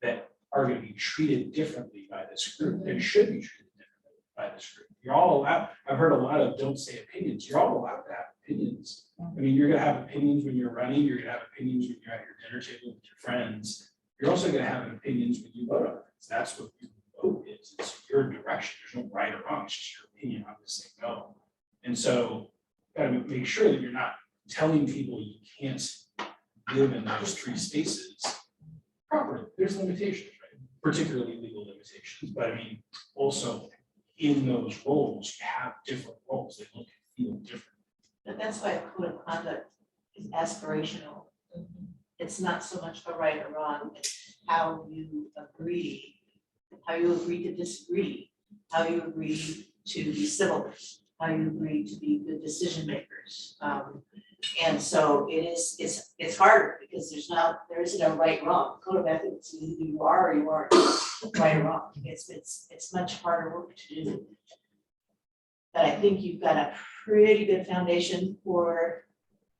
that are going to be treated differently by this group and should be treated differently by this group. You're all allowed, I've heard a lot of don't say opinions. You're all allowed to have opinions. I mean, you're gonna have opinions when you're running, you're gonna have opinions when you're at your dinner table with your friends. You're also gonna have opinions when you vote on things. That's what your vote is. It's your direction. There's no right or wrong. It's just your opinion on this thing go. And so gotta make sure that you're not telling people you can't live in those three spaces properly. There's limitations, right? Particularly legal limitations, but I mean, also in those roles, you have different roles. They look and feel different. But that's why a code of conduct is aspirational. It's not so much a right or wrong, it's how you agree to disagree, how you agree to be civil, how you agree to be good decision makers. And so it's harder because there isn't a right wrong. Code of ethics, either you are or you aren't, right or wrong. It's much harder work to do. But I think you've got a pretty good foundation for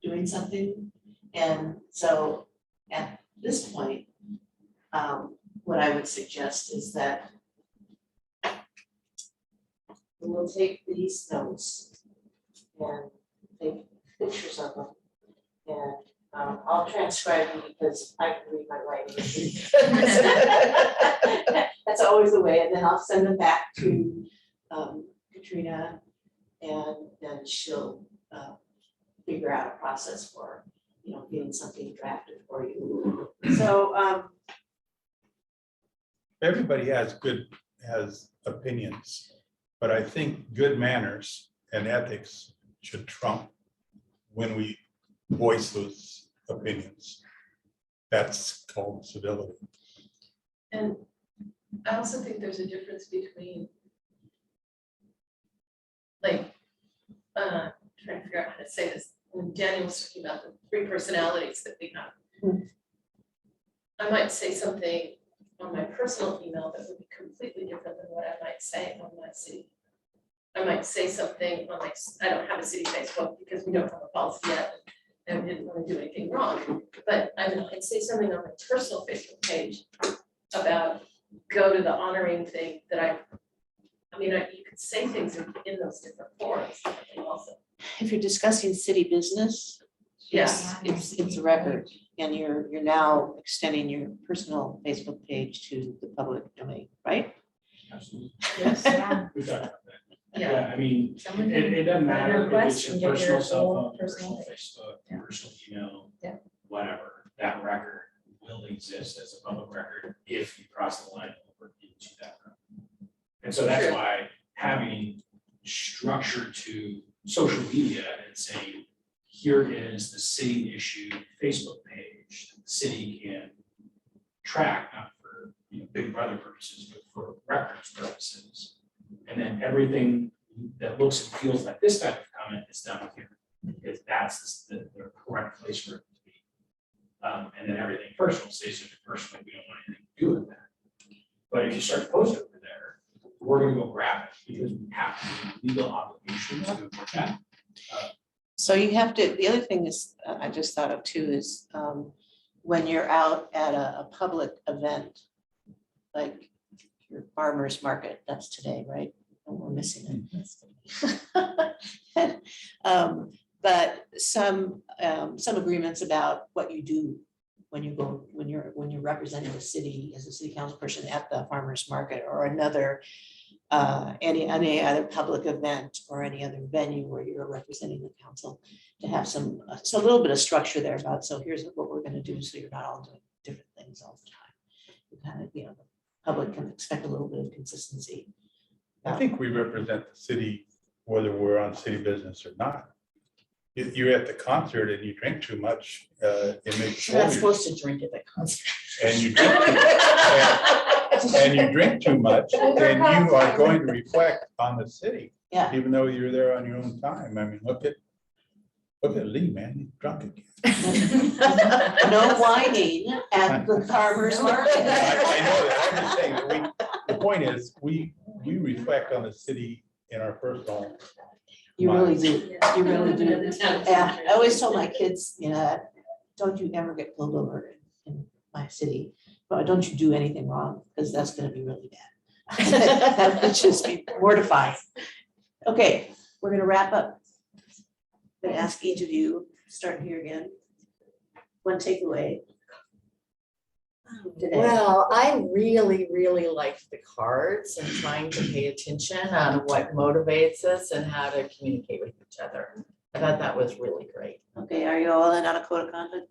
doing something. And so at this point, what I would suggest is that we'll take these notes and take pictures of them. And I'll transcribe them because I can read my writing. That's always the way. And then I'll send them back to Katrina, and then she'll figure out a process for, getting something drafted for you. So Everybody has opinions, but I think good manners and ethics should trump when we voice those opinions. That's called civility. And I also think there's a difference between trying to figure out how to say this, when Daniel was talking about the three personalities that we have. I might say something on my personal email that would be completely different than what I might say on my city. I might say something on I don't have a city Facebook because we don't have a policy yet and we didn't want to do anything wrong. But I might say something on my personal Facebook page about go to the honoring thing that you could say things in those different forums also. if you're discussing city business, Yes. it's a record. And you're now extending your personal Facebook page to the public domain, right? Absolutely. Yes, yeah. We've talked about that. Yeah. Yeah, I mean, Someone it can doesn't find matter a if request it's your and get personal your cell full phone, your personal personal- Facebook, Yeah. your personal email, Yeah. whatever, that record will exist as a public record if you cross the line over into that record. And so that's Sure. why having structure to social media and saying, here is the city issued Facebook page that the city can track, not for Big Brother purposes, but for records purposes. And then everything that looks and feels like this type of comment is done here, because that's the correct place for it to be. And then everything personal stays personally, we don't want anything to do with that. But if you start posting over there, we're gonna go grab it because we have legal obligations to do that. So you have to, the other thing is, I just thought of too, is when you're out at a public event, like your farmer's market, that's today, right? And we're missing it. But some agreements about what you do when you're representing the city as a city council person at the farmer's market or another any other public event or any other venue where you're representing the council, to have so a little bit of structure there about, so here's what we're going to do, so you're not all doing different things all the time. You kind of, the public can expect a little bit of consistency. I think we represent the city whether we're on city business or not. you're at the concert and you drink too much, it makes You're not you supposed to drink at the concert. and you drink and you drink too much, then you are going to reflect on the city. Yeah. Even though you're there on your own time. I mean, look at Lee, man, he's drunk again. No whining at the farmer's market. I know that, I'm just saying that the point is, we reflect on the city in our personal. You really do, you really do. Yeah, I always tell my kids, don't you ever get pulled over in my city, but don't you do anything wrong, because that's gonna be really bad. That would just be mortifying. Okay, we're gonna wrap up. I'm gonna ask each of you, starting here again, one takeaway. Today. Well, I really, really liked the cards and trying to pay attention on what motivates us and how to communicate with each other. I thought that was really great. Okay, are you all in on a code of conduct?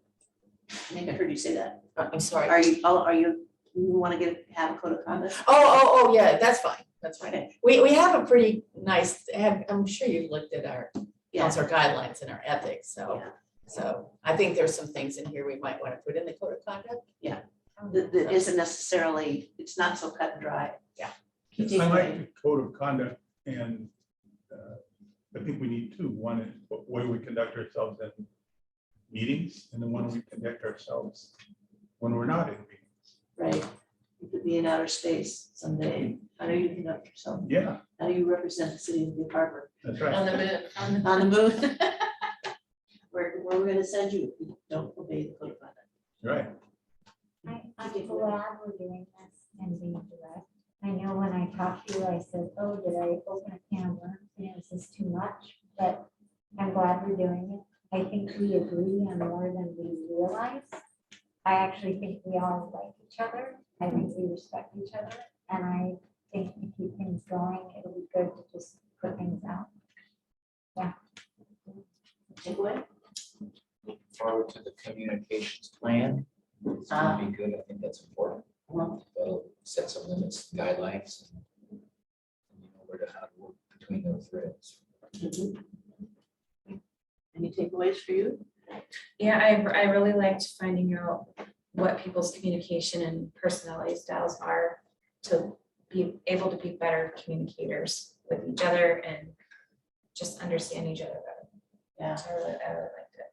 I think I heard you say that. I'm sorry. You wanna have a code of conduct? Oh, yeah, that's fine. That's fine. Okay. We have a pretty nice, I'm sure you've looked at our Yeah. counselor guidelines and our ethics, so. Yeah. So I think there's some things in here we might want to put in the code of conduct. That isn't necessarily, it's not so cut and dry. Yeah. I like the code of conduct, and I think we need two. One is what way we conduct ourselves in meetings, and the one we conduct ourselves when we're not in meetings. Right, you could be in outer space someday. How do you conduct yourself? Yeah, How do you represent the city of New Harbor that's On right. the moon, on the moon? Where we're gonna send you if you don't obey the code of conduct. Right. I'm glad we're doing this and being direct. I know when I talked to you, I said, oh, did I open a can of worms? Is this too much? But I'm glad we're doing it. I think we agree on more than we realize. I actually think we all like each other. I think we respect each other. And I think to keep things going, it'll be good to just put things out. Take away. Forward to the communications plan. It's gonna be good. I think that's important. That'll set some limits, guidelines. And you know where to how to work between those threads. Any takeaways for you? Yeah, I really liked finding out what people's communication and personality styles are to be able to be better communicators with each other and just understand each other better. Yeah. So I really liked it.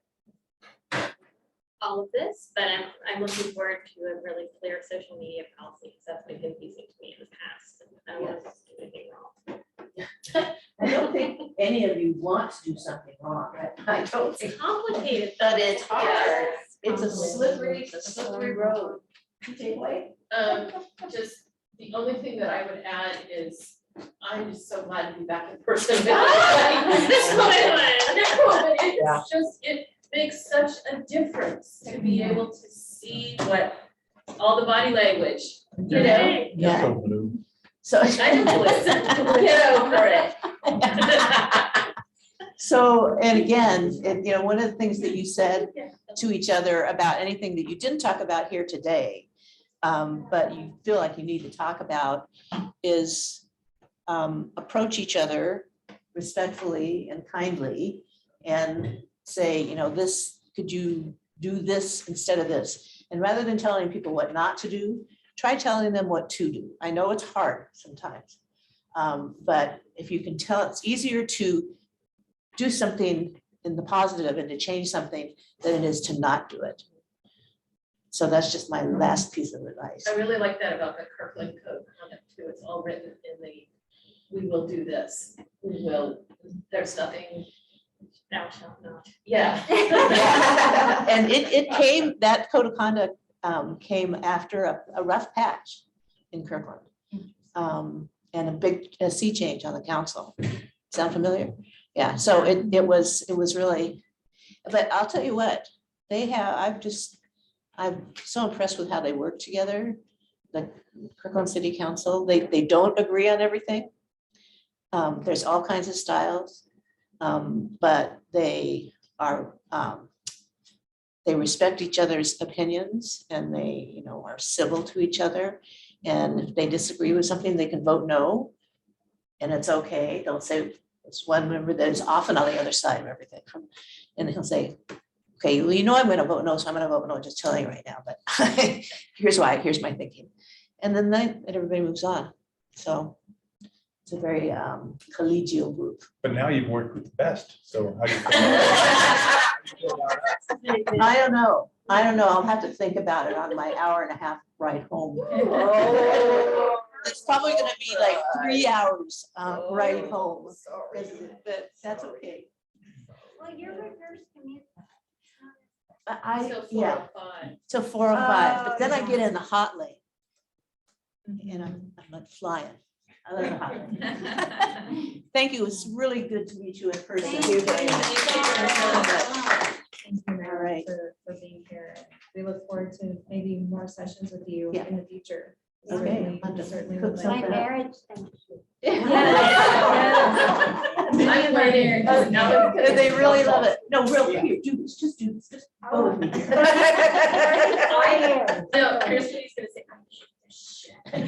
all of this, but I'm looking forward to a really clear social media policy, because that's been confusing to me in the past. And I don't want to do anything wrong. I don't think any of you want to do something wrong. I don't think. It's complicated, But it's hard. Yes. It's a slippery road. Takeaway? just, the only thing that I would add is, I'm just so glad to be back in person. This one, no, but it's just, it makes such a difference to be able to see what, all the body language, you know? Yeah. So blue. So. I know, get over it. So, and again, one of the things that you said to each other about anything that you didn't talk about here today, but you feel like you need to talk about, is approach each other respectfully and kindly and say, this, could you do this instead of this? And rather than telling people what not to do, try telling them what to do. I know it's hard sometimes, but if you can tell, it's easier to do something in the positive and to change something than it is to not do it. So that's just my last piece of advice. I really like that about the Kirkland Code of Conduct too. It's all written in the, we will do this, we will, there's nothing, Thou shalt not. yeah. And it came, that code of conduct came after a rough patch in Kirkland. And a big sea change on the council. Sound familiar? Yeah, so it was really, but I'll tell you what, I'm so impressed with how they work together. The Kirkland City Council, they don't agree on everything. There's all kinds of styles, but they respect each other's opinions, and they, are civil to each other. And if they disagree with something, they can vote no, and it's okay. Don't say, There's one member that is often on the other side of everything from, and he'll say, okay, well, you know, I'm gonna vote no, so I'm gonna vote no, just telling you right now, but here's why, here's my thinking. And then everybody moves on. So it's a very collegial group. But now you've worked with the best, so how do you feel about that? I don't know. I'll have to think about it on my hour-and-a-half ride home. It's probably gonna be like 3 hours riding home, but that's okay. Well, you're reverse commute. So Yeah, 405. till 4:05, but Oh, then I get yeah. in the hot lane. And I'm like flying. I love the hot lane. Thank you. It's really good to meet you in person. Thank you. Thank you, All Mary, right. for being here. We look forward to maybe more sessions with you Yeah. in the future. Okay. Certainly Cook would My like something that. marriage, thank you. I'm right here. They really love it. No, real, here, do this, just do this, just go with me. No, Kirsty's gonna say, I'm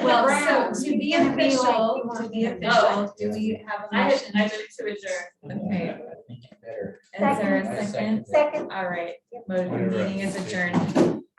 Well, Brown. so to be You're gonna be like, official, you want to be me to- official, do we have a I motion? moved to adjourn. Okay, I think you better. is there a I second? Second. All right, Whatever. meeting is adjourned.